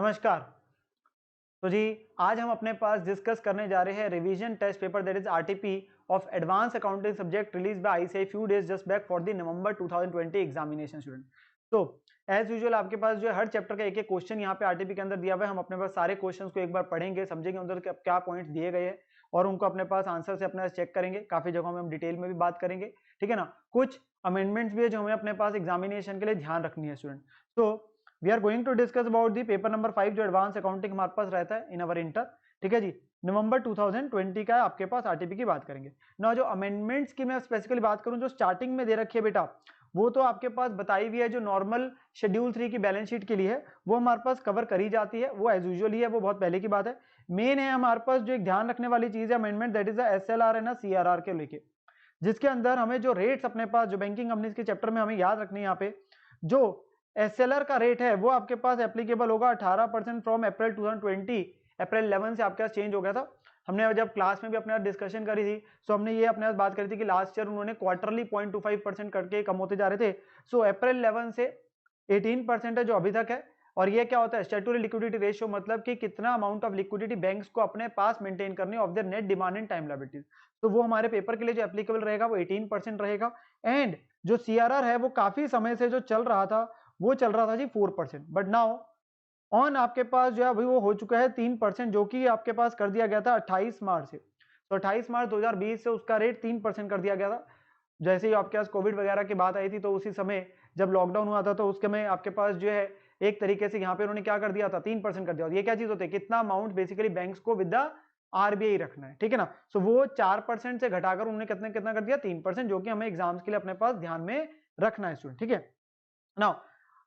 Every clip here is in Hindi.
नमस्कार। तो जी आज हम अपने पास डिस्कस करने जा रहे हैं revision test paper that is RTP of advance accounting subject release by ICAI few days just back for the November 2020 examination student. तो एज यूजुअल आपके पास जो है हर चैप्टर का एक एक क्वेश्चन यहाँ पे आरटीपी के अंदर दिया हुआ है। हम अपने पास सारे क्वेश्चंस को एक बार पढ़ेंगे, समझेंगे उधर क्या पॉइंट्स दिए गए हैं और उनको अपने पास आंसर से अपने चेक करेंगे। काफी जगहों में हम डिटेल में भी बात करेंगे, ठीक है ना। कुछ अमेंडमेंट्स भी है जो हमें अपने पास एग्जामिनेशन के लिए ध्यान रखनी है स्टूडेंट। तो we are going to discuss about the paper number 5 जो एडवांस अकाउंटिंग हमारे पास रहता है इन अवर इंटर, ठीक है जी। नवंबर 2020 का आपके पास आरटीपी की बात करेंगे ना। जो अमेंडमेंट्स की मैं स्पेसिफिकली बात करूं जो स्टार्टिंग में दे रखी है बेटा, वो तो आपके पास बताई हुई है। जो नॉर्मल शेड्यूल 3 की बैलेंस शीट के लिए है वो हमारे पास कवर करी जाती है, वो एज यूजुअल ही है, वो बहुत पहले की बात है। मेन है हमारे पास जो एक ध्यान रखने वाली चीज है अमेंडमेंट दैट इज एसएलआर है ना, सीआरआर के लेके, जिसके अंदर हमें जो रेट्स अपने पास जो बैंकिंग कंपनीज के चैप्टर में हमें याद रखनी है। यहाँ पे जो एसएलआर का रेट है वो आपके पास एप्लीकेबल होगा 18% फ्रॉम अप्रैल 2020। अप्रैल 11 से आपके पास चेंज हो गया था। हमने जब क्लास में भी अपने डिस्कशन करी थी सो हमने ये अपने बात करी थी कि लास्ट ईयर उन्होंने क्वार्टरली 0.25% करके कम होते जा रहे थे। सो अप्रैल 11 से 18% है जो अभी तक है। और ये क्या होता है स्टैट्यूटरी लिक्विडिटी रेशियो, मतलब कि कितना अमाउंट ऑफ लिक्विडिटी बैंक्स को अपने पास मेंटेन करनी of their net demand and time liabilities. तो वो हमारे पेपर के लिए जो एप्लीकेबल रहेगा वो 18% रहेगा। एंड जो सीआरआर है वो काफी समय से जो चल रहा था वो चल रहा था जी 4%, बट नाउ ऑन आपके पास जो है अभी वो हो चुका है 3%, जो कि आपके पास कर दिया गया था 28 मार्च से। तो 28 मार्च 2020 से उसका रेट 3% कर दिया गया था। जैसे ही आपके पास कोविड वगैरह की बात आई थी तो उसी समय जब लॉकडाउन हुआ था तो उसके में आपके पास जो है एक तरीके से यहाँ पे उन्होंने क्या कर दिया था 3% कर दिया। ये क्या चीज होती है, कितना अमाउंट बेसिकली बैंक्स को विद द आरबीआई रखना है, ठीक है ना। सो वो 4% से घटाकर उन्होंने कितना कितना कर दिया 3%, जो कि हमें एग्जाम्स के लिए अपने पास ध्यान में रखना है स्टूडेंट, ठीक है। नाउ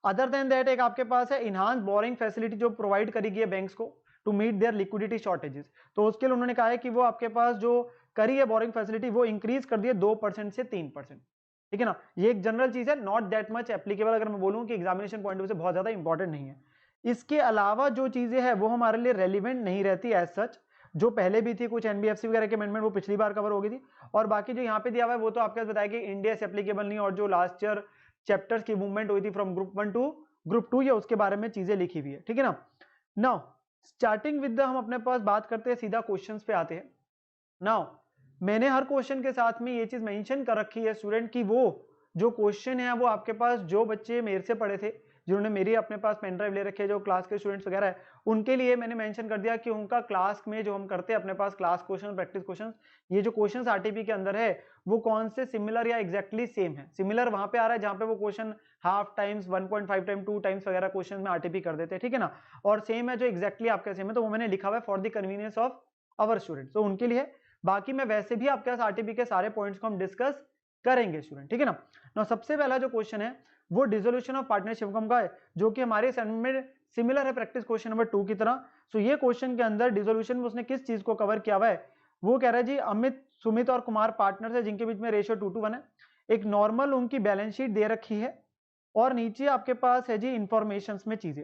अदर देन दैट एक आपके पास है इनहांस बोरिंग फैसिलिटी जो प्रोवाइड करी गई है बैंक्स को to meet their liquidity shortages. तो उसके लिए उन्होंने कहा है कि वो आपके पास जो करी है बोरिंग फैसिलिटी वो इंक्रीज कर दी है 2% से 3%, ठीक है ना। ये एक जनरल चीज है, नॉट दैट मच एप्लीकेबल। अगर मैं बोलूं कि एग्जामिनेशन पॉइंट ऑफ व्यू से बहुत ज्यादा इंपॉर्टेंट नहीं है। इसके अलावा जो चीजें हैं वो हमारे लिए रेलिवेंट नहीं रहती एज सच, जो पहले भी थी कुछ एनबीएफसी वगैरह के अमेंडमेंट वो पिछली बार कवर हो गई थी। और बाकी जो यहाँ पे दिया हुआ है वो तो आपके बताया कि इंडिया से एप्लीकेबल नहीं, और जो लास्ट ईयर चैप्टर्स की मूवमेंट हुई थी फ्रॉम ग्रुप 1 टू ग्रुप 2 या उसके बारे में चीजें लिखी हुई है, ठीक है ना। नाउ स्टार्टिंग विद द हम अपने पास बात करते हैं, सीधा क्वेश्चंस पे आते हैं। नाउ मैंने हर क्वेश्चन के साथ में ये चीज मेंशन कर रखी है स्टूडेंट की वो जो क्वेश्चन है वो आपके पास जो बच्चे मेरे से पढ़े थे, जिन्होंने मेरी अपने पास पेन ड्राइव ले रखे हैं, जो क्लास के स्टूडेंट्स वगैरह है, उनके लिए मैंने मेंशन कर दिया कि उनका क्लास में जो हम करते हैं अपने पास क्लास क्वेश्चन प्रैक्टिस क्वेश्चन, ये जो क्वेश्चंस आरटीपी के अंदर है वो कौन से सिमिलर या एग्जैक्टली सेम है। सिमिलर वहां पे आ रहा है जहां पे वो question half times 1.5 time 2 times वगैरह क्वेश्चन में आरटीपी कर देते हैं, ठीक है ना। और सेम है जो एग्जैक्टली आपका सेम है तो वो मैंने लिखा हुआ है for the convenience of our student, तो उनके लिए। बाकी मैं वैसे भी आपके पास आरटीपी के सारे पॉइंट्स को हम डिस्कस करेंगे स्टूडेंट, ठीक है ना। सबसे पहला जो क्वेश्चन है वो डिसोल्यूशन ऑफ पार्टनरशिप इनकम का है, जो कि हमारे असाइनमेंट में सिमिलर है प्रैक्टिस क्वेश्चन नंबर 2 की तरह। सो ये क्वेश्चन के अंदर डिसोल्यूशन में उसने किस चीज को कवर किया हुआ है, वो कह रहा है जी अमित सुमित और कुमार पार्टनर्स है जिनके बीच में रेशियो 2:1 है। एक नॉर्मल उनकी बैलेंस शीट दे रखी है और नीचे आपके पास है जी इंफॉर्मेशन में चीजें।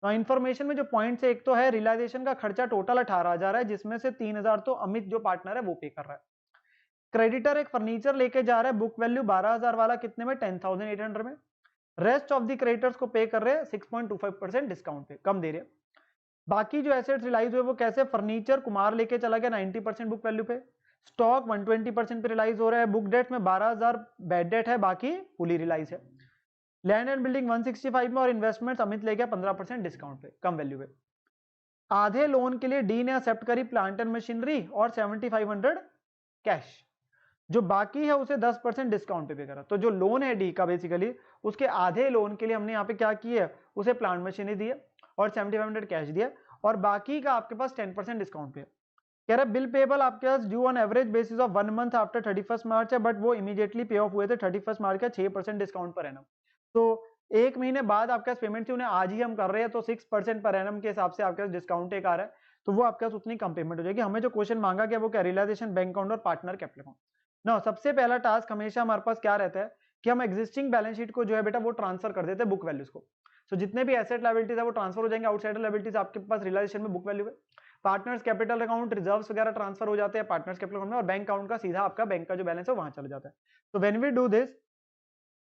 इंफॉर्मेशन में जो पॉइंट्स है, एक तो है रियलाइजेशन का खर्चा टोटल 18,000 है, जिसमें से 3,000 तो अमित जो पार्टनर है वो पे कर रहा है। क्रेडिटर एक फर्नीचर लेके जा रहा है, बुक वैल्यू 12,000 वाला कितने में 10,800 में। रेस्ट ऑफ द क्रेडिटर्स को पे कर रहे हैं 6.25% डिस्काउंट पे, कम दे रहे हैं। बाकी जो एसेट्स रिलाइज हुए वो कैसे, फर्नीचर कुमार लेके चला गया 90% बुक वैल्यू पे, स्टॉक 120% पे रिलाइज हो रहा है, बुक डेट में 12,000 बैड डेट है, बाकी फुली रिलाइज है। लैंड एंड बिल्डिंग 165 में और इन्वेस्टमेंट अमित ले गया 15% डिस्काउंट पे, कम वैल्यू पे। आधे लोन के लिए डी ने एक्सेप्ट करी प्लांट एंड मशीनरी और 7,500 कैश। जो बाकी है उसे 10% डिस्काउंट पे करा। तो जो लोन है डी का बेसिकली उसके आधे लोन के लिए हमने यहाँ पे क्या किया है, उसे प्लांट मशीनरी दी है और 7,500 कैश दिया, और बाकी का आपके पास 10% डिस्काउंट पे। कह रहा है बिल पेबल आपके पास due on average basis of 1 month after 31 March है, बट वो इमीडिएटली पे ऑफ हुए थे 31 मार्च का 6% डिस्काउंट पर एनम। तो एक महीने बाद आपके पास पेमेंट थी, उन्हें आज ही हम कर रहे हैं तो 6% पर एनम के हिसाब से आपके पास डिस्काउंट एक आ रहा है, तो वो आपके पास उतनी कम पेमेंट हो जाएगी। हमें जो क्वेश्चन मांगा गया वो क्या, रियलाइजेशन बैंक अकाउंट और पार्टनर कैपिटल अकाउंट। ना सबसे पहला टास्क हमेशा हमारे पास क्या रहता है कि हम एग्जिस्टिंग बैलेंस शीट को जो है बेटा वो ट्रांसफर कर देते हैं बुक वैल्यूज को। सो जितने भी एसेट लायबिलिटीज है वो ट्रांसफर हो जाएंगे, आउटसाइडर लायबिलिटीज आपके पास रियलाइजेशन में बुक वैल्यू है। पार्टनर्स कैपिटल अकाउंट रिजर्व्स वगैरह ट्रांसफर हो जाते हैं पार्टनर्स कैपिटल अकाउंट में, और बैंक अकाउंट का सीधा आपका बैंक का जो बैलेंस है वहां चला जाता है। तो व्हेन वी डू दिस,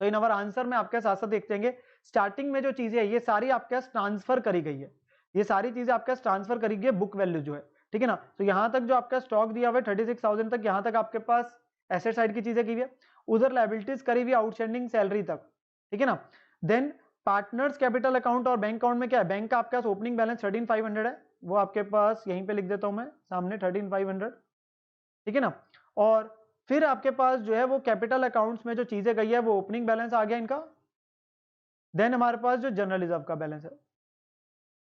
तो इन अवर आंसर में आपके साथ साथ देखते हैं स्टार्टिंग में जो चीजें है ये सारी आपके पास ट्रांसफर करी गई है। ये सारी चीजें आपके ट्रांसफर करेंगे बुक वैल्यू जो है, ठीक है ना। तो यहाँ तक जो आपका स्टॉक दिया हुआ है 36,000 तक, यहाँ तक आपके पास एसेट साइड की चीजें की हुई है, उधर लायबिलिटीज करी हुई आउटस्टैंडिंग सैलरी तक, ठीक है ना। देन पार्टनर्स कैपिटल अकाउंट और बैंक अकाउंट में क्या है, बैंक का आपके पास ओपनिंग बैलेंस 13,500 है, वो आपके पास यहीं पे लिख देता हूं मैं सामने 13,500, ठीक है ना। और फिर आपके पास जो है वो कैपिटल अकाउंट्स में जो चीजें गई है वो ओपनिंग बैलेंस आ गया इनका। देन हमारे पास जो जनरल रिजर्व का बैलेंस है,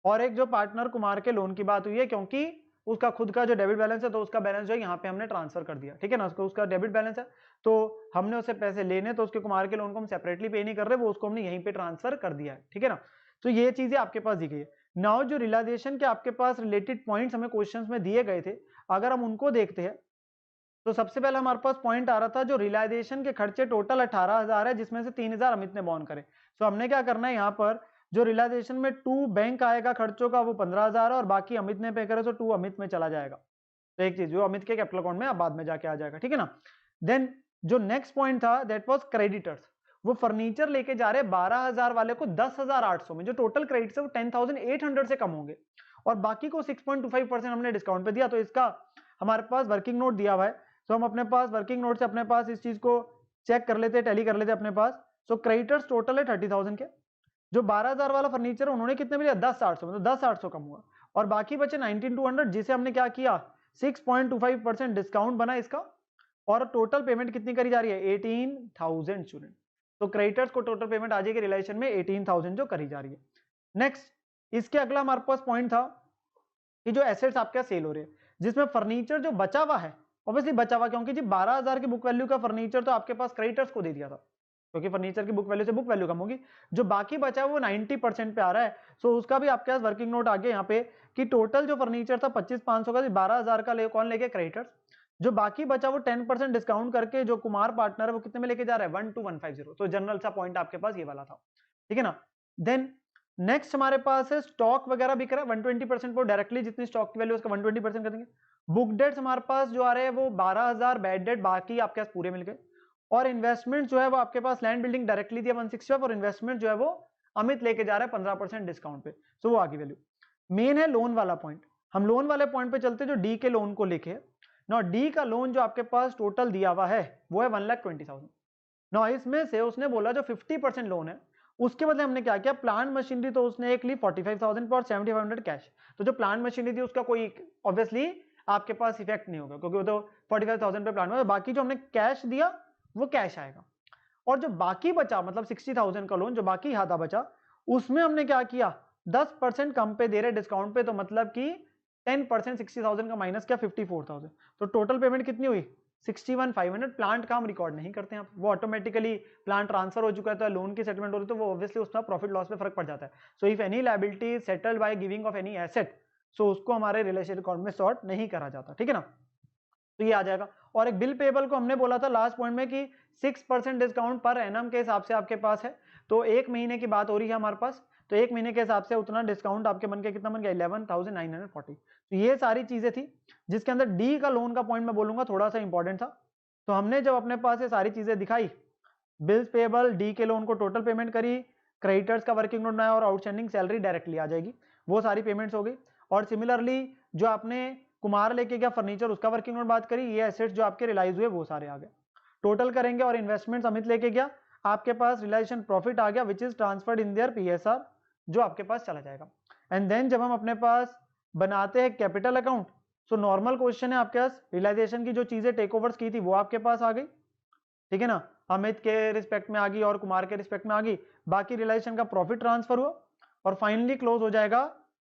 और एक जो पार्टनर कुमार के लोन की बात हुई है, क्योंकि उसका खुद का जो डेबिट बैलेंस है तो उसका बैलेंस जो है यहाँ पे हमने ट्रांसफर कर दिया, ठीक है ना। उसका डेबिट बैलेंस है तो हमने उसे पैसे लेने, तो उसके कुमार के लोन को हम सेपरेटली पे नहीं कर रहे, वो उसको हमने यहीं पे ट्रांसफर कर दिया है, ठीक है ना। तो ये चीजें आपके पास दी गई है। नाउ जो रियलाइजेशन के आपके पास रिलेटेड पॉइंट्स हमें क्वेश्चन में दिए गए थे, अगर हम उनको देखते हैं तो सबसे पहले हमारे पास पॉइंट आ रहा था जो रियलाइजेशन के खर्चे टोटल 18,000 है, जिसमें से 3,000 अमित ने बॉन्ड करे। तो हमने क्या करना है, यहाँ पर जो रियलाइजेशन में 2 बैंक आएगा खर्चों का वो 15,000 है, और बाकी अमित ने पे करे तो 2 अमित में चला जाएगा। तो एक चीज जो अमित के कैपिटल अकाउंट में अब बाद में जाके आ जाएगा, ठीक है ना। देन जो नेक्स्ट पॉइंट था दैट वाज क्रेडिटर्स, वो फर्नीचर लेके जा रहे 12,000 वाले को 10,800 में, जो टोटल क्रेडिट है वो 10,800 से कम होंगे, और बाकी को 6.25% हमने डिस्काउंट पे दिया। तो इसका हमारे पास वर्किंग नोट दिया हुआ है, तो हम अपने पास वर्किंग नोट से अपने पास इस चीज को चेक कर लेते, टैली कर लेते अपने पास। सो क्रेडिटर्स टोटल है 30,000 के, जो 12,000 वाला फर्नीचर उन्होंने कितने में लिया 10,800 में, तो 10,800 कम हुआ, और बाकी बचे 19,200 जिसे हमने क्या किया 6.25% डिस्काउंट बना इसका, और टोटल पेमेंट कितनी करी जा रही है 18,000 स्टूडेंट। तो क्रेडिटर्स को टोटल पेमेंट आ जाएगी रिलेशन में 18,000 जो करी जा रही है। नेक्स्ट इसके अगला हमारे पास पॉइंट था कि जो एसेट्स आपके सेल हो रहे हैं, जिसमें फर्नीचर जो बचा हुआ है, ऑब्वियसली बचा हुआ, क्योंकि जी 12,000 की बुक वैल्यू का फर्नीचर तो आपके पास क्रेडिटर्स को दे दिया था, क्योंकि फर्नीचर की बुक वैल्यू से बुक वैल्यू कम होगी। जो बाकी बचा है वो 90% पे आ रहा है, सो उसका भी आपके पास वर्किंग नोट आ गया यहाँ पे कि टोटल जो फर्नीचर था 25,500 का, 12,000 का कौन लेके क्रेडिटर्स, जो बाकी बचा वो 10% डिस्काउंट करके जो कुमार पार्टनर है वो कितने में लेके जा रहा है 12,150। तो जनरल सा पॉइंट आपके पास ये वाला था, ठीक है ना। देन नेक्स्ट हमारे पास है स्टॉक वगैरह बिक रहा है 120% पर डायरेक्टली, जितनी स्टॉक की वैल्यू उसका 120% कर देंगे। बुक डेट्स हमारे पास जो आ रहे हैं वो 12,000 बैड डेट, बाकी आपके पास पूरे मिल गए। और इन्वेस्टमेंट जो है वो आपके पास लैंड बिल्डिंग डायरेक्टली दिया 165, और इन्वेस्टमेंट जो है वो अमित लेके जा रहा है 15% डिस्काउंट पे, सो वो आगे वैल्यू। मेन है लोन वाला पॉइंट, हम लोन वाले पॉइंट पे चलते जो डी के लोन को लेके। ना डी का लोन जो आपके पास टोटल दिया हुआ है वो है 1,20,000। ना इसमें से उसने बोला जो 50% लोन है उसके बदले हमने क्या किया, प्लांट मशीनरी तो उसने एक ली 45,000 पर 7,500 कैश। तो जो प्लांट मशीनरी थी उसका कोई ऑब्वियसली आपके पास इफेक्ट नहीं होगा, क्योंकि वो तो 45,000 पे प्लांट में, बाकी जो हमने कैश दिया वो कैश आएगा। और जो बाकी बचा मतलब 60,000 का लोन जो बाकी आधा बचा, उसमें हमने क्या किया 10% कम पे दे रहे डिस्काउंट पे, तो मतलब कि 10% 60,000 का माइनस क्या 54,000, तो टोटल पेमेंट कितनी हुई 61,500। प्लांट का हम रिकॉर्ड नहीं करते हैं, वो ऑटोमेटिकली प्लांट ट्रांसफर हो चुका है, तो लोन की सेटलमेंट हो रही है, तो वो ऑब्वियसली उसका प्रॉफिट लॉस पे फर्क पड़ जाता है। So if any liability settled by giving off any asset, so उसको हमारे रिलेशन अकाउंट में सॉर्ट नहीं करा जाता, ठीक है ना। तो ये आ जाएगा। और एक बिल पेबल को हमने बोला था लास्ट पॉइंट में कि 6% डिस्काउंट पर एनम के हिसाब से आपके पास है, तो एक महीने की बात हो रही है हमारे पास, तो एक महीने के हिसाब से उतना डिस्काउंट आपके बन के कितना बन गया 11,940। तो ये सारी चीजें थी जिसके अंदर डी का लोन का पॉइंट मैं बोलूंगा थोड़ा सा इंपॉर्टेंट था। तो हमने जब अपने पास ये सारी चीजें दिखाई, बिल्स पेबल, डी के लोन को टोटल पेमेंट करी, क्रेडिटर्स का वर्किंग नोट बनाया, और आउटस्टैंडिंग सैलरी डायरेक्टली आ जाएगी, वो सारी पेमेंट्स हो गई। और सिमिलरली जो आपने कुमार लेके गया फर्नीचर उसका वर्किंग नोट बात करी, ये एसेट्स जो आपके रियलाइज हुए वो सारे आ गए, टोटल करेंगे। और इन्वेस्टमेंट अमित लेके गया, आपके पास रियलाइजेशन प्रॉफिट आ गया which is transferred in their PSR, जो आपके पास चला जाएगा। एंड देन जब हम अपने पास बनाते हैं capital account, so normal question है आपके पास रियलाइजेशन की जो चीजें टेक ओवर्स की थी वो आपके पास आ गई, ठीक है ना, अमित के रिस्पेक्ट में आ गई और कुमार के रिस्पेक्ट में आ गई, बाकी रियलाइजेशन का प्रॉफिट ट्रांसफर हुआ, और फाइनली क्लोज हो जाएगा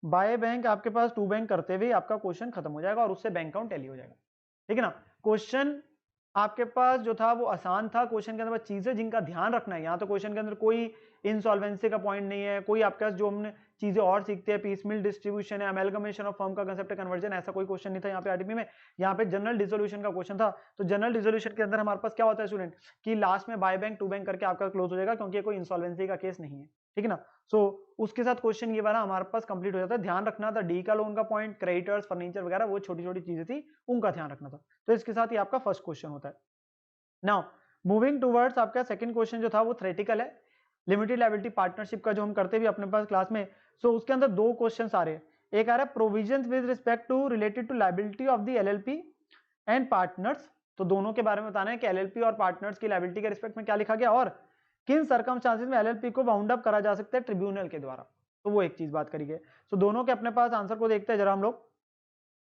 बाय बैंक आपके पास 2 बैंक करते हुए आपका क्वेश्चन खत्म हो जाएगा, और उससे बैंक अकाउंट टैली हो जाएगा, ठीक है ना। क्वेश्चन आपके पास जो था वो आसान था, क्वेश्चन के अंदर चीजें जिनका ध्यान रखना है, यहाँ तो क्वेश्चन के अंदर कोई इंसॉल्वेंसी का पॉइंट नहीं है, कोई आपके पास जो हमने चीजें और सीखते हैं पीसमिल डिस्ट्रीब्यूशन है, अमेलगमेशन ऑफ फर्म का कंसेप्ट कन्वर्जन, ऐसा कोई क्वेश्चन नहीं था यहाँ पे आरटीपी में। यहाँ पे जनरल डिसोल्यूशन का क्वेश्चन था, तो जनरल डिसोल्यूशन के अंदर हमारे पास क्या होता है स्टूडेंट कि लास्ट में बाय बैंक 2 बैंक करके आपका क्लोज हो जाएगा, क्योंकि कोई इंसॉल्वेंसी का केस नहीं है, ठीक है ना। सो उसके साथ क्वेश्चन ये वाला हमारे पास कंप्लीट हो जाता है। ध्यान रखना था डी का लोन का पॉइंट, क्रेडिटर्स, फर्नीचर वगैरह वो छोटी छोटी चीजें थी, उनका ध्यान रखना था। तो इसके साथ ही आपका फर्स्ट क्वेश्चन होता है। नाउ मूविंग टूवर्ड्स आपका सेकंड क्वेश्चन जो था वो थ्योरेटिकल है, लिमिटेड लायबिलिटी पार्टनरशिप का जो हम करते भी अपने पास क्लास में। सो उसके अंदर 2 क्वेश्चन आ रहे हैं, एक आ रहा है provisions with respect to related to liability of the LLP and partners, तो दोनों के बारे में बताना है कि एलएलपी और पार्टनर्स की लायबिलिटी के रिस्पेक्ट में क्या लिखा गया और किन सर्कमस्टांसेस में एलएलपी को वाउंड अप करा जा सकता है ट्रिब्यूनल के द्वारा, तो वो एक चीज बात करी गई। तो दोनों के अपने पास आंसर को देखते हैं जरा हम लोग।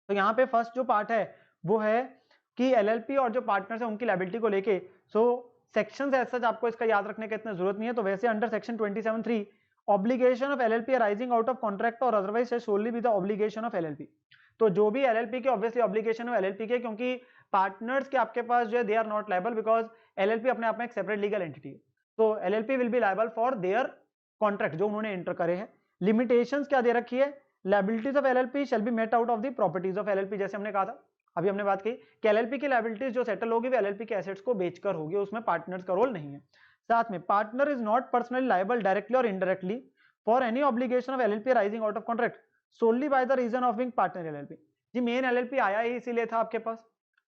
तो यहाँ पे फर्स्ट जो पार्ट है वो है कि एलएलपी और जो पार्टनर्स है उनकी लायबिलिटी को लेके, सो सेक्शन ऐसा आपको इसका याद रखने की इतना जरूरत नहीं है। तो वैसे under section 27(3) obligation of LLP arising out of contract और otherwise solely with the obligation of LLP, तो जो भी एलएलपी के ऑब्वियसली ऑब्लिगेशन है एलएलपी के, क्योंकि पार्टनर्स के आपके पास जो है they are not liable because LLP अपने आप में एक सेपरेट लीगल एंटिटी है, तो LLP will be liable for their contract जो उन्होंने एंटर करे हैं। लिमिटेशंस क्या दे रखी है, liabilities of LLP shall be met out of the properties of LLP, जैसे हमने कहा था अभी हमने बात की कि एलएलपी की लायबिलिटीज जो सेटल होगी वो एलएलपी के एसेट्स को बेचकर होगी, उसमें पार्टनर्स का रोल नहीं है। साथ में partner is not personally liable directly और indirectly for any obligation of LLP rising out of contract solely by the reason of being partner LLP. जी मेन एलएलपी आया ही इसीलिए था आपके पास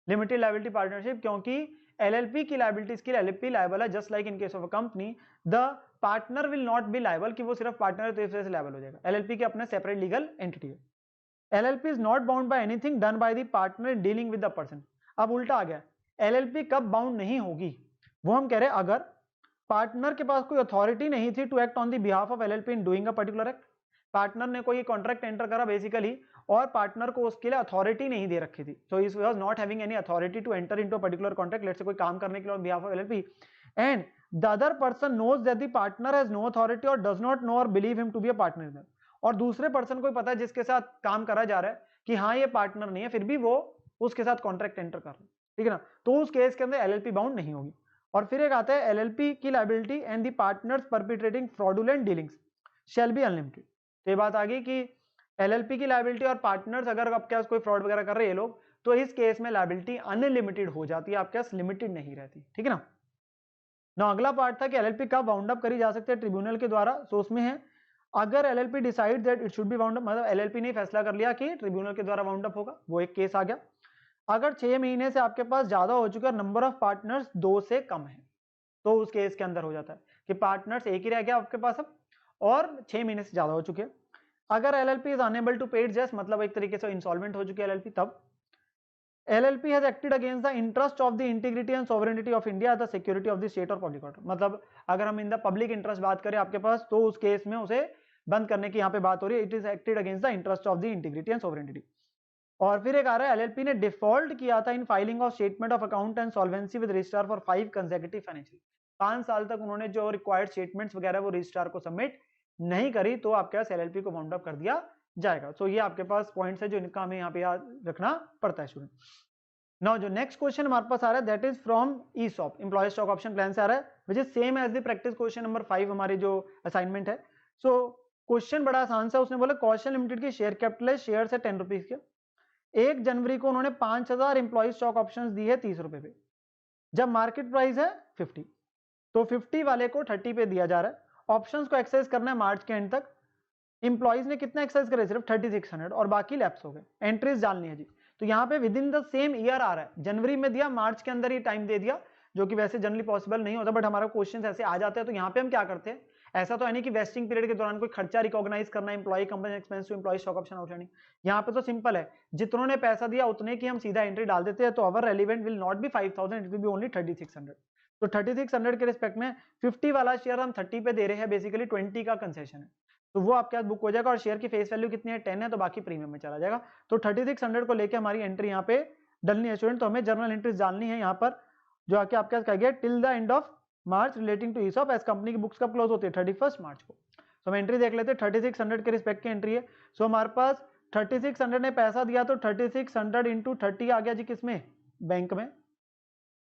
लिमिटेड लायबिलिटी पार्टनरशिप, क्योंकि एलएलपी की लायबिलिटीज के लिए एलएलपी लायबल है, just like in case of a company the partner will not be liable कि वो सिर्फ पार्टनर है तो इस वजह से लायबल हो जाएगा, एलएलपी के अपने सेपरेट लीगल एंटिटी है। LLP is not bound by anything done by the partner in dealing with the person। अब उल्टा आ गया, LLP कब बाउंड नहीं होगी, वो हम कह रहे हैं अगर पार्टनर के पास कोई अथॉरिटी नहीं थी to act on the behalf of LLP in doing a particular act, partner ने कोई कॉन्ट्रैक्ट एंटर करा बेसिकली और पार्टनर को उसके लिए अथॉरिटी नहीं दे रखी थी, so it was not having any authority to enter into a particular contract, let's say कोई काम करने के लिए on behalf of LLP and the other person knows that the partner has no authority और डज नॉट नो और believe him to be a partner in that, और दूसरे पर्सन को पता है जिसके साथ काम करा जा रहा है कि हाँ ये पार्टनर नहीं है, फिर भी वो उसके साथ कॉन्ट्रैक्ट एंटर कर रहा है, ठीक है ना, तो उस केस के अंदर एलएलपी बाउंड नहीं होगी। और फिर एक आता है एलएलपी की liability and the partners perpetrating fraudulent dealings shall be unlimited, तो ये बात आ गई कि एलएलपी की लायबिलिटी और पार्टनर्स अगर आपके पास कोई फ्रॉड वगैरह कर रहे हैं लोग, तो इस केस में लायबिलिटी अनलिमिटेड हो जाती है, आपके पास लिमिटेड नहीं रहती, ठीक है ना। ना अगला पार्ट था कि एलएलपी कब वाउंड अप करी जा सकती है ट्रिब्यूनल के द्वारा, सो उसमें है अगर LLP decide that it should be wound up, मतलब एलएलपी ने फैसला कर लिया कि ट्रिब्यूनल के द्वारा वाउंड अप होगा, वो एक केस आ गया। अगर 6 महीने से आपके पास ज्यादा हो चुका है, नंबर ऑफ पार्टनर्स 2 से कम है, तो उस केस के अंदर हो जाता है कि पार्टनर्स एक ही रह गया आपके पास अब और 6 महीने से ज्यादा हो चुके हैं। अगर एलएलपी इज अनेबल टू पे इट जस्ट, मतलब एक तरीके से इंसॉल्वेंट हो चुकी है एलएलपी, तब LLP has acted against the interest of the integrity and sovereignty of India, the security of the state और public order, मतलब अगर हम इन द पब्लिक इंटरेस्ट बात करें आपके पास, तो उस केस में उसे बंद करने की यहाँ पे बात हो रही है, it is acted against the interest of the integrity and sovereignty. और फिर एक आ रहा है एलएलपी ने डिफॉल्ट किया था in filing of statement of account and solvency with registrar for 5 consecutive financial, 5 साल तक उन्होंने जो रिक्वायर्ड स्टेटमेंट्स वगैरह वो रजिस्ट्रार को सबमिट नहीं करी, तो आपके पास एलएलपी को वाउंड अप कर दिया जाएगा। सो ये आपके पास पॉइंट्स है जो इनका हमें यहाँ पे याद रखना पड़ता है स्टूडेंट। नाउ जो नेक्स्ट क्वेश्चन हमारे पास आ रहा है that is from ESOP employ stock option plan से आ रहा है, which is same as the practice question number 5 हमारी जो असाइनमेंट है। सो क्वेश्चन बड़ा आसान सा, उसने बोला कौशल लिमिटेड की शेयर कैपिटल है शेयर है 10 रुपीज के, 1 जनवरी को उन्होंने 5000 एम्प्लॉय स्टॉक ऑप्शन दिए 30 रुपए पे, जब मार्केट प्राइस है 50, तो 50 वाले को 30 पे दिया जा रहा है, ऑप्शंस को एक्सरसाइज करना है मार्च के एंड तक, इंप्लॉइज ने कितना एक्सरसाइज करे सिर्फ 3600 और बाकी लैप्स हो गए, एंट्रीज डालनी है जी। तो यहाँ पे within the same year आ रहा है, जनवरी में दिया मार्च के अंदर ही टाइम दे दिया, जो कि वैसे जनरली पॉसिबल नहीं होता, बट हमारा क्वेश्चन ऐसे आ जाते हैं। तो यहाँ पे हम क्या करते हैं, ऐसा तो है नहीं कि वेस्टिंग पीरियड के दौरान कोई खर्चा रिकॉग्नाइज करना, employ company expense to employ stock option outstanding, यहाँ पे तो सिंपल है, जितनों ने पैसा दिया उतने की हम सीधा एंट्री डाल देते हैं। तो our relevant will not be 5000, it will be only 3600। तो 3600 के रिस्पेक्ट में 50 वाला शेयर हम 30 पे दे रहे हैं, बेसिकली 20 का कंसेशन है, तो वो आपके पास बुक हो जाएगा। और शेयर की फेस वैल्यू कितनी है 10 है, तो बाकी प्रीमियम में चला जाएगा। तो 3600 को लेके हमारी एंट्री यहाँ पे डलनी है स्टूडेंट, तो हमें जर्नल एंट्रीज डालनी है यहाँ पर, जो आके आपके पास कह गया till the end of March relating to ESOP, as company की बुक्स कब क्लोज होती है 31 मार्च को। तो हम एंट्री देख लेते हैं, 3600 के रिस्पेक्ट की एंट्री है। सो हमारे पास 3600 ने पैसा दिया, तो 3600 इंटू 30 आ गया जी किसमें, बैंक में।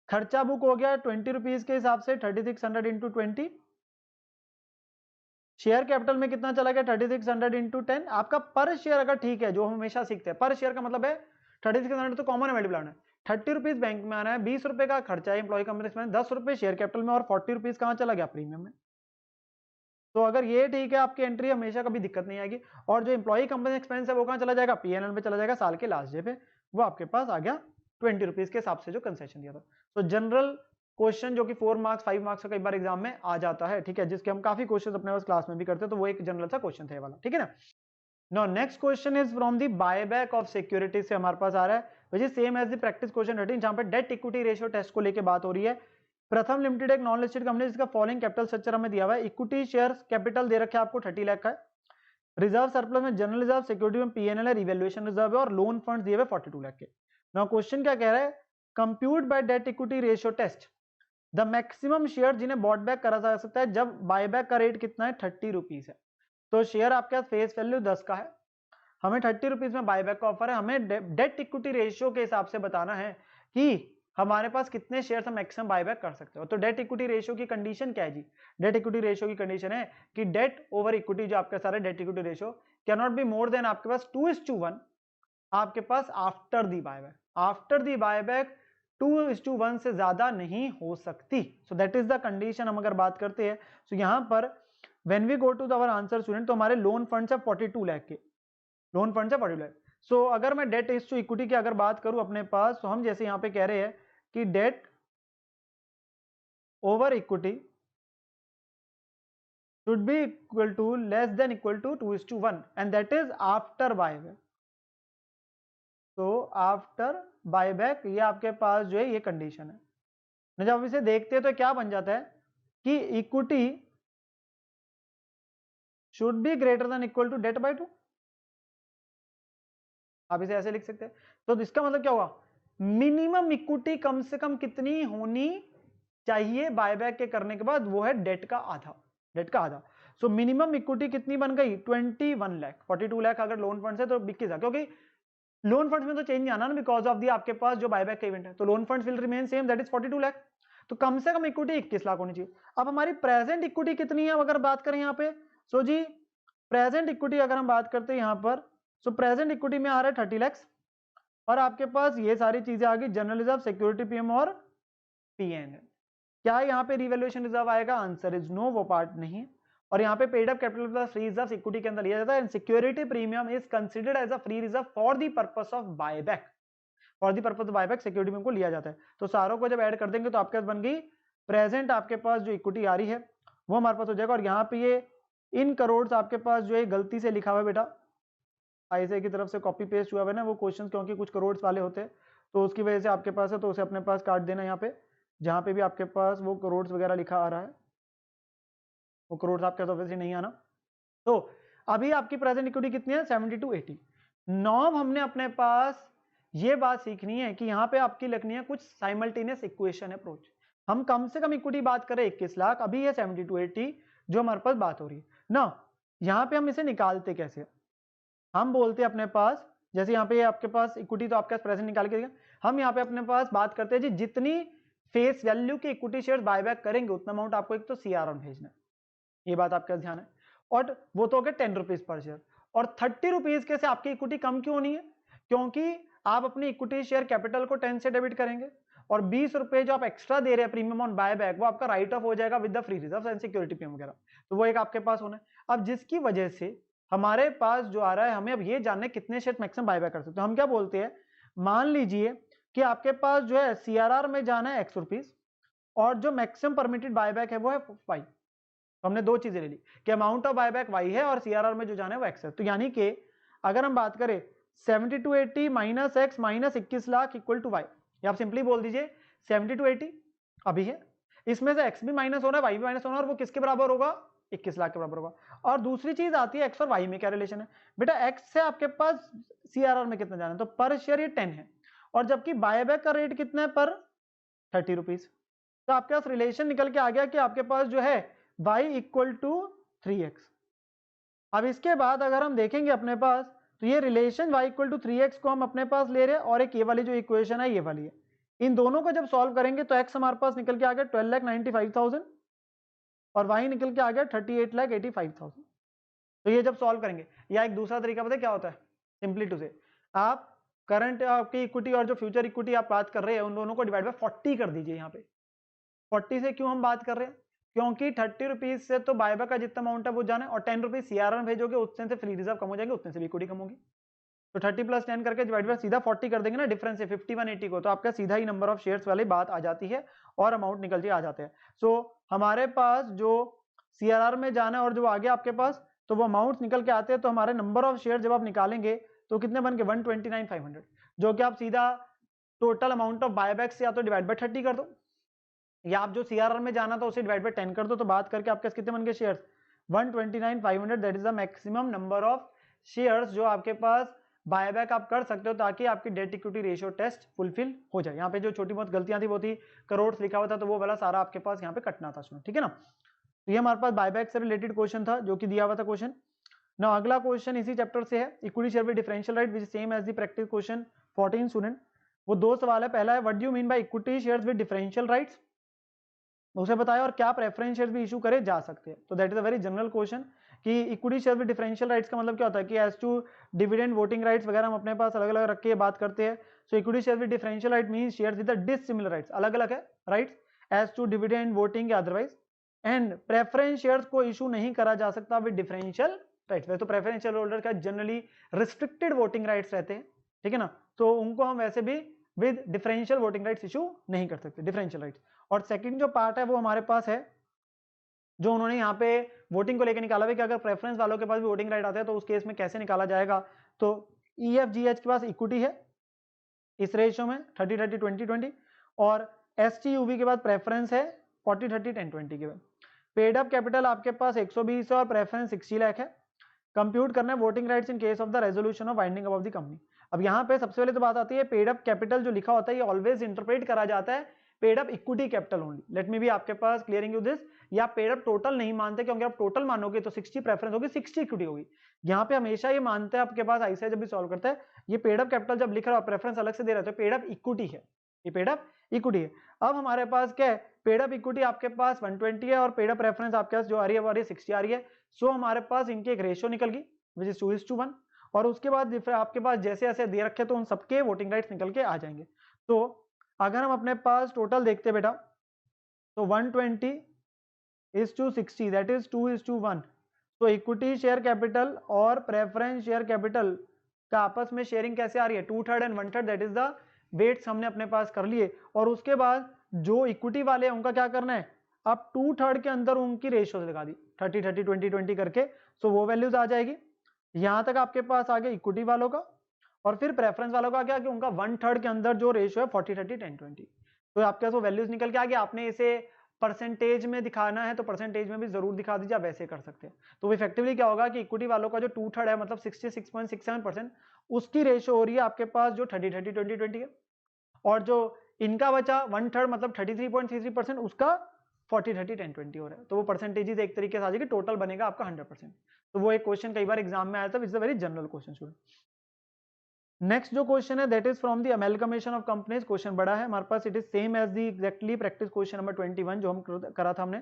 खर्चा बुक हो गया 20 रुपीज के हिसाब से, 3600 इंटू 20। शेयर कैपिटल में कितना चला गया 3600 इंटू 10। आपका पर शेयर अगर ठीक है, जो हम हमेशा सीखते हैं, पर शेयर का मतलब है 3600 तो कॉमन है, मल्टीप्लाई है, 30 रुपीज बैंक में आना है, 20 रुपए का खर्चा है एम्प्लॉय कंपनी में, 10 रुपए शेयर कैपिटल में, और 40 रुपीज कहाँ चला गया प्रीमियम में। तो अगर ये ठीक है आपकी एंट्री, हमेशा कभी दिक्कत नहीं आएगी। और जो एम्प्लॉय कंपनी एक्सपेंस है वो कहाँ चला जाएगा, PNL में चला जाएगा साल के लास्ट डे पे, वो आपके पास आ गया 20 रुपीज के हिसाब से जो कंसेशन दिया था। तो जनरल क्वेश्चन जो कि 4 मार्क्स 5 मार्क्स का कई बार एग्जाम में आ जाता है, ठीक है, जिसके हम काफी क्वेश्चन अपने पास क्लास में भी करते हैं, तो वो एक जनरल सा क्वेश्चन था ये वाला, ठीक है ना। Now next question is from the buyback of security से हमारे पास आ रहा है, which is same as the practice question 13, जहां पे डेट इक्विटी रेशियो टेस्ट को लेके बात हो रही है। प्रथम लिमिटेड एक नॉन लिस्टेड कंपनी जिसका फॉलोइंग कैपिटल स्ट्रक्चर हमें दिया हुआ है। इक्विटी शेयर कैपिटल दे रखा है आपको 30 लाख का है, रिजर्व सरप्लस में जनरल रिजर्व, सिक्योरिटी में पीएनएल है, रिवैल्यूएशन रिजर्व है और लोन फंड दिए हुए 42 लाख के। नाउ क्वेश्चन क्या कह रहा है, compute by debt equity ratio test the maximum share जिन्हें बॉट बैक करा जा सकता है जब बायबैक का रेट कितना है, 30 रुपीज है। तो शेयर आपके पास फेस वैल्यू 10 का है, हमें 30 रुपीज में बायबैक का ऑफर है, हमें डेट इक्विटी रेशियो के हिसाब से बताना है कि हमारे पास कितने शेयर हम मैक्सिमम बायबैक कर सकते हो। तो डेट इक्विटी रेशियो की कंडीशन क्या है जी, डेट इक्विटी रेशियो की कंडीशन है कि डेट ओवर इक्विटी जो आपका सारा debt equity ratio can not be more than आपके पास 2:1 आपके पास after the buyback, after the buyback 2:1 से ज्यादा नहीं हो सकती। So that is the condition. हम अगर बात करते हैं तो यहां पर when we go to our answer student, तो हमारे लोन फंड्स है 42 लाख के, लोन फंड्स है 42 लाख। सो अगर मैं डेट इज टू इक्विटी की अगर बात करूं अपने पास, तो हम जैसे यहां पे कह रहे हैं कि debt over equity should be equal to less than equal to 2:1 and that is after buyback। तो आफ्टर बायबैक ये आपके पास जो है ये कंडीशन है ना। जब इसे देखते हैं तो क्या बन जाता है कि equity should be greater than equal to debt by 2, आप इसे ऐसे लिख सकते हैं। तो इसका मतलब क्या हुआ, मिनिमम इक्विटी कम से कम कितनी होनी चाहिए बायबैक के करने के बाद, वो है डेट का आधा, डेट का आधा। सो मिनिमम इक्विटी कितनी बन गई, 21 लाख, 42 लाख अगर लोन फंड है तो 21 लाख, क्योंकि लोन फंड्स में तो चेंज नहीं आना ना बिकॉज ऑफ दी आपके पास जो बायबैक का इवेंट है, तो loan funds will remain same that is 42 lakh. तो कम से कम इक्विटी 21 लाख होनी चाहिए। अब हमारी प्रेजेंट इक्विटी कितनी है अगर बात करें यहाँ पे, सो जी प्रेजेंट इक्विटी अगर हम बात करते हैं यहाँ पर, सो प्रेजेंट इक्विटी में आ रहा है 30 लाख और आपके पास ये सारी चीजें आ गई, जनरल रिजर्व, सिक्योरिटी पीएम और पीएनएल। क्या यहाँ पे रिवैल्यूएशन रिजर्व आएगा, आंसर इज नो, वो पार्ट नहीं। और यहाँ पे paid up capital plus free reserve equity के अंदर लिया जाता है and security premium is considered as a free reserve for the purpose of buyback, for the purpose of buyback security premium को लिया जाता है। तो सारों को जब ऐड कर देंगे तो आपके पास बन गई प्रेजेंट आपके पास जो इक्विटी आ रही है वो हमारे पास हो जाएगा। और यहाँ पे ये इन करोड़ आपके पास जो है गलती से लिखा हुआ है बेटा, आईसीआई की तरफ से कॉपी पेस्ट हुआ है ना वो क्वेश्चन, क्योंकि कुछ करोड़ वाले होते हैं तो उसकी वजह से आपके पास है, तो उसे अपने पास काट देना यहाँ पे, जहाँ पे भी आपके पास वो करोड़ वगैरह लिखा आ रहा है वो करोड़ आपके पास ऑब्वियसली नहीं आना। तो अभी आपकी प्रेजेंट इक्विटी कितनी है, 70-80। नॉब हमने अपने पास ये बात सीखनी है कि यहाँ पे आपकी लिखनी है कुछ साइमल्टेनियस इक्वेशन अप्रोच। हम कम से कम इक्विटी बात करें 21 लाख, अभी है 70-80 जो हमारे पास बात हो रही है ना। यहाँ पे हम इसे निकालते कैसे, हम बोलते हैं अपने पास जैसे यहाँ पे आपके पास इक्विटी तो आपके पास प्रेजेंट निकाल के, हम यहाँ पे अपने पास बात करते हैं जी जितनी फेस वैल्यू के इक्विटी शेयर बायबैक करेंगे उतना अमाउंट आपको एक तो सीआरआर भेजना है, ये बात आपका ध्यान है। और वो तो हो गया 10 रुपीज पर शेयर, और 30 रुपीज के से आपकी इक्विटी कम क्यों नहीं है, क्योंकि आप अपनी इक्विटी शेयर कैपिटल को 10 से डेबिट करेंगे और 20 रुपए जो आप एक्स्ट्रा दे रहे हैं प्रीमियम ऑन बायबैक वो आपका राइट ऑफ हो जाएगा with the free reserve and security premium वगैरह, तो वो एक आपके पास होना है। अब जिसकी वजह से हमारे पास जो आ रहा है, हमें अब ये जानना है कितने शेयर मैक्सिमम बायबैक कर सकते हैं। हम क्या बोलते हैं, मान लीजिए कि आपके पास जो है सीआरआर में जाना है ₹X और जो मैक्सिमम परमिटेड बायबैक है वो है 5। तो हमने दो चीजें ले ली कि अमाउंट ऑफ बायबैक Y है और सीआरआर में जो जाना है वो X है। तो यानी कि अगर हम बात करें 70-80 minus X minus 21 lakh equal to Y, आप सिंपली बोल दीजिए 70-80 अभी है, इसमें से X भी माइनस होना है Y भी माइनस होना है और वो किसके बराबर होगा, 21 लाख के बराबर होगा। और दूसरी चीज आती है X और Y में क्या रिलेशन है, बेटा X से आपके पास सीआरआर में कितना जाना है, तो पर शेयर ये 10 है और जबकि बायबैक का रेट कितना है पर 30 रुपीज। तो आपके पास रिलेशन निकल के आ गया कि आपके पास जो है y इक्वल टू 3x। अब इसके बाद अगर हम देखेंगे अपने पास तो ये relation y equal to 3x को हम अपने पास ले रहे हैं और एक ये वाली जो इक्वेशन है ये वाली है, इन दोनों को जब सॉल्व करेंगे तो x हमारे पास निकल के आ गया 12,95,000 और y निकल के आ गया 38,85,000। तो ये जब सॉल्व करेंगे, या एक दूसरा तरीका पता है क्या होता है, सिंपली टू से आप करंट आपकी इक्विटी और जो फ्यूचर इक्विटी आप बात कर रहे हैं उन दोनों को डिवाइड बाय 40 कर दीजिए। यहाँ पे 40 से क्यों हम बात कर रहे हैं, क्योंकि 30 रुपीज से तो बायबैक का जितना अमाउंट है वो जाना है और 10 रुपीज सीआरआर में भेजोगे उतने से फ्री रिजर्व कम हो जाएंगे, उतने से भी इक्विटी कम होगी। तो 30 + 10 करके डिवाइड बाय सीधा 40 कर देंगे ना डिफरेंस है 5180 को, तो आपका सीधा ही नंबर ऑफ शेयर्स वाली बात आ जाती है और अमाउंट निकल के आ जाते हैं। सो हमारे पास जो सीआरआर में जाना है और जो आ गया आपके पास तो वो अमाउंट निकल के आते हैं, तो हमारे नंबर ऑफ शेयर जब आप निकालेंगे तो कितने बन के 129,500, जो कि आप सीधा टोटल अमाउंट ऑफ बायबैक से या तो डिवाइड बाय 30 कर दो, या आप जो सीआरआर में जाना था उसे डिवाइड बाय 10 कर दो, तो बात करके आपके पास कितने बन गए shares 129,500। That is the maximum number of shares जो आपके पास बायबैक आप कर सकते हो ताकि आपकी debt equity ratio test fulfil हो जाए। यहाँ पे जो छोटी बहुत गलतियां थी वो थी करोड़ लिखा हुआ था, तो वो वाला सारा आपके पास यहाँ पे कटना था, ठीक है ना। तो ये हमारे पास बायबैक से रिलेटेड क्वेश्चन था जो कि दिया हुआ था क्वेश्चन। ना अगला क्वेश्चन इसी चैप्टर से है, equity share with differential right which same as the practice question 14 student. वो दो सवाल है, पहला है what do you mean by equity shares with differential rights, उसे बताया, और क्या प्रेफरेंस शेयर भी इशू करे जा सकते हैं। तो that is a very general question कि equity share with differential rights का मतलब क्या होता है कि as to dividend voting rights वगैरह हम अपने पास अलग अलग रख के बात करते हैं। So equity share with differential right means shares with dissimilar rights, अलग अलग है rights as to dividend voting या अदरवाइज, एंड प्रेफरेंस शेयर्स को इशू नहीं करा जा सकता विद डिफरेंशियल राइट्स। वैसे तो प्रेफरेंस शेयर होल्डर का जनरली रिस्ट्रिक्टेड वोटिंग राइट्स रहते हैं, ठीक है ना, तो उनको हम वैसे भी with differential voting rights issue नहीं कर सकते, डिफरेंशियल राइट्स। और सेकंड जो पार्ट है वो हमारे पास है जो उन्होंने यहाँ पे वोटिंग को लेकर निकाला हुआ कि अगर प्रेफरेंस वालों के पास भी वोटिंग राइट आता है तो उस केस में कैसे निकाला जाएगा। तो EFGH के पास इक्विटी है इस रेशियो में 30-30-20-20, और STUV के बाद प्रेफरेंस है 40-30-10-20 के बाद। पेड अप कैपिटल आपके पास 120 है और प्रेफरेंस 60 लाख है। कंप्यूट करना है voting rights in case of the resolution of winding up of the company. अब यहाँ पे सबसे पहले तो बात आती है पेड अप कैपिटल जो लिखा होता है ये ऑलवेज इंटरप्रेट करा जाता है paid up equity capital only. Let me be आपके पास क्लियरिंग यू दिस, या पेड अप टोटल नहीं मानते क्योंकि आप टोटल मानोगे तो 60 प्रेफरेंस होगी 60 इक्विटी होगी। यहाँ पे हमेशा ये मानते हैं आपके पास ऐसा जब भी सॉल्व करता है ये पेड अप कैपिटल जब लिख रहा है प्रेफरेंस अलग से दे रहा है तो पेड अप इक्विटी है, ये पेड अप इक्विटी है। अब हमारे पास क्या है, पेड अप इक्विटी आपके पास 120 है और पेड अप रेफरेंस आपके पास जो आ रही है वो आ रही है 60 आ रही है। सो हमारे पास इनकी एक रेशियो निकल गई विच इज 2:1, और उसके बाद आपके पास जैसे जैसे दे रखे तो उन सबके वोटिंग राइट्स निकल के आ जाएंगे। तो अगर हम अपने पास टोटल देखते बेटा तो 120:60 दैट इज 2:1। तो इक्विटी शेयर कैपिटल और प्रेफरेंस शेयर कैपिटल का आपस में शेयरिंग कैसे आ रही है 2/3 and 1/3, that is the weights हमने अपने पास कर लिए। और उसके बाद जो इक्विटी वाले हैं उनका क्या करना है, अब 2/3 के अंदर उनकी रेशियो लगा दी 30-30-20-20 करके, सो वो वैल्यूज आ जाएगी। यहां तक आपके पास आ गया इक्विटी वालों का, और फिर प्रेफरेंस वालों का क्या कि उनका 1/3 के अंदर जो रेशियो है 40-30-10-20, तो आपके पास वो वैल्यूज निकल के आ गया। आपने इसे परसेंटेज में दिखाना है तो परसेंटेज में भी जरूर दिखा दीजिए, आप वैसे कर सकते हैं। तो इफेक्टिवली क्या होगा कि इक्विटी वालों का जो 2/3 है मतलब 66.67% उसकी रेशियो हो रही है आपके पास जो 30-30-20-20 है, और जो इनका बचा 1/3 मतलब 33.33% उसका 40-30-10-20 हो रहा है। तो वो परसेंटेजेस एक तरीके से आ जाएगी, टोटल बनेगा आपका 100%। तो वो एक क्वेश्चन कई बार एग्जाम में आया था, it's a very general question student. Next जो क्वेश्चन है that is from the amalgamation of companies, question बड़ा है हमारे पास, it is same as the exactly practice question number 21 जो हम करा था हमने।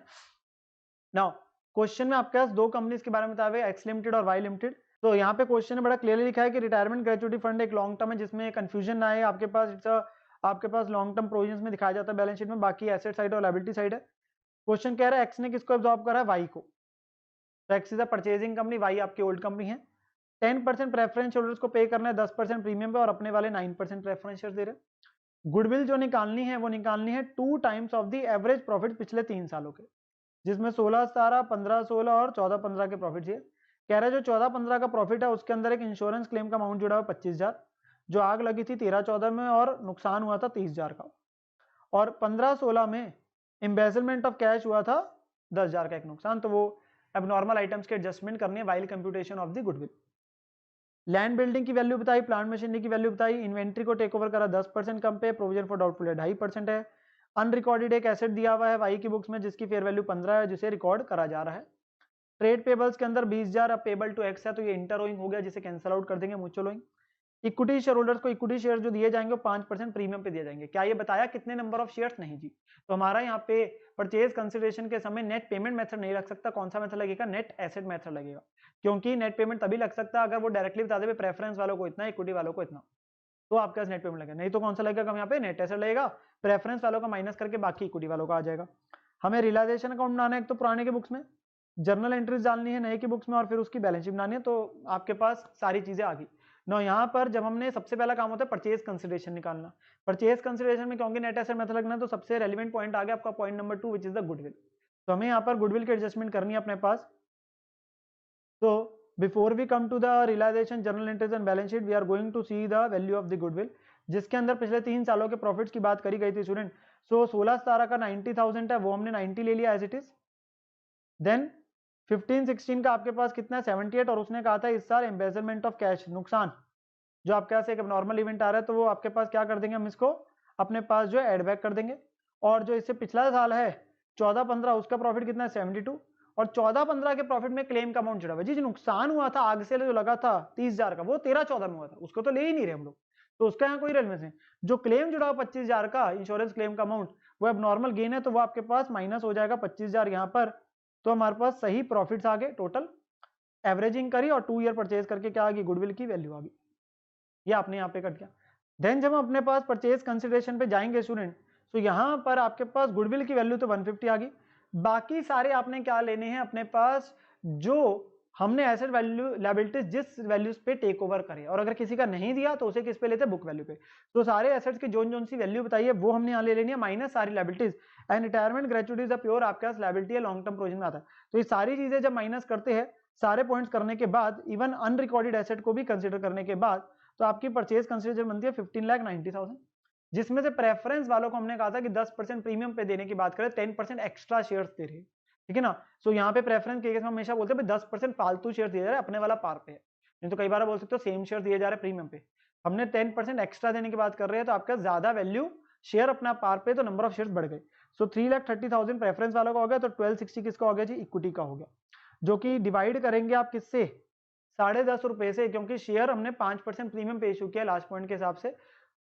नाउ क्वेश्चन में आपके पास दो कंपनीज के बारे में बताया हुआ है, एक्स लिमिटेड और वाई लिमिटेड। तो यहाँ पे क्वेश्चन में बड़ा क्लियरली लिखा है कि रिटायरमेंट ग्रेचुइटी फंड एक लॉन्ग टर्म है जिसमें कंफ्यूजन ना आए आपके पास, इट्स आपके पास लॉन्ग टर्म प्रोविजंस में दिखाया जाता है बैलेंस शीट में, बाकी एसेट साइड और लायबिलिटी साइड है। क्वेश्चन कह रहा है एक्स ने किसको एब्जॉर्ब करा है, वाई को। तो X is a purchasing company, Y आपकी ओल्ड कंपनी है। 10% प्रेफरेंस होल्डर्स को पे करना है 10% प्रीमियम पे, और अपने वाले 9% प्रेफरेंस शेयर दे रहे हैं। गुडविल जो निकालनी है वो निकालनी है 2 times of the average profit पिछले 3 सालों के, जिसमें 16-17, 15-16 और 14-15 के प्रॉफिट है। कह रहा है जो 14-15 का प्रॉफिट है उसके अंदर एक इंश्योरेंस क्लेम का अमाउंट जुड़ा हुआ 25,000, जो आग लगी थी 13-14 में और नुकसान हुआ था 30,000 का, और 15-16 में एम्बेजलमेंट ऑफ कैश हुआ था 10,000 का एक नुकसान। तो वो अब नॉर्मल आइटम्स के एडजस्टमेंट करनी है while computation of the goodwill. Land building की वैल्यू बताई, प्लांट मशीनरी की वैल्यू बताई, इन्वेंट्री को टेक ओवर करा 10% कम पे, प्रोविजन फॉर डाउटफुल है 2.5% है। अनरिकॉर्डेड एक एसेट दिया हुआ है वाई की बुक्स में जिसकी फेयर वैल्यू 15 है जिसे रिकॉर्ड करा जा रहा है। ट्रेड पेबल्स के अंदर 20,000 अब पेबल टू एक्स है तो ये इंटर ओइंग हो गया जिसे कैंसिल आउट कर देंगे mutual owing. Equity share holders को इक्विटी शेयर जो दिए जाएंगे वो 5% प्रीमियम पे दिए जाएंगे। क्या ये बताया कितने नंबर ऑफ शेयर्स, नहीं जी। तो हमारा यहाँ पे परचेज कंसिडरेशन के समय नेट पेमेंट मेथड नहीं रख सकता, कौन सा मेथड लगेगा, नेट एसेट मेथड लगेगा, क्योंकि नेट पेमेंट तभी लग सकता है अगर वो डायरेक्टली बता दे प्रेफरेंस वालों को इतना इक्विटी वालों को इतना, तो आपके पास नेट पेमेंट लगेगा। नहीं तो कौन सा लगेगा, यहाँ पे नेट एसेट लगेगा, प्रेफरेंस वालों का माइनस करके बाकी इक्विटी वालों का आ जाएगा। हमें रियलाइजेशन अकाउंट बनाना है एक तो पुराने के बुक्स में, जर्नल एंट्रीज डालनी है नए की बुक्स में, और फिर उसकी बैलेंस शीट बनानी है। तो आपके पास सारी चीजें आ गई। नो यहाँ पर जब हमने सबसे पहला काम होता है परचेज कंसिडरेशन निकालना। परचेज कंसिडरेशन में क्योंकि नेट एसेट मेथड लगना है तो सबसे रेलिवेंट पॉइंट आ गया आपका point number 2 which is the goodwill. तो हमें यहाँ पर गुडविल की एडजस्टमेंट करनी है अपने पास। So before we come to the realization, journal entries and balance sheet, we are going to see the value of the goodwill, जिसके अंदर पिछले 3 सालों के प्रॉफिट्स की बात करी गई थी स्टूडेंट। सो 16-17 का 90,000 है, वो हमने 90 ले लिया एज इट इज। देन 15-16 का आपके पास कितना है 78, और उसने कहा था इस साल एम्बेजलमेंट ऑफ कैश, नुकसान जो आपके पास एक नॉर्मल इवेंट आ रहा है, तो वो आपके पास क्या कर देंगे, हम इसको अपने पास जो है एड बैक कर देंगे। और जो इससे पिछला साल है 14-15, उसका प्रॉफिट कितना है 72, और 14-15 के प्रॉफिट में क्लेम का अमाउंट जुड़ा हुआ है। जी जो नुकसान हुआ था आग से जो लगा था 30,000 का, वो 13-14 में हुआ था, उसको तो ले ही नहीं रहे हम लोग, तो उसका यहाँ कोई रेलेवेंस नहीं। जो क्लेम जुड़ा हुआ 25,000 का इंश्योरेंस क्लेम का अमाउंट, वो अब नॉर्मल गेन है, तो वो आपके पास माइनस हो जाएगा 25,000 यहाँ पर। तो हमारे पास सही प्रॉफिट्स आ गए टोटल, एवरेजिंग करी और 2 ईयर परचेज करके क्या आ गई, गुडविल की वैल्यू आ गई, ये आपने यहाँ पे कट किया। देन जब हम अपने पास परचेज कंसिडरेशन पे जाएंगे स्टूडेंट, तो यहाँ पर आपके पास गुडविल की वैल्यू तो 150 आ गई। बाकी सारे आपने क्या लेने हैं अपने पास, जो हमने एसेट वैल्यू लायबिलिटीज जिस वैल्यूज पे टेक ओवर करे, और अगर किसी का नहीं दिया तो उसे किस पे लेते हैं, बुक वैल्यू पे। तो सारे एसेट्स की जोन सी वैल्यू बताइए वो हमने यहाँ ले लेनी है, माइनस सारी लायबिलिटीज। एंड रिटायरमेंट ग्रेचुइटीज प्योर आपके पास लायबिलिटी है, लॉन्ग टर्म प्रोविजन में आता है। तो ये सारी चीजें जब माइनस करते हैं, सारे पॉइंट्स करने के बाद, इवन अनरिकॉर्डेड एसेट को भी कंसिडर करने के बाद, तो आपकी परचेज कंसिडरेशन बनती है 15,90,000, जिसमें से प्रेफरेंस वालों को हमने कहा था कि 10% प्रीमियम पे देने की बात करें, 10% एक्स्ट्रा शेयर्स दे रहे हैं, ठीक है ना। सो यहाँ पे प्रेफरेंस के केस में हमेशा बोलते हैं 10% फालतू शेयर दिए जा रहे हैं, अपने वाला पार पे है, नहीं तो कई बार बोल सकते हो सेम शेयर दिए जा रहे हैं प्रीमियम पे। हमने 10% एक्स्ट्रा देने की बात कर रहे हैं, तो आपका ज्यादा वैल्यू शेयर अपना पार पे, तो नंबर ऑफ शेयर बढ़ गए। सो 3,30,000 प्रेफरेंस वालों का हो गया, तो 1260 किसका हो गया जी, इक्विटी का हो गया, जो कि डिवाइड करेंगे आप किससे, 10.5 रुपए से, क्योंकि शेयर हमने 5% प्रीमियम पे इशू किया लास्ट पॉइंट के हिसाब से,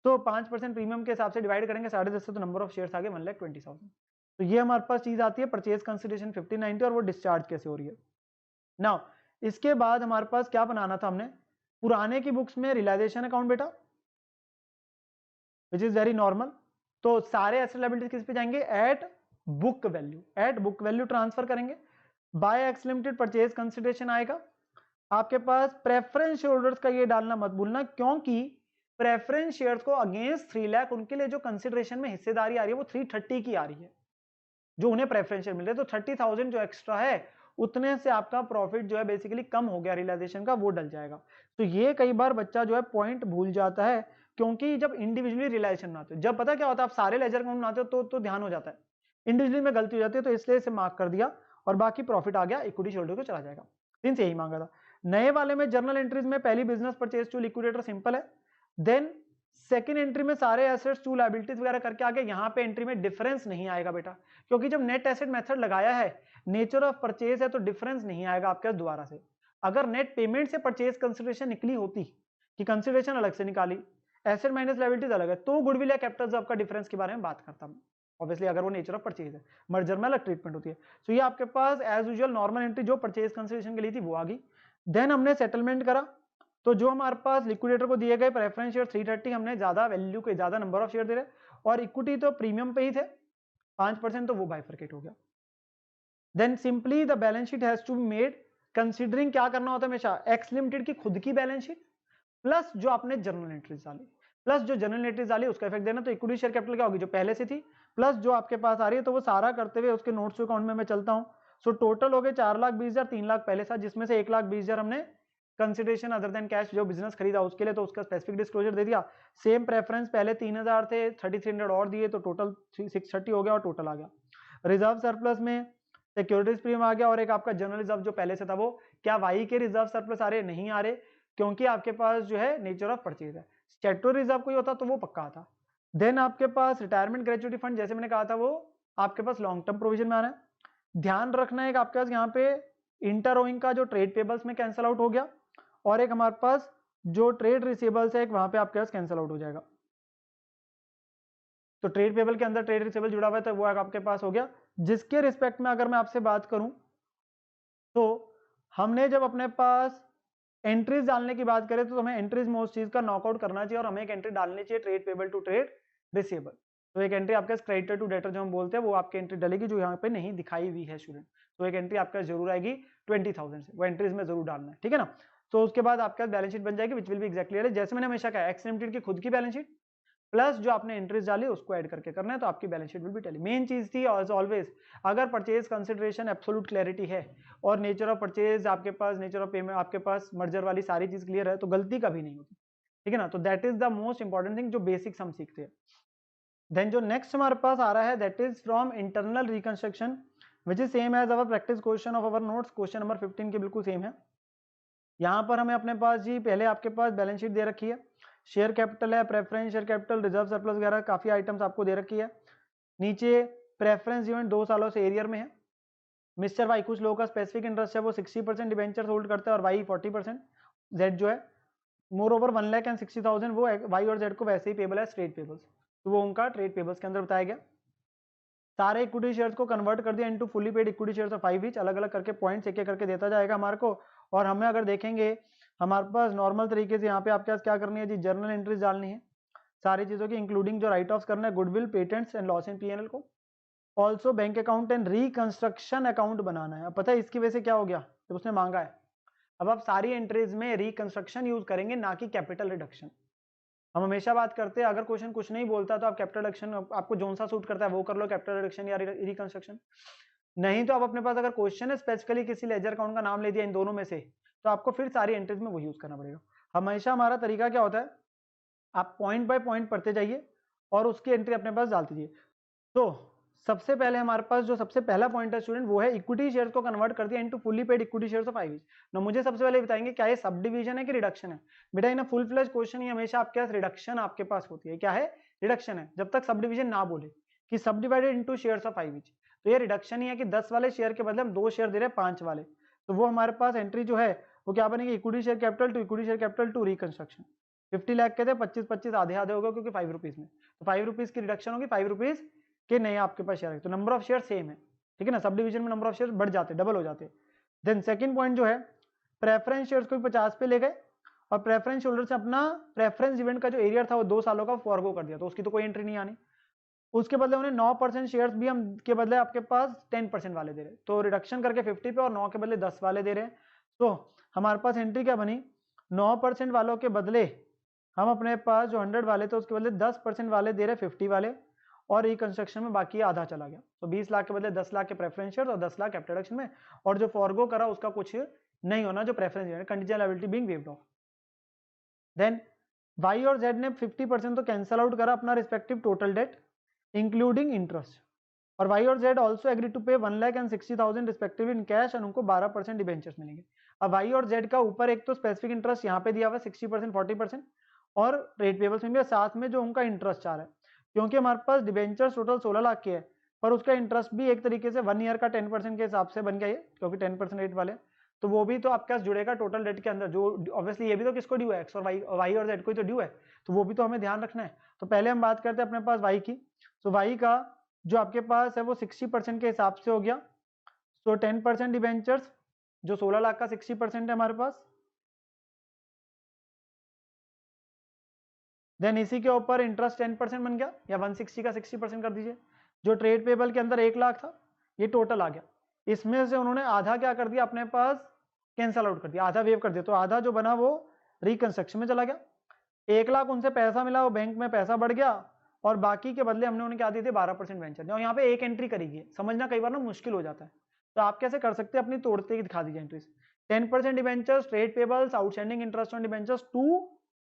तो 5% प्रीमियम के हिसाब से डिवाइड करेंगे 10.5 से, तो नंबर ऑफ शेयर्स आगे 1,20,000। तो ये हमारे पास चीज आती है परचेज कंसिडरेशन 1590, और वो डिस्चार्ज कैसे हो रही है। नाउ इसके बाद हमारे पास क्या बनाना था हमने, पुराने की बुक्स में रियलाइजेशन अकाउंट बेटा, विच इज वेरी नॉर्मल। तो सारे एसेट लायबिलिटीज किस पे जाएंगे, at book value, at book value transfer करेंगे। By X limited purchase consideration आएगा आपके पास। प्रेफरेंस शेयर होल्डर्स का ये डालना मत भूलना, क्योंकि प्रेफरेंस शेयर्स को अगेंस्ट 3 लाख उनके लिए जो कंसिडरेशन में हिस्सेदारी आ रही है वो 330 की आ रही है, जो उन्हें प्रेफरेंस शेयर मिल रहे हैं। तो 30,000 जो एक्स्ट्रा है, उतने से आपका प्रॉफिट जो है बेसिकली कम हो गया रियलाइजेशन का, वो डल जाएगा। तो ये कई बार बच्चा जो है पॉइंट भूल जाता है, क्योंकि जब इंडिविजुअली रियलाइजेशन बनाते हो, जब पता क्या होता है आप सारे लेजर अकाउंट बनाते हो तो ध्यान हो जाता है, इंडिविजुअली में गलती हो जाती है, तो इसलिए इसे मार्क कर दिया, और बाकी प्रॉफिट आ गया इक्विटी शेयरहोल्डर को चला जाएगा। दिन से यही मांगा था। नए वाले में जर्नल एंट्रीज में पहली business purchase to liquidator simple है, देन सेकंड एंट्री में सारे एसेट्स टू लायबिलिटीज वगैरह करके आगे, यहाँ पे एंट्री में डिफरेंस नहीं आएगा बेटा, क्योंकि जब नेट एसेट मेथड लगाया है, नेचर ऑफ परचेज है, तो डिफरेंस नहीं आएगा आपके दोबारा से। अगर नेट पेमेंट से परचेज कंसिडरेशन निकली होती कि कंसिडरेशन अलग से निकाली, एसेट माइनस लायबिलिटीज अलग है, तो गुडविल या कैपिटल रिजर्व का डिफरेंस के बारे में बात करता हूं, ऑब्वियसली अगर वो नेचर ऑफ परचेज है, मर्जर में अलग ट्रीटमेंट होती है। सो ये आपके पास एज यूजुअल नॉर्मल एंट्री जो परचेज कंसिडरेशन के लिए थी वो आ गई। देन हमने सेटलमेंट करा, तो जो हमारे पास लिक्विडेटर को दिए गए प्रेफरेंस शेयर 330, हमने ज्यादा वैल्यू के ज्यादा नंबर ऑफ शेयर दे रहे, और इक्विटी तो प्रीमियम पे ही थे 5%, तो वो बाइफरकेट हो गया। Then simply the balance sheet has to be made considering, क्या करना होता है हमेशा, एक्स लिमिटेड की खुद की बैलेंस शीट प्लस जो आपने जनरल एंट्रीज डाली, प्लस जो जनरल एंट्रीज डाली उसका इफेक्ट देना। तो इक्विटी शेयर कैपिटल क्या होगी, जो पहले से थी प्लस जो आपके पास आ रही है, तो वो सारा करते हुए उसके नोट्स अकाउंट में मैं चलता हूं। सो टोटल हो गए 4,20,000, 3 लाख पहले साथ, जिसमें से 1,20,000 हमने कंसिडरेशन अदर देन कैश जो बिजनेस खरीदा उसके लिए, तो उसका स्पेसिफिक डिस्क्लोजर दे दिया। सेम प्रेफरेंस पहले 3,000 थे, 3,300 और दिए, तो टोटल 630 हो गया, और टोटल आ गया। रिजर्व सरप्लस में सिक्योरिटीज प्रीमियम आ गया, और एक आपका जनरल रिजर्व जो पहले से था, वो क्या वाई के रिजर्व सरप्लस आ रहे, नहीं आ रहे, क्योंकि आपके पास जो है नेचर ऑफ परचेज है। स्टैट्यूटरी रिजर्व कोई होता तो वो पक्का आता। देन आपके पास रिटायरमेंट ग्रेचुइटी फंड, जैसे मैंने कहा था, वो आपके पास लॉन्ग टर्म प्रोविजन में आना है। ध्यान रखना है कि आपके पास यहाँ पे इंटर ओइंग का जो ट्रेड पेबल्स में कैंसिल आउट हो गया, और एक हमारे पास जो ट्रेड रिसीवेबल्स है, एक वहां पे आपके पास कैंसिल आउट हो जाएगा। तो ट्रेड पेबल के अंदर ट्रेड रिसीवेबल जुड़ा हुआ है, तो वो आपके पास हो गया। जिसके रिस्पेक्ट में अगर मैं आपसे बात करूं, तो हमने जब अपने पास एंट्रीज डालने की बात करें, तो हमें एंट्रीज में उस चीज का नॉकआउट करना चाहिए, और हमें एक एंट्री डालनी चाहिए trade payable to trade receivable. तो एक एंट्री आपके क्रेडिटर टू डेटर जो हम बोलते हैं, वो आपकी एंट्री डलेगी, जो यहाँ पे नहीं दिखाई हुई है स्टूडेंट। तो एक एंट्री आपका जरूर आएगी 20,000 से, वो एंट्रीज में जरूर डालना है, ठीक है ना। तो उसके बाद आपका बैलेंस शीट बन जाएगी, विच विल बी एक्जैक्टली, जैसे मैंने हमेशा कहा एक्स लिमिटेड की खुद की बैलेंस शीट प्लस जो आपने एंट्रीज डाली उसको ऐड करके करना है, तो आपकी balance sheet will be tally. Main चीज थी एज ऑलवेज, अगर परचेज कंसिडरेशन एब्सोल्यूट क्लैरिटी है और नेचर ऑफ परचेज आपके पास, नेचर ऑफ पेमेंट आपके पास, मर्जर वाली सारी चीज क्लियर है, तो गलती कभी नहीं होती, ठीक है ना। तो that is the most important thing जो बेसिक्स हम सीखते हैं। देन जो नेक्स्ट हमारे पास आ रहा है that is from internal reconstruction which is same as our practice question of our notes, question number 15 के बिल्कुल सेम है। यहाँ पर हमें अपने पास जी पहले आपके पास बैलेंस शीट दे रखी है, शेयर कैपिटल है, preference share capital, reserve surplus वगैरह काफी आइटम्स आपको दे रखी है। नीचे प्रेफरेंस इवेंट 2 सालों से एरियर में है। मिस्टर वाई, कुछ लोगों का स्पेसिफिक इंटरेस्ट है, वो 60% डिबेंचर होल्ड करते हैं और वाई 40%। जेड जो है मोर ओवर 1,60,000 वो वाई और जेड को वैसे ही पेबल है स्ट्रेट पेबल्स, तो वो उनका ट्रेड पेबल्स के अंदर बताया गया। सारे इक्विटी शेयर्स को कन्वर्ट कर दिया into fully paid equity shares of 5 each, अलग अलग करके पॉइंट्स एक एक करके देता जाएगा हमारे को। और हमें अगर देखेंगे हमारे पास नॉर्मल तरीके से यहाँ पे आपके पास क्या करनी है जी, जर्नल एंट्रीज डालनी है सारी चीजों की, इंक्लूडिंग जो राइट ऑफ करना है goodwill, patents and loss in PNL को। Also bank account and reconstruction account बनाना है। अब पता है इसकी वजह से क्या हो गया, जब उसने मांगा है, अब आप सारी एंट्रीज में रिकंस्ट्रक्शन यूज करेंगे ना कि कैपिटल रिडक्शन। हम हमेशा बात करते हैं अगर क्वेश्चन कुछ नहीं बोलता तो आप कैपिटल रिडक्शन, आपको जोन सा सूट करता है वो कर लो, कैपिटल रिडक्शन या रिकंस्ट्रक्शन। नहीं तो आप अपने पास अगर क्वेश्चन है स्पेसिफिकली किसी लेजर अकाउंट का नाम ले दिया इन दोनों में से, तो आपको फिर सारी एंट्रीज में वो यूज करना पड़ेगा। हमेशा हमारा तरीका क्या होता है, आप पॉइंट बाय पॉइंट पढ़ते जाइए और उसकी एंट्री अपने पास डालते जाइए। तो सबसे पहले हमारे पास जो सबसे पहला पॉइंट है स्टूडेंट, वो है इक्विटी शेयर्स को कन्वर्ट कर दिया into fully paid equity shares of 5 each. ना मुझे सबसे पहले बताएंगे क्या ये सब डिवीजन है कि रिडक्शन है। बेटा इन फुल फ्लेज क्वेश्चन ही हमेशा आपके पास रिडक्शन आपके पास होती है। क्या है, रिडक्शन है, जब तक सब डिवीजन ना बोले कि सब divided into shares of 5 each, तो ये रिडक्शन ही है कि 10 वाले शेयर के बदले हम 2 शेयर दे रहे हैं 5 वाले। तो वो हमारे पास एंट्री जो है वो क्या बनेगी, equity share capital to equity share capital to reconstruction. 50 lakh के थे, 25-25 आधे आधे होगा क्योंकि 5 रुपीज में, तो 5 रुपीज की रिडक्शन होगी, 5 रुपीज के नए आपके पास शेयर है, तो नंबर ऑफ शेयर सेम है, ठीक है ना। सब डिवीजन में नंबर ऑफ शेयर बढ़ जाते, डबल हो जाते। देन सेकंड पॉइंट जो है, प्रेफरेंस शेयर्स को 50 पे ले गए और प्रेफरेंस होल्डर से अपना प्रेफरेंस इवेंट का जो एरियर था वो 2 सालों का फॉरगो कर दिया, तो उसकी तो कोई एंट्री नहीं आनी। उसके बदले उन्हें 9% शेयर्स भी हम के बदले आपके पास 10% वाले दे रहे, तो रिडक्शन करके 50 पे और 9 के बदले 10 वाले दे रहे हैं। तो हमारे पास एंट्री क्या बनी, 9% वालों के बदले हम अपने पास जो 100 वाले थे उसके बदले 10% वाले दे रहे 50 वाले, और रिकंस्ट्रक्शन में बाकी आधा चला गया। तो 20 लाख के बदले 10 लाख के प्रेफरेंस शेयर और 10 लाख कैपिटल रिडक्शन में, और जो फॉरगो करा उसका कुछ नहीं होना, जो preference conditional liability being waived off. Then Y और जेड ने 50% तो कैंसल आउट करा अपना respective total debt including interest, और वाई और Z also agree to pay 1,60,000 respectively in cash and उनको 12% डिबेंचर्स मिलेंगे। अब वाई और जेड का ऊपर एक तो स्पेसिफिक इंटरेस्ट यहाँ पे दिया हुआ 60% 40% और रेट पेबल्स में भी, साथ में जो उनका इंटरेस्ट आ रहा है, क्योंकि हमारे पास डिबेंचर्स टोटल 16 लाख के है, पर उसका इंटरेस्ट भी एक तरीके से 1 ईयर का 10% के हिसाब से बन गया है, क्योंकि 10% रेट वाले, तो वो भी तो आपके पास जुड़ेगा टोटल डेट के अंदर, जो ऑब्वियसली ये भी तो किसको ड्यू है, एक्स और वाई और जेड को ही तो ड्यू है, तो वो भी तो हमें ध्यान रखना है। तो पहले हम बात करते हैं अपने पास वाई की। तो वाई का जो आपके पास है वो 60% के हिसाब से हो गया, तो 10% डिबेंचर्स जो 16 लाख का 60% है हमारे पास। देन इसी के ऊपर इंटरेस्ट 10% बन गया, या 160 का 60% कर दीजिए। जो ट्रेड पेबल के अंदर 1 लाख था ये टोटल आ गया, इसमें से उन्होंने आधा क्या कर दिया अपने पास कैंसल आउट कर दिया, आधा वेव कर दिया, तो आधा जो बना वो रिकंस्ट्रक्शन में चला गया। 1 लाख उनसे पैसा मिला, वो बैंक में पैसा बढ़ गया, और बाकी के बदले हमने उन्हें क्या दिए थे 12% वेंचर। और यहाँ पे एक एंट्री करेगी, समझना कई बार ना मुश्किल हो जाता है, तो आप कैसे कर सकते हैं, अपनी तोड़ते ही दिखा दीजिए entries. 10% debentures, trade payables, outstanding interest on debentures to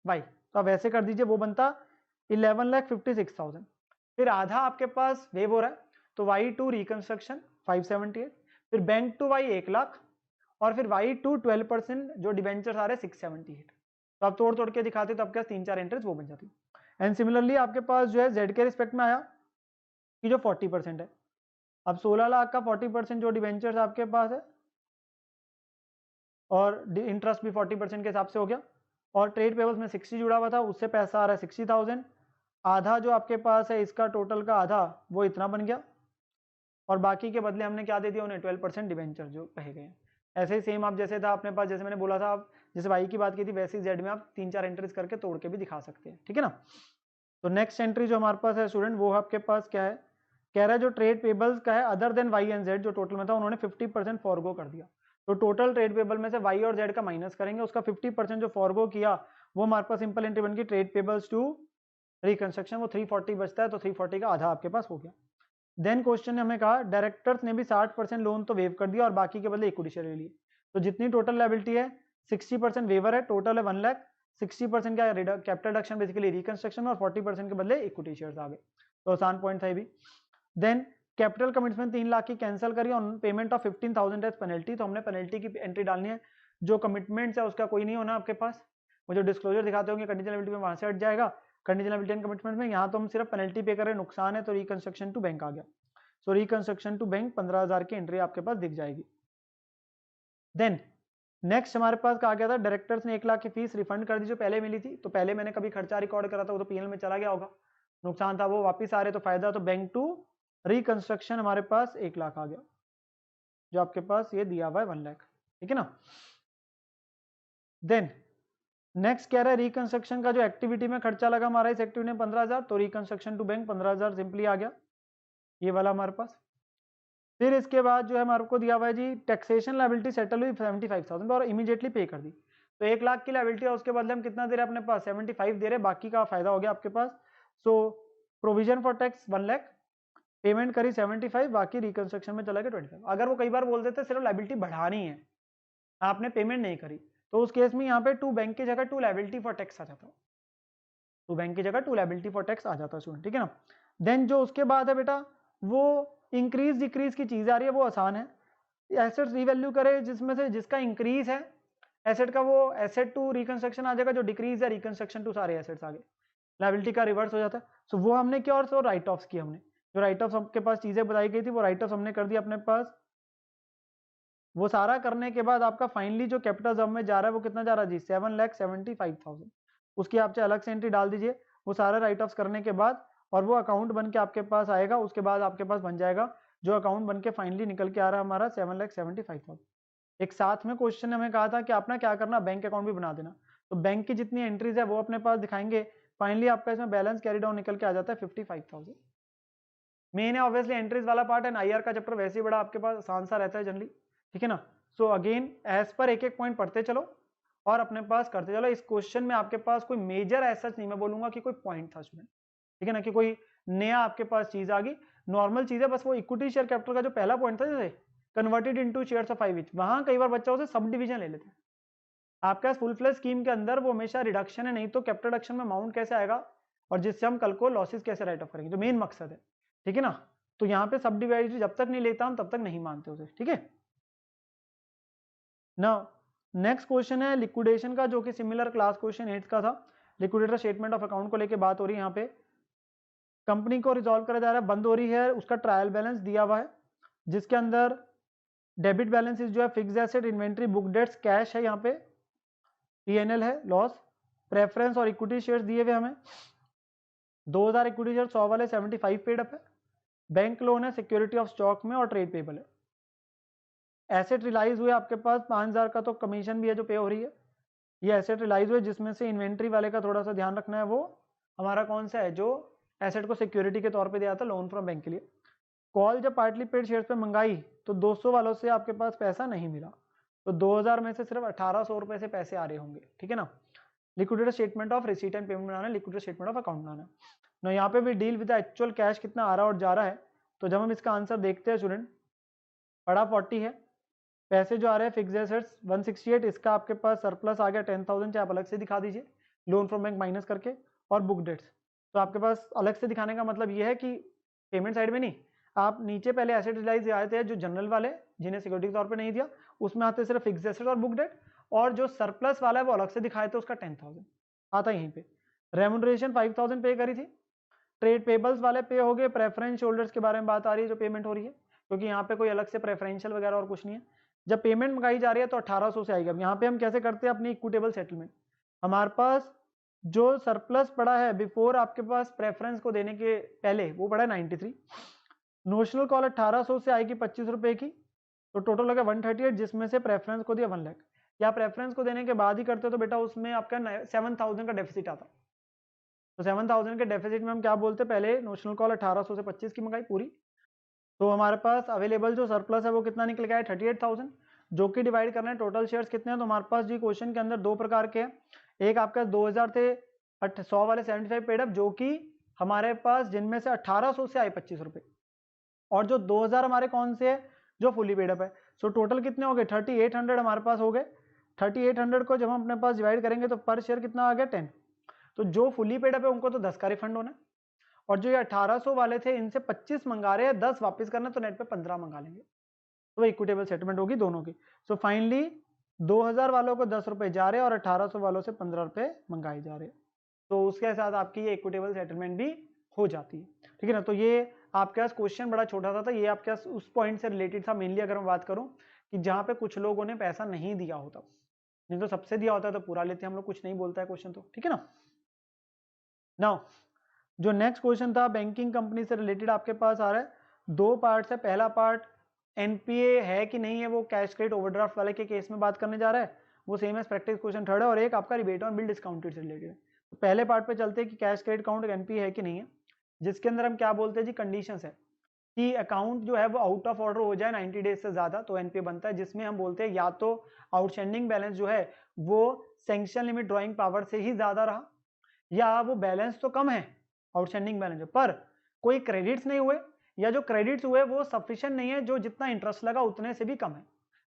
Y, तो आप वैसे कर दीजिए, वो बनता 11,56,000। फिर आधा आपके पास वेव हो रहा है, तो वाई टू रिकंस्ट्रक्शन 578, फिर बैंक टू वाई 1 लाख, और फिर वाई टू 12% जो डिबेंचर्स आ रहे 678। तो आप तोड़ तोड़ के दिखाते तो आपके पास 3-4 एंट्रीज वो बन जाती। एंड सिमिलरली आपके पास जो है जेड के रिस्पेक्ट में आया कि जो 40% है, अब 16 लाख का 40% जो डिबेंचर्स आपके पास है, और इंटरेस्ट भी 40% के हिसाब से हो गया, और ट्रेड पेबल्स में 60 जुड़ा हुआ था, उससे पैसा आ रहा है 60,000, आधा जो आपके पास है इसका टोटल का आधा वो इतना बन गया, और बाकी के बदले हमने क्या दे दिया उन्हें 12% डिबेंचर जो कहे गए। ऐसे ही सेम आप जैसे था अपने पास, जैसे मैंने बोला था, आप जैसे वाई की बात की थी वैसे ही जेड में आप 3-4 एंट्रीज करके तोड़ के भी दिखा सकते हैं, ठीक है ना। तो नेक्स्ट एंट्री जो हमारे पास है स्टूडेंट, वो आपके पास क्या है, कह रहा है जो ट्रेड पेबल्स का है other than Y and Z जो टोटल में था उन्होंने 50% फॉरगो कर दिया, तो टोटल ट्रेड पेबल में से वाई और जेड का माइनस करेंगे, उसका 50% जो फॉरगो किया वो हमारे पास सिंपल एंट्री बन गई ट्रेड पेबल्स टू रिकंस्ट्रक्शन वो 340 बचता है, तो 340 का आधा आपके पास हो गया। देन क्वेश्चन ने हमें कहा डायरेक्टर्स ने भी 60% लोन तो वेव कर दिया और बाकी के बदले इक्विटी शेयर ले लिए, तो जितनी टोटल लायबिलिटी है 60% वेवर है, टोटल है 1 लाख, 60% का कैपिटल रिडक्शन बेसिकली रिकंस्ट्रक्शन और 40% के बदले इक्विटी शेयर्स आ गए, तो आसान पॉइंट था ये भी। देन कैपिटल कमिटमेंट 3 लाख की कैंसिल करी on payment of 15,000 as penalty, तो हमने पेनल्टी की एंट्री डालनी है, जो कमिटमेंट्स है उसका कोई नहीं होना आपके पास, वो जो डिस्क्लोजर दिखाते होंगे कंडीशनल लायबिलिटी में वहां से हट जाएगा, कंडीशनल लायबिलिटी एंड कमिटमेंट में, यहाँ तो हम सिर्फ पेनल्टी पे कर रहे हैं, नुकसान है तो रिकंस्ट्रक्शन टू बैंक आ गया, सो रिकंस्ट्रक्शन टू बैंक 15,000 की एंट्री आपके पास दिख जाएगी। देन नेक्स्ट हमारे पास कहा गया था डायरेक्टर्स ने 1 लाख की फीस रिफंड कर दी जो पहले मिली थी, तो पहले मैंने कभी खर्चा रिकॉर्ड करा था वो तो पीएल में चला गया होगा, नुकसान था वो वापिस आ रहे तो फायदा, तो बैंक टू रिकंस्ट्रक्शन हमारे पास 1 लाख आ गया, जो आपके पास ये दिया हुआ है 1 लाख, ठीक है ना। देन नेक्स्ट कह रहा है रिकंस्ट्रक्शन का जो एक्टिविटी में खर्चा लगा हमारा इस एक्टिविटी में 15,000, तो रिकंस्ट्रक्शन टू बैंक 15,000 सिंपली आ गया, ये वाला हमारे पास। फिर इसके बाद जो है हमारे को दिया हुआ है जी टैक्सेशन लायबिलिटी सेटल हुई 75,000 और इमीडिएटली पे कर दी, तो 1 लाख की लायबिलिटी है उसके बदले हम कितना दे रहे हैं अपने पास 75 दे रहे हैं, बाकी का फायदा हो गया आपके पास। So provision for tax 1 lakh, payment करी 75, बाकी रिकंस्ट्रक्शन में चला गया 25। अगर वो कई बार बोल देते सिर्फ लायबिलिटी बढ़ानी है, आपने पेमेंट नहीं करी, तो उस केस में यहाँ पे टू बैंक की जगह टू लायबिलिटी फॉर टैक्स आ जाता, टू बैंक की जगह टू लायबिलिटी फॉर टैक्स आ जाता स्टूडेंट, ठीक है ना। देन जो उसके बाद है बेटा वो इंक्रीज डिक्रीज की चीज आ रही है, वो आसान है, एसेट्स रिवैल्यू करे जिसमें से जिसका इंक्रीज है एसेट का वो एसेट टू रिकंस्ट्रक्शन आ जाएगा, जो डिक्रीज है रिकंस्ट्रक्शन टू सारे एसेट्स आ गए, लायबिलिटी का रिवर्स हो जाता है। सो वो हमने किया और सो राइट ऑफ्स किए हमने, जो राइट ऑफ आपके पास चीजें बताई गई थी वो राइट ऑफ हमने कर दिया अपने पास। वो सारा करने के बाद आपका फाइनली जो कैपिटल जब में जा रहा है वो कितना जा रहा है जी 7,75,000, उसकी आप अलग से एंट्री डाल दीजिए, वो सारा राइट ऑफ्स करने के बाद और वो अकाउंट बन के आपके पास आएगा, उसके बाद आपके पास बन जाएगा जो अकाउंट बन के फाइनली निकल के आ रहा है हमारा 7,75,000। एक साथ में क्वेश्चन ने हमें कहा था कि आपने क्या करना बैंक अकाउंट भी बना देना, तो बैंक की जितनी एंट्रीज है वो अपने पास दिखाएंगे, फाइनली आपका इसमें बैलेंस कैरी डाउन निकल के आ जाता है 55,000। मेन है ऑब्वियसली एंट्रीज वाला पार्ट एंड आईआर का चैप्टर वैसे ही बड़ा आपके पास आसान सा रहता है जनरली, ठीक है ना। सो अगेन एज पर एक एक पॉइंट पढ़ते चलो और अपने पास करते चलो। इस क्वेश्चन में आपके पास कोई मेजर ऐसा नहीं मैं बोलूंगा कि कोई पॉइंट था स्टूडेंट, ठीक है ना, कि कोई नया आपके पास चीज आ गई, नॉर्मल चीज है बस। वो इक्विटी शेयर कैपिटल का जो पहला पॉइंट था जैसे converted into shares of 5 each, वहां कई बार बच्चा उसे सब डिवीजन ले लेते हैं, आपके पास फुल फ्लेज स्कीम के अंदर वो हमेशा रिडक्शन है, नहीं तो कैपिटल रिडक्शन में अमाउंट कैसे आएगा और जिससे हम कल को लॉसेस कैसे राइट ऑफ करेंगे, जो मेन मकसद है, ठीक है ना। तो यहाँ पे सब डिवाइड जब तक नहीं लेता हम तब तक नहीं मानते उसे, ठीक है ना। नेक्स्ट क्वेश्चन है लिक्विडेशन का, जो कि सिमिलर क्लास क्वेश्चन 8 का था, लिक्विडेटर स्टेटमेंट ऑफ अकाउंट को लेके बात हो रही है। यहाँ पे कंपनी को रिजॉल्व करा जा रहा है, बंद हो रही है, उसका ट्रायल बैलेंस दिया हुआ है जिसके अंदर डेबिट बैलेंस जो है fixed asset inventory book debts cash है, यहाँ पे पीएनएल है लॉस, प्रेफरेंस और इक्विटी शेयर्स दिए हुए हमें 2000 इक्विटी शेयर 100 वाले 75 पेड अप है, बैंक लोन है सिक्योरिटी ऑफ स्टॉक में और ट्रेड पेबल है। एसेट रिलाइज हुए आपके पास 5,000 का, तो कमीशन भी है जो पे हो रही है, ये एसेट रिलाइज हुए जिसमें से इन्वेंट्री वाले का थोड़ा सा ध्यान रखना है, वो हमारा कौन सा है जो एसेट को सिक्योरिटी के तौर पे दिया था लोन फ्रॉम बैंक के लिए। कॉल जब पार्टली पेड शेयर्स पे मंगाई तो 200 वालों से आपके पास पैसा नहीं मिला, तो 2000 में से सिर्फ 1800 रुपए से पैसे आ रहे होंगे, ठीक है ना। Liquidator statement of receipt and payment बनाना है, लिक्विडेटर स्टेटमेंट ऑफ अकाउंट बनाना है। यहाँ पे भी डील विद एक्चुअल कैश कितना आ रहा है और जा रहा है, तो जब हम इसका आंसर देखते हैं स्टूडेंट, बड़ा 40 है, पैसे जो आ रहे हैं फिक्स्ड एसेट्स 168, इसका आपके पास सरप्लस आ गया 10,000, चाहे आप अलग से दिखा दीजिए लोन फ्रॉम बैंक माइनस करके, और बुक डेट्स तो आपके पास अलग से दिखाने का मतलब ये है कि पेमेंट साइड में नहीं, आप नीचे पहले एसेट रिलाइज आए थे जो जनरल वाले जिन्हें सिक्योरिटी के तौर पे नहीं दिया, उसमें आते सिर्फ फिक्स्ड एसेट और बुक डेट, और जो सरप्लस वाला है वो अलग से दिखाए थे उसका 10,000 आता यहीं पे। रेमुनरेशन 5,000 पे करी थी, ट्रेड पेबल्स वाले पे हो गए, प्रेफरेंस होल्डर्स के बारे में बात आ रही है जो पेमेंट हो रही है, क्योंकि यहाँ पे कोई अलग से प्रेफरेंशियल वगैरह और कुछ नहीं है। जब पेमेंट मंगाई जा रही है तो 1800 से आएगी। अब यहाँ पे हम कैसे करते हैं अपनी इक्विटेबल सेटलमेंट, हमारे पास जो सरप्लस पड़ा है बिफोर आपके पास प्रेफरेंस को देने के पहले वो पड़ा है 93, नोशनल कॉल 1800 से आएगी 25 रुपए की, तो टोटल लगा 138, जिसमें से प्रेफरेंस को दिया 1 लाख, या प्रेफरेंस को देने के बाद ही करते तो बेटा उसमें आपका 7,000 का डेफिसिट आता, तो 7,000 के डेफिसिट में हम क्या बोलते हैं, पहले नोशनल कॉल 1800 से 25 की मंगाई पूरी, तो हमारे पास अवेलेबल जो सरप्लस है वो कितना निकल गया है 38,000, जो कि डिवाइड करना है टोटल शेयर्स कितने हैं। तो हमारे पास जी क्वेश्चन के अंदर दो प्रकार के हैं, एक आपका 2000 थे 100 वाले 75 पेड अप, जो कि हमारे पास जिनमें से 1800 से आए 25 रुपए, और जो 2000 हमारे कौन से है, जो फुली पेड अप है। सो टोटल कितने हो गए, 3800 हमारे पास हो गए। 3800 को जब हम अपने पास डिवाइड करेंगे तो पर शेयर कितना आ गया, 10। तो जो फुली पेड अप है उनको तो 10 का रिफंड होना है, और जो ये 1800 वाले थे इनसे 25 मंगा रहे हैं, 10 वापस करना, तो नेट पे 15 मंगा लेंगे, तो इक्विटेबल सेटलमेंट होगी दोनों की। सो फाइनली 2000 वालों को 10 रुपए जा रहे हैं और 1800 वालों से 15 रुपए मंगाए जा रहे हैं, तो उसके साथ आपकी ये इक्विटेबल सेटलमेंट भी हो जाती है, ठीक है ना। तो ये आपके पास क्वेश्चन बड़ा छोटा सा था, ये आपके पास उस पॉइंट से रिलेटेड था मेनली, अगर मैं बात करूं कि जहां पे कुछ लोगों ने पैसा नहीं दिया होता, नहीं तो सबसे दिया होता है तो पूरा लेते हम लोग, कुछ नहीं बोलता है क्वेश्चन, तो ठीक है ना। नाउ जो नेक्स्ट क्वेश्चन था बैंकिंग कंपनी से रिलेटेड आपके पास आ रहा है, दो पार्ट है। पहला पार्ट एनपीए है कि नहीं है, वो कैश क्रेडिट ओवरड्राफ्ट वाले के केस में बात करने जा रहा है, वो same as practice question third है, और एक आपका रिबेट ऑन बिल डिस्काउंटेड से रिलेटेड है। तो पहले पार्ट पे चलते हैं कि कैश क्रेडिट अकाउंट एनपीए है कि नहीं है, जिसके अंदर हम क्या बोलते हैं जी, कंडीशंस है कि अकाउंट जो है वो आउट ऑफ ऑर्डर हो जाए 90 डेज से ज्यादा तो एनपीए बनता है, जिसमें हम बोलते हैं या तो आउटस्टैंडिंग बैलेंस जो है वो सैंक्शन लिमिट ड्रॉइंग पावर से ही ज्यादा रहा, या वो बैलेंस तो कम है आउटस्टैंडिंग बैलेंस है, पर कोई क्रेडिट्स नहीं हुए, या जो क्रेडिट्स हुए वो सफिशिएंट नहीं है, जो जितना इंटरेस्ट लगा उतने से भी कम है,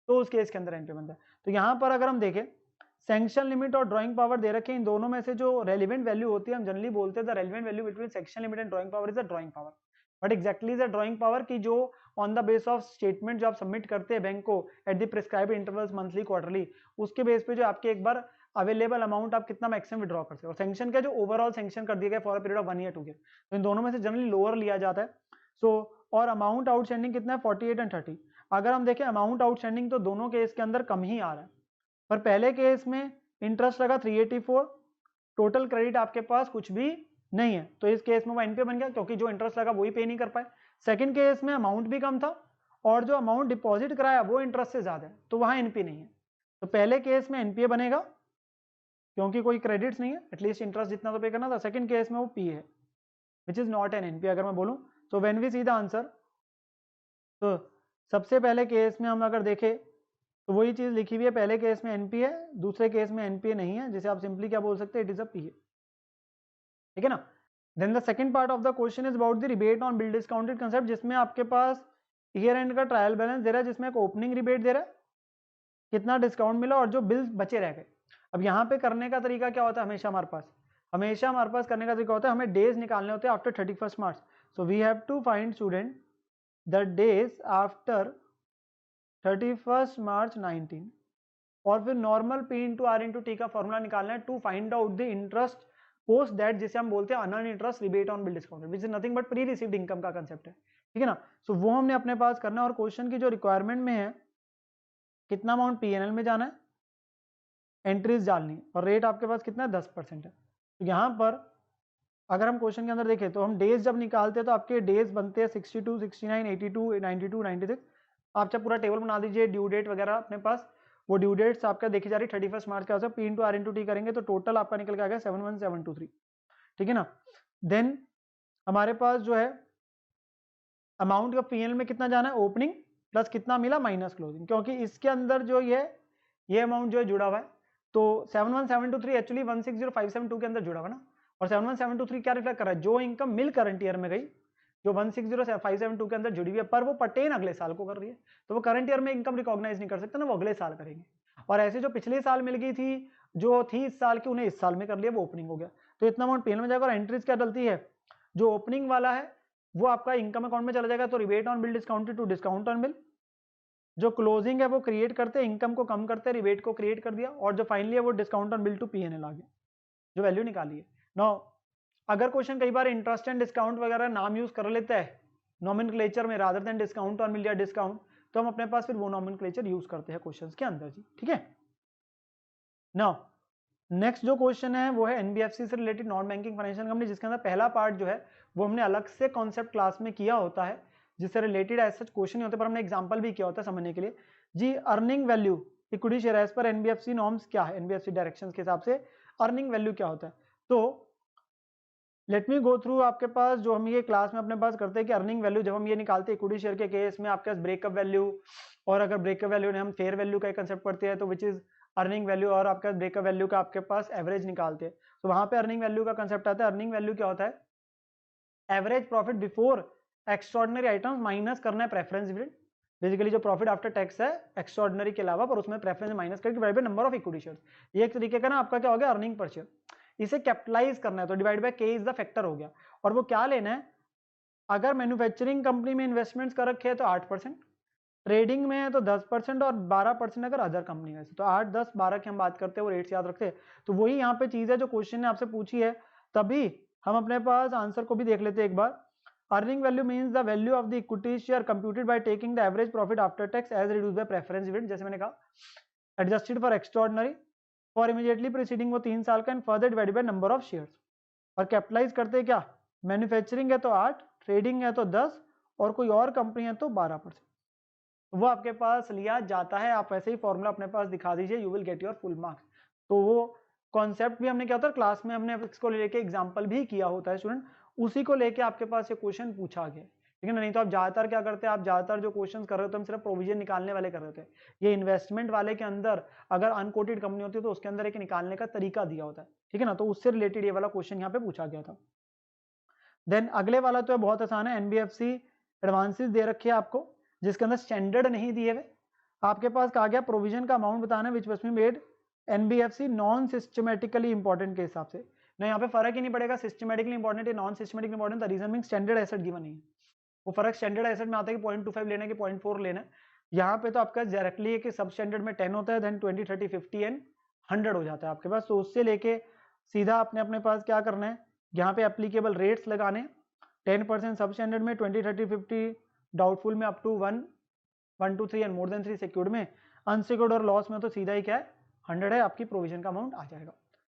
तो उस केस के अंदर एनपीए बनता है। तो यहाँ पर अगर हम देखें सैंक्शन लिमिट और ड्राइंग पावर दे रखे, इन दोनों में से जो रेलिवेंट वैल्यू होती है, हम जनरली बोलते हैं the relevant value between sanction limit and drawing power is the drawing power, but exactly is the drawing power की जो on the base of statement जो आप सबमिट करते हैं बैंक को at the prescribed intervals monthly quarterly, उसके बेस पे जो आपके एक बार अवेलेबल अमाउंट आप कितना मैक्सिमम विड्रॉ कर सकते हो, और सैंक्शन का जो ओवरऑल सैंक्शन कर दिया गया for a period of 1 year 2 year, तो इन दोनों में से जनरली लोअर लिया जाता है। सो और अमाउंट आउटस्टैंडिंग कितना है, 48 एंड 30। अगर हम देखें अमाउंट आउटस्टैंडिंग तो दोनों केस के अंदर कम ही आ रहा है, पर पहले केस में इंटरेस्ट लगा 384, टोटल क्रेडिट आपके पास कुछ भी नहीं है, तो इस केस में वो एनपीए बन गया, क्योंकि जो इंटरेस्ट लगा वही पे नहीं कर पाए। सेकंड केस में अमाउंट भी कम था और जो अमाउंट डिपॉजिट कराया वो इंटरेस्ट से ज्यादा है, तो वहां एनपीए नहीं है, तो पहले केस में एनपीए बनेगा क्योंकि कोई क्रेडिट्स नहीं है, एटलीस्ट इंटरेस्ट जितना तो पे करना था। सेकंड केस में वो पी है which is not an NPA अगर मैं बोलूं। So when we see the answer, तो सबसे पहले केस में हम अगर देखें तो वही चीज लिखी हुई है, पहले केस में एनपी है, दूसरे केस में एनपीए नहीं है, जिसे आप सिंपली क्या बोल सकते हैं, इट इज अ पी, ठीक है ना। Then the second part of the question is about the rebate on bill discounted concept, जिसमें आपके पास ईयर एंड का ट्रायल बैलेंस दे रहा है, जिसमें एक ओपनिंग रिबेट दे रहा है कितना डिस्काउंट मिला और जो बिल्स बचे रह गए। अब यहाँ पे करने का तरीका क्या होता है, हमेशा हमारे पास करने का तरीका होता है, हमें डेज निकालने होते हैं after 31 March. So we have to find student the days after 31 March 19, और फिर normal P into R into T का फॉर्मूला निकालना है to find out the interest post that, जिसे हम बोलते हैं unearned interest rebate on bill discounted, which is nothing but pre received income का कंसेप्ट है, ठीक है ना। सो वो हमने अपने पास करना है, और क्वेश्चन की जो रिक्वायरमेंट में है कितना अमाउंट पीएनएल में जाना है, एंट्रीज डालनी, और रेट आपके पास कितना है 10% है। तो यहाँ पर अगर हम क्वेश्चन के अंदर देखें तो हम डेज जब निकालते हैं तो आपके डेज बनते हैं 62, 69, 82, 92, 96। आप चाहे पूरा टेबल बना दीजिए, ड्यू डेट वगैरह अपने पास, वो ड्यू डेट्स आपका देखी जा रही 31 मार्च का, P into R into T करेंगे तो टोटल आपका निकल के आ गया 71723, ठीक है ना। देन हमारे पास जो है अमाउंट का पीएनएल में कितना जाना है, ओपनिंग प्लस कितना मिला माइनस क्लोजिंग, क्योंकि इसके अंदर जो ये अमाउंट जो है जुड़ा हुआ है, तो 71723 एक्चुअली 160572 के अंदर जुड़ा हुआ ना, और 71723 क्या रिफ्लेक्ट कर रहा है, जो इनकम मिल करंट ईयर में गई, जो 160572 के अंदर जुड़ी हुई है, पर वो पर्टेन अगले साल को कर रही है, तो वो करंट ईयर में इनकम रिकॉग्नाइज नहीं कर सकते ना, वो अगले साल करेंगे। और ऐसे जो पिछले साल मिल गई थी, जो थी इस साल की, उन्हें इस साल में कर लिया, वो ओपनिंग हो गया, तो इतना अमाउंट पीएनएल में जाएगा। और एंट्रीज क्या डलती है, जो ओपनिंग वाला है वो आपका इनकम अकाउंट में चला जाएगा, तो rebate on bill discounted to discount on bill. जो क्लोजिंग है वो क्रिएट करते हैं, इनकम को कम करते हैं, रिबेट को क्रिएट कर दिया, और जो फाइनली है वो discount on bill to PNL आ गया, जो वैल्यू निकाली है। नो अगर क्वेश्चन कई बार इंटरेस्ट एंड डिस्काउंट वगैरह नाम यूज कर लेता है नॉमेनक्लेचर में rather than discount on bill या डिस्काउंट, तो हम अपने पास फिर वो नॉमेनक्लेचर यूज करते हैं क्वेश्चंस के अंदर जी, ठीक है। नाउ नेक्स्ट जो क्वेश्चन है वो है एनबीएफसी से related, non banking financial company, जिसके अंदर पहला पार्ट जो है वो हमने अलग से कॉन्सेप्ट क्लास में किया होता है, जिससे रिलेटेड एज सच क्वेश्चन नहीं होते, पर हमने एग्जांपल भी किया होता है समझने के लिए जी। Earning value equity share as per NBFC norms क्या है, एनबीएफसी डायरेक्शंस के हिसाब से अर्निंग वैल्यू क्या होता है। तो लेट मी गो थ्रू आपके पास जो हम ये क्लास में अपने पास करते हैं कि अर्निंग वैल्यू जब हम ये निकालते हैं इक्विटी शेयर के केस में आपके पास ब्रेकअप वैल्यू, और अगर ब्रेकअप वैल्यू ने हम फेयर वैल्यू का कंसेप्ट पढ़ते हैं तो विच इज अर्निंग वैल्यू और आपका ब्रेकअप वैल्यू का आपके पास एवरेज निकालते हैं, तो वहां पे अर्निंग वैल्यू का कंसेप्ट आता है। अर्निंग वैल्यू क्या होता है? Average profit before extraordinary items minus करना है प्रेफरेंस डिविडेंड, बेसिकली जो प्रॉफिट आफ्टर टैक्स है एक्स्ट्रॉर्डनरी के अलावा, पर उसमें प्रेफरेंस माइनस करके divide by number of equity shares, ये एक तरीके का ना आपका क्या हो गया अर्निंग पर शेयर। इसे कैपिटलाइज करना है तो डिवाइड बाय के इज द फैक्टर हो गया। और वो क्या लेना है? अगर मैन्युफैक्चरिंग कंपनी में इन्वेस्टमेंट्स कर रखे हैं तो 8%, ट्रेडिंग में है तो 10% और 12% अगर अदर कंपनी में, तो 8, 10, 12 की हम बात करते हैं, वो रेट्स याद रखते हैं। तो वही यहाँ पे चीज है जो क्वेश्चन ने आपसे पूछी है, तभी हम अपने पास आंसर को भी देख लेते हैं एक बार। Earning value means the value of the equity share computed by taking the average profit after tax as reduced by preference dividend, जैसे मैंने कहा adjusted for extraordinary for immediately preceding वो 3 साल का, and further divided by number of shares. और कैपिटलाइज करते हैं क्या? मैन्युफैक्चरिंग है तो 8, ट्रेडिंग है तो 10 और कोई और कंपनी है तो 12%, वो आपके पास लिया जाता है। आप वैसे ही फॉर्मूला अपने पास दिखा दीजिए, you will get your full marks. तो वो कॉन्सेप्ट भी हमने क्या होता है क्लास में हमने इसको लेके एग्जांपल भी किया होता है स्टूडेंट, उसी को लेके आपके पास ये क्वेश्चन पूछा गया, ठीक है ना। नहीं तो आप ज्यादातर क्या करते हैं, आप ज्यादातर जो क्वेश्चन कर रहे होते हैं हम सिर्फ प्रोविजन निकालने वाले कर रहे होते हैं। ये इन्वेस्टमेंट वाले के अंदर अगर अनकोटेड कंपनी होती है तो उसके अंदर एक निकालने का तरीका दिया होता है, ठीक है ना, तो उससे रिलेटेड ये वाला क्वेश्चन यहाँ पे पूछा गया था। देन अगले वाला तो बहुत आसान है, एनबीएफसी एडवांसेस दे रखे हैं आपको, जिसके अंदर स्टैंडर्ड नहीं दिए हुए, आपके पास कहा गया प्रोविजन का अमाउंट बताना which must be made NBFC non systematically important के हिसाब से। ना यहाँ पे फर्क ही नहीं पड़ेगा सिस्टमेटिकली इंपॉर्टेंट या non systematically important, the reason mean standard asset given नहीं है। वो फर्क स्टैंडर्ड एसेट में आता है कि 0.25 लेना है कि 0.4 लेना है, यहाँ पे तो आपका डायरेक्टली है कि सब स्टैंडर्ड में 10 होता है, देन 20, 30, 50 एंड 100 हो जाता है आपके पास। तो उससे लेके सीधा आपने अपने पास क्या करना है, यहाँ पे एप्लीकेबल रेट्स लगाने, 10% सब स्टैंडर्ड में, 20, 30, 50 डाउटफुल में, up to 1, 1 to 3 and more than 3 secured में, अनसिक्योर्ड और लॉस में तो सीधा ही क्या है 100 है, आपकी प्रोविजन का अमाउंट आ जाएगा।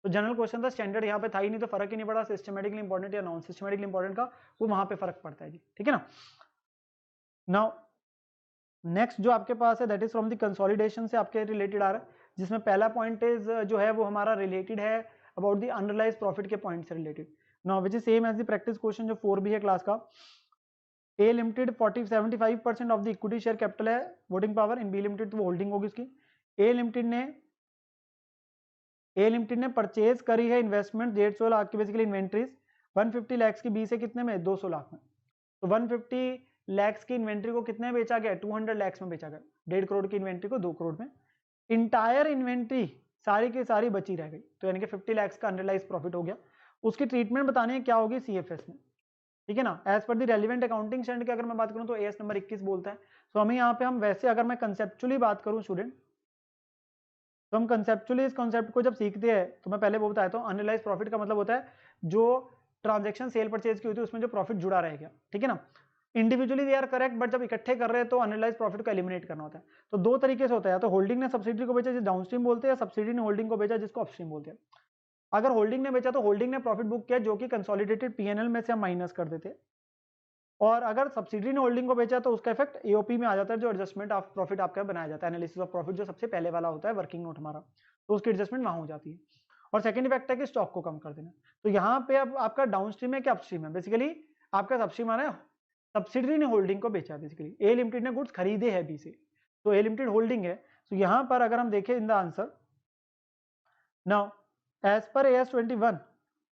तो जनरल क्वेश्चन था, स्टैंडर्ड यहाँ पे था ही नहीं, तो फर्क ही नहीं पड़ा सिस्टमेटिकली इंपॉर्टेंट या नॉन सिस्टमेटिकली इंपॉर्टेंट का, वो वहां पे फर्क पड़ता है जी, ठीक है ना। नाउ नेक्स्ट जो आपके पास है that is from the consolidation से आपके रिलेटेड आ रहा है, जिसमें पहला पॉइंट इज जो है वो हमारा रिलेटेड है अबाउट द अनरियलाइज्ड प्रॉफिट के पॉइंट से related. Now which is same as the practice question जो 4 भी है क्लास का। A limited 75% of the equity share capital है voting power, in B limited तो वो होल्डिंग होगी उसकी। ए लिमिटेड ने परचेज करी है इन्वेस्टमेंट 150 लाख की, बेसिकली इन्वेंट्रीज 150 लाख की, बी से कितने में 200 लाख में, तो 150 लाख की इन्वेंट्री को कितने में बेचा गया 200 लाख में बेचा गया, 1.5 करोड़ की इन्वेंट्री को 2 करोड़ में। इंटायर इन्वेंट्री सारी की सारी बची रह गई, तो यानी कि 50 लाख का अनरियलाइज्ड प्रॉफिट हो गया। उसकी ट्रीटमेंट बतानी है क्या होगी सीएफएस में, ठीक है ना। As per the relevant accounting standard की अगर मैं बात करूं तो एएस नंबर 21 बोलता है। तो हमें यहाँ पे हम वैसे अगर मैं कंसेप्चुअली बात करूं स्टूडेंट, तो हम कंसेप्चुअली इस कॉन्सेप्ट को जब सीखते हैं तो मैं पहले वो बताया था, अनरियलाइज्ड प्रॉफिट का मतलब होता है जो ट्रांजेक्शन सेल परचेज की होती है उसमें जो प्रॉफिट जुड़ा रहेगा, ठीक है ना। Individually they are correct, but जब इकट्ठे कर रहे हैं तो अनरियलाइज्ड प्रॉफिट को एलिमिनेट करना होता है। तो दो तरीके से होता है, या तो होल्डिंग ने सब्सिडी को बेचा जिसे डाउनस्ट्रीम बोलते हैं, या सब्सिडी ने होल्डिंग को बेचा जिसको अपस्ट्रीम बोलते हैं। अगर होल्डिंग ने बेचा तो होल्डिंग ने प्रॉफिट बुक किया जो कि कंसोलिडेटेड पीएनएल में से हम माइनस कर देते हैं, और अगर सब्सिडी ने होल्डिंग को बेचा तो उसका इफेक्ट एओपी में आ जाता है, जो एडजस्टमेंट ऑफ प्रॉफिट आपका बनाया जाता है, एनालिसिस ऑफ प्रॉफिट जो सबसे पहले वाला होता है वर्किंग नोट हमारा, तो उसकी एडजस्टमेंट वहां हो जाती है। और सेकंड इफेक्ट है कि स्टॉक को कम कर देना। तो यहाँ पे अब आपका डाउनस्ट्रीम है कि अपस्ट्रीम है, बेसिकली आपका अपस्ट्रीम आ रहा है सब्सिडरी ने होल्डिंग को बेचा, बेसिकली ए लिमिटेड ने गुड्स खरीदे हैं बी से, तो ए लिमिटेड होल्डिंग है। तो यहाँ पर अगर हम देखें in the answer now as per AS 21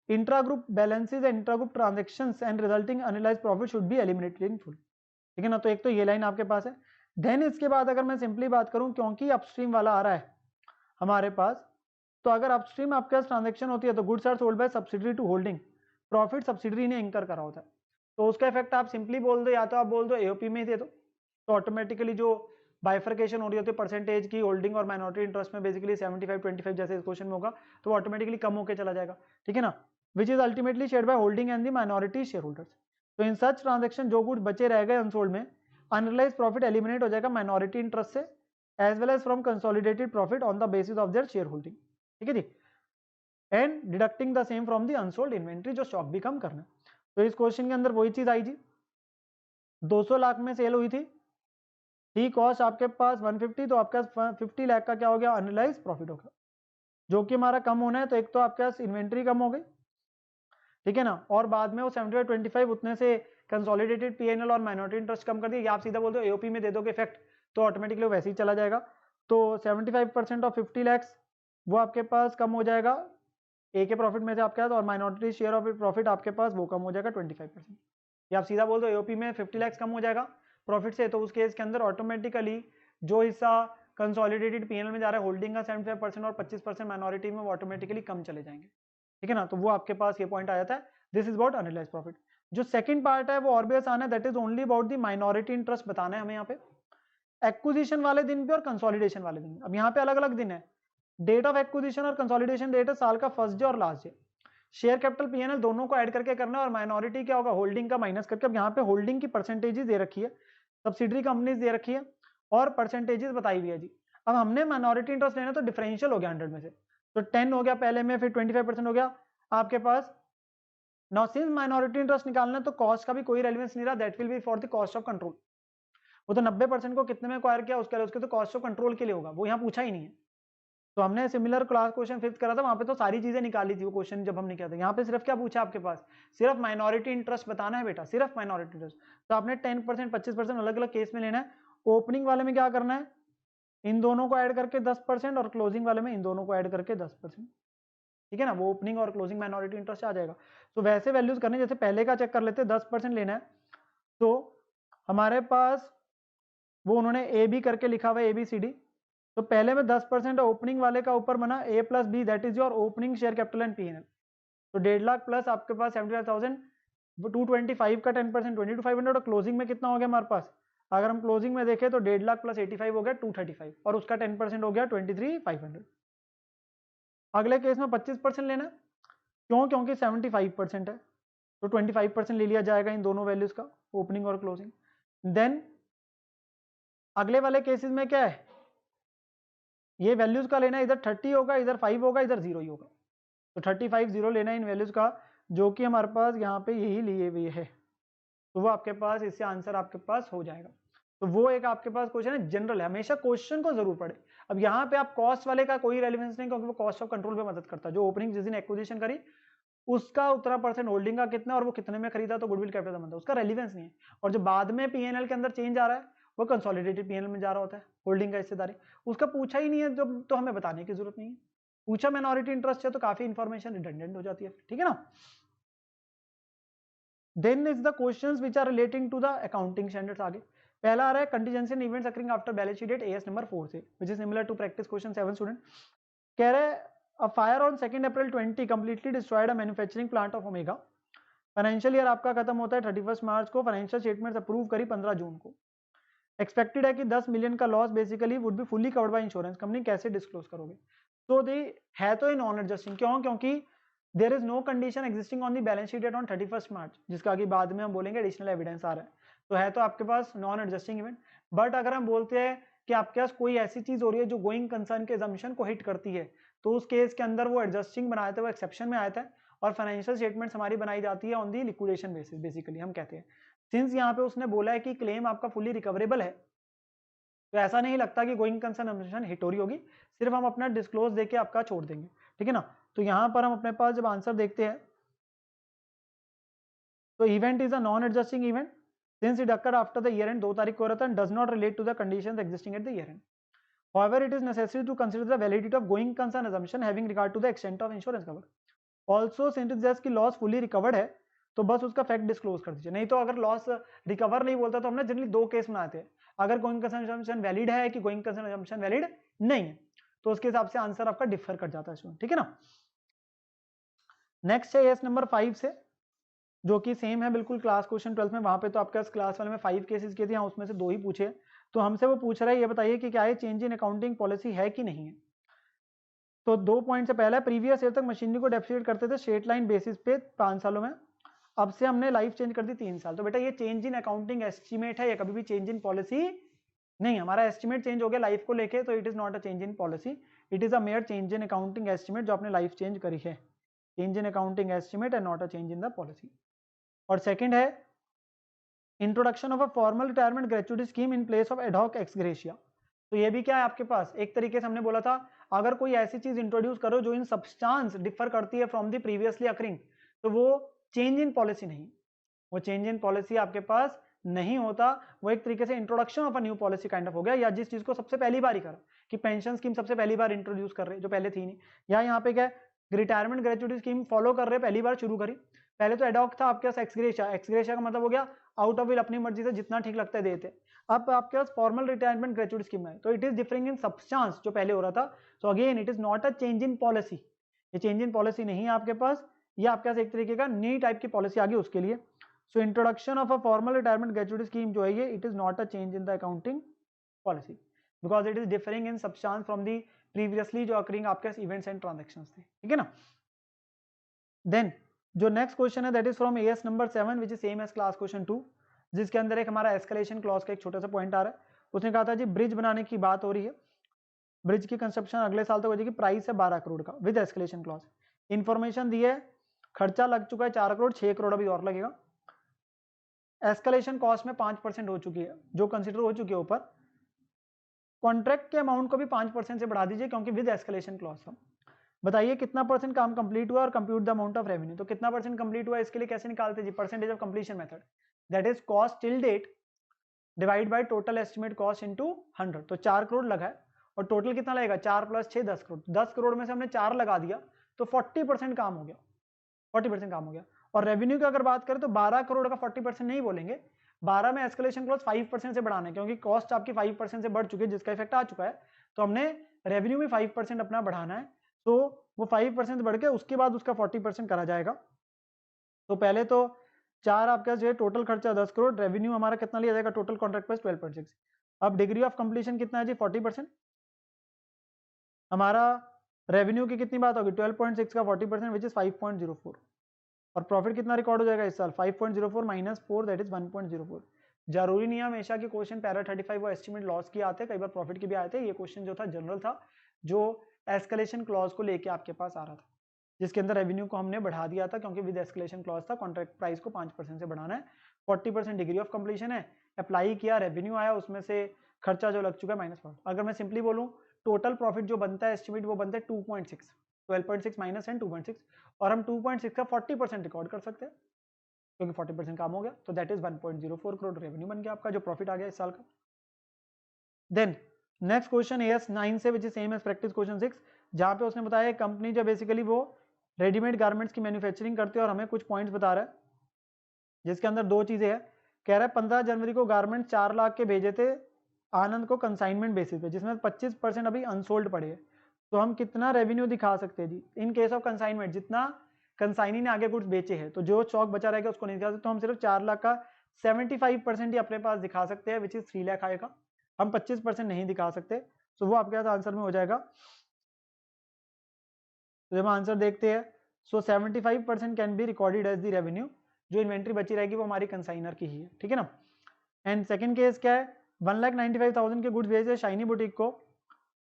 intra-group balances and intra-group transactions and resulting unrealized profit should be eliminated in full, ठीक है ना। तो एक तो ये लाइन आपके पास है। देन इसके बाद अगर मैं सिंपली बात करूं, क्योंकि अपस्ट्रीम वाला आ रहा है हमारे पास, तो अगर अपस्ट्रीम आपके पास ट्रांजेक्शन होती है तो goods are sold by subsidiary to holding, profit subsidiary ने इंकर करा होता है, तो उसका इफेक्ट आप सिंपली बोल दो, या तो आप बोल दो एओपी में ही दे दो, तो ऑटोमेटिकली जो बाइफर्केशन हो रही होती है परसेंटेज की होल्डिंग और माइनॉरिटी इंटरेस्ट में, बेसिकली 75-25 जैसे इस क्वेश्चन में होगा, तो ऑटोमेटिकली कम होकर चला जाएगा, ठीक है ना, which is ultimately shared by holding and the minority share holders. तो इन सच ट्रांजेक्शन जो गुड्स बचे रह गए अनसोल्ड में, अनरियलाइज्ड प्रॉफिट एलिमिनेट हो जाएगा माइनॉरिटी इंटरेस्ट से as well as from consolidated profit on the basis of their share holding, ठीक है जी, and deducting the same from the unsold inventory, जो स्टॉक भी कम करना। तो इस क्वेश्चन के अंदर वही चीज आई जी, 200 लाख में सेल हुई थी, टी कॉस्ट आपके पास 150, तो आपके पास 50 लाख का क्या हो गया अनरियलाइज्ड प्रॉफिट होगा, जो कि हमारा कम होना है। तो एक तो आपके पास इन्वेंट्री कम हो गई, ठीक है ना, और बाद में वो 75-25 उतने से कंसोलिडेटेड पीएनएल और माइनॉरिटी इंटरेस्ट कम कर दिया, या आप सीधा बोल दो एओपी में दे दोगे इफेक्ट, तो ऑटोमेटिकली वैसे ही चला जाएगा। तो 75% ऑफ 50 लैक्स वो आपके पास कम हो जाएगा ए के प्रॉफिट में से आपके पास, और माइनॉरिटी शेयर ऑफ प्रॉफिट आपके पास वो कम हो जाएगा 25%। या आप सीधा बोल दो एओपी में 50 लैक्स कम हो जाएगा प्रॉफिट से, तो उस केस के अंदर ऑटोमेटिकली जो हिस्सा कंसोलिडेटेड पीएनएल में जा रहा है होल्डिंग का 75% और 25% माइनॉरिटी में वो ऑटोमेटिकली कम चले जाएंगे, ठीक है ना। तो वो आपके पास ये पॉइंट आ जाता है, this is about unrealised profit. जो सेकंड पार्ट है वो और भी आसान है, that is only about the minority interest बताना है हमें यहाँ पे एक्विजिशन वाले दिन पे और कंसोलिडेशन वाले दिन। अब यहाँ पे अलग अलग दिन है, डेट ऑफ एक्विजिशन और कंसोलिडेशन डेट है साल का फर्स्ट डे और last day. Share capital PNL दोनों को ऐड करके करना है, और माइनॉरिटी क्या होगा होल्डिंग का माइनस करके। अब यहाँ पे होल्डिंग की परसेंटेजेस दे रखी है, सब्सिडरी कंपनीज दे रखी है और परसेंटेजेस बताई हुई है जी। अब हमने माइनॉरिटी इंटरेस्ट लेना तो डिफरेंशियल हो गया 100 में से, तो 10 हो गया पहले में, फिर 25% हो गया आपके पास। नाउ सिंस माइनॉरिटी इंटरेस्ट निकालना तो कॉस्ट का भी कोई रेलेवेंस नहीं रहा, that will be for the cost of control. वो तो 90% को कितने में एक्वायर किया उसके तो कॉस्ट ऑफ कंट्रोल के लिए होगा, वो यहाँ पूछा ही नहीं है। तो हमने सिमिलर क्लास क्वेश्चन फिफ्थ करा था, वहां पे तो सारी चीजें निकाली थी वो क्वेश्चन जब हमने किया था। यहाँ पे सिर्फ क्या पूछा आपके पास, सिर्फ माइनॉरिटी इंटरेस्ट बताना है बेटा, सिर्फ माइनॉरिटी इंटरेस्ट। तो आपने 10% 25% अलग अलग केस में लेना है। ओपनिंग वाले में क्या करना है, इन दोनों को ऐड करके 10%, और क्लोजिंग वाले में इन दोनों को ऐड करके 10%, ठीक है ना। वो ओपनिंग और क्लोजिंग माइनॉरिटी इंटरेस्ट आ जाएगा। तो वैसे वैल्यूज करने, जैसे पहले का चेक कर लेते, 10% लेना है, तो हमारे पास वो उन्होंने ए बी करके लिखा हुआ है ABCD। तो पहले में 10% ओपनिंग वाले का ऊपर बना A + B, that is your opening share capital and PNL. तो 1.5 लाख प्लस आपके पास 75,000, 225 का 10% 22,500, और क्लोजिंग में कितना हो गया हमारे पास, अगर हम क्लोजिंग में देखें तो 1.5 लाख प्लस 85 हो गया 235, और उसका 10% हो गया 23,500। अगले केस में 25% लेना, क्यों, क्योंकि 75% है, तो 25% ले लिया जाएगा इन दोनों वैल्यूज का, ओपनिंग और क्लोजिंग। देन अगले वाले केसेस में क्या है, ये वैल्यूज का लेना है, इधर 30 होगा, इधर 5 होगा, इधर 0 ही होगा। तो 35 0 लेना है इन वैल्यूज का, जो कि हमारे पास यहाँ पे यही लिए हुए है। तो वो आपके पास इससे आंसर आपके पास हो जाएगा। तो वो एक आपके पास क्वेश्चन है, जनरल है, हमेशा क्वेश्चन को जरूर पढ़े। अब यहाँ पे आप कॉस्ट वाले का कोई रेलिवेंस नहीं, क्योंकि वो कॉस्ट ऑफ कंट्रोल पे मदद करता है। जो ओपनिंग जिस दिन एक्विजिशन करी उसका उतना परसेंट होल्डिंग का कितना और वो कितने में खरीदा, तो गुडविल कैपिटल बनता है, उसका रेलिवेंस नहीं है। और जो बाद में पीएनएल के अंदर चेंज आ रहा है वो कंसोलिडेटेड पीएनएल में जा रहा होता है, होल्डिंग का हिस्सेदारी, उसका पूछा ही नहीं है जब, तो हमें बताने की जरूरत नहीं है। पूछा माइनॉरिटी इंटरेस्ट है तो काफी इंफॉर्मेशन रिडंडेंट हो जाती है, ठीक है ना। Then is the questions which are relating to the accounting standards. आगे पहला आ रहा है contingency and events occurring after balance sheet date AS number 4 से, which is similar to practice question 7 student. कह रहे हैं a fire on 2 April 20 completely destroyed a manufacturing plant of Omega. Financial year आपका खत्म होता है 31 मार्च को, फाइनेंशियल स्टेटमेंट्स अप्रूव करी 15 जून को। एक्सपेक्टेड है कि 10 मिलियन का loss basically would be fully covered by insurance company, कैसे डिस्क्लोज करोगे। तो दे है तो ये नॉन एडजस्टिंग, क्यों, क्योंकि there is no condition existing on the balance sheet date on 31 March, जिसका आगे बाद में हम बोलेंगे एडिशनल एविडेंस आ रहा है। तो है तो आपके पास नॉन एडजस्टिंग इवेंट। बट अगर हम बोलते हैं कि आपके पास कोई ऐसी चीज हो रही है जो गोइंग कंसर्न के अजम्पशन को हिट करती है, तो उस केस के अंदर वो एडजस्टिंग बनाया था, वो एक्सेप्शन में आया था, और फाइनेंशियल स्टेटमेंट्स हमारी बनाई जाती है on the liquidation basis. Basically हम कहते हैं सिंस यहाँ पे उसने बोला है कि क्लेम आपका फुली रिकवरेबल है, तो ऐसा नहीं लगता कि गोइंग कंसर्न अजम्पशन हिट हो रही होगी, सिर्फ हम अपना डिस्क्लोज देके आपका छोड़ देंगे, ठीक है ना। तो यहां पर हम अपने पास जब आंसर देखते हैं तो event is a non adjusting event since it occurred after the year end, 2 तारीख को हो रहा था, and does not relate to the conditions existing at the year end. However, it is necessary to consider the validity of going concern assumption having regard to the extent of insurance cover. Also, since it says कि loss fully recovered है, तो बस उसका फैक्ट डिस्क्लोज कर दीजिए। नहीं तो अगर लॉस रिकवर नहीं बोलता तो हमने जनरली 2 केस बनाते हैं, अगर गोइंग कंसर्न assumption वैलिड है कि गोइंग कंसर्न assumption वैलिड नहीं है, तो उसके हिसाब से आंसर आपका डिफर कर जाता है, ठीक है ना। नेक्स्ट है एस नंबर 5 से, जो कि सेम है बिल्कुल क्लास क्वेश्चन 12 में। वहां पे तो आपके क्लास वाले में 5 केसेस किए थे, यहाँ उसमें से 2 ही पूछे। तो हमसे वो पूछ रहा है ये बताइए कि क्या ये चेंज इन अकाउंटिंग पॉलिसी है कि नहीं है। तो 2 पॉइंट से पहला, प्रीवियस ईयर तक मशीनरी को डेप्रिसिएट करते थे स्ट्रेट लाइन बेसिस पे 5 सालों में, अब से हमने लाइफ चेंज कर दी 3 साल। तो बेटा ये चेंज इन अकाउंटिंग एस्टिमेट है, या कभी भी चेंज इन पॉलिसी नहीं। हमारा एस्टिमेट चेंज हो गया लाइफ को लेके, तो it is not a change in policy, it is a mayor change in accounting estimate, जो आपने लाइफ चेंज करी है। Change in accounting estimate and not a change in the policy. और सेकंड है introduction of a formal retirement gratuity scheme in place of ad hoc x gratia. तो ये भी क्या है आपके पास, एक तरीके से हमने बोला था अगर कोई ऐसी चीज इंट्रोड्यूस करो जो इन सब्सटेंस डिफर करती है फ्रॉम द प्रीवियसली अकरिंग, तो वो चेंज इन पॉलिसी नहीं, वो चेंज इन पॉलिसी आपके पास नहीं होता, वो एक तरीके से introduction of a new policy kind of हो गया, या जिस चीज को सबसे पहली बार ही करा। कि पेंशन स्कीम सबसे पहली बार इंट्रोड्यूस कर रहे हैं जो पहले थी नहीं, या यहाँ पे क्या है रिटायरमेंट ग्रेचुइटी स्कीम फॉलो कर रहे हैं, पहली बार शुरू करी। पहले तो एडॉक था आपके पास एक्सग्रेशिया, एक्सग्रेशिया का मतलब हो गया आउट ऑफ विल अपनी मर्जी से जितना ठीक लगता है देते। अब आपके पास फॉर्मल रिटायरमेंट ग्रेचुइटी स्कीम है, तो it is differing in substance जो पहले हो रहा था। So again it is not a change in policy, ये चेंज इन पॉलिसी नहीं है आपके पास, ये आपके पास एक तरीके का नई टाइप की पॉलिसी आ गई उसके लिए। So introduction of a formal retirement gratuity scheme जो है ये it is not a change in the accounting policy because it is differing in substance from the previously जो अकरिंग आपके पास इवेंट्स एंड ट्रांजेक्शंस थे, ठीक है ना। देन जो नेक्स्ट क्वेश्चन है that is from AS number 7 which is same as class question 2, जिसके अंदर एक हमारा एस्केलेशन क्लॉज का एक छोटा सा पॉइंट आ रहा है। उसने कहा था जी ब्रिज बनाने की बात हो रही है, ब्रिज की कंस्ट्रक्शन अगले साल तक हो जाएगी, प्राइस है 12 करोड़ का विद एस्केलेशन क्लॉज। इन्फॉर्मेशन दी है, खर्चा लग चुका है 4 करोड़, 6 करोड़ अभी और लगेगा। एस्केलेशन कॉस्ट में 5% हो चुकी है जो कंसिडर हो चुकी है ऊपर। कॉन्ट्रैक्ट के अमाउंट को भी 5% से बढ़ा दीजिए क्योंकि विद एस्केलेशन क्लॉज था। बताइए कितना परसेंट काम कंप्लीट हुआ और compute the amount of revenue. तो कितना परसेंट कंप्लीट हुआ इसके लिए कैसे निकालते जी, percentage of completion method, that is cost till date divide by total estimate cost into 100। तो 4 करोड़ लगा है और टोटल कितना लगेगा 4 + 6 10 करोड़, 10 करोड़ में से हमने 4 लगा दिया तो 40% काम हो गया, 40% काम हो गया। और रेवेन्यू की अगर बात करें तो 12 करोड़ का 40% नहीं बोलेंगे, 12 में एस्केलेशन क्लॉज 5% से बढ़ाना है क्योंकि कॉस्ट आपकी 5% से बढ़ चुकी है जिसका इफेक्ट आ चुका है, तो हमने रेवेन्यू में 5% अपना बढ़ाना है। तो वो 5% बढ़ के उसके बाद उसका 40% करा जाएगा। तो पहले तो 4 आपके पास जो है टोटल खर्चा 10 करोड़, रेवेन्यू हमारा कितना लिया जाएगा टोटल कॉन्ट्रैक्ट प्राइस 12.6। अब डिग्री ऑफ कंप्लीशन कितना है जी 40%, हमारा रेवेन्यू की कितनी बात होगी 12.6 का 40% विच इज 5.04, और प्रॉफिट कितना रिकॉर्ड हो जाएगा इस साल 5.04 - 4 दैट इज 1.04। जरूरी नहीं है हमेशा कि क्वेश्चन पैरा 35 वो एस्टिमेट लॉस की आते हैं, कई बार प्रॉफिट के भी आए थे। ये क्वेश्चन जो था जनरल था जो एस्केलेशन क्लॉज को लेके आपके पास आ रहा था, जिसके अंदर रेवेन्यू को हमने बढ़ा दिया था क्योंकि विद एस्केलेशन क्लॉज था, कॉन्ट्रैक्ट प्राइस को 5% से बढ़ाना है। 40% डिग्री ऑफ कंप्लीशन है, अप्लाई किया, रेवेन्यू आया, उसमें से खर्चा जो लग चुका है माइनस। अगर मैं सिंपली बोलूँ टोटल प्रॉफिट जो बनता है एस्टिमेट वो बनता है 2.6, 12.6 माइनस एंड 2.6, और हम 2.6 का 40% रिकॉर्ड कर सकते हैं क्योंकि 40% काम हो गया, तो दैट इज 1.04 करोड़ रेवेन्यू बन गया आपका जो प्रॉफिट आ गया इस साल का। देन नेक्स्ट क्वेश्चन एएस 9 से which is same as practice question 6, जहां पे उसने बताया कंपनी जो बेसिकली वो रेडीमेड गारमेंट्स की मैन्युफैक्चरिंग करती है और हमें कुछ पॉइंट्स बता रहा है जिसके अंदर दो चीजें हैं। कह रहा है 15 जनवरी को गारमेंट 4 लाख के भेजे थे आनंद को कंसाइनमेंट बेसिस पे, जिसमें 25% अभी अनसोल्ड पड़े हैं, तो हम कितना रेवेन्यू दिखा सकते हैं जी इन केस ऑफ कंसाइनमेंट, जितना कंसाइनी ने आगे गुड्स बेचे हैं, तो जो स्टॉक बचा रहेगा उसको नहीं दिखा सकते, तो हम सिर्फ 4 लाख का 75% ही अपने पास दिखा सकते हैं विच इज 3 लाख आएगा, हम 25% नहीं दिखा सकते। तो वो आपके पास आंसर में हो जाएगा। तो जब हम आंसर देखते हैं so 75% can be recorded as the revenue, जो इन्वेंट्री बची रहेगी वो हमारी कंसाइनर की ही है, ठीक है ना। एंड सेकंड केस क्या है 1,95,000 के गुड्स भेजे शाइनी बुटीक को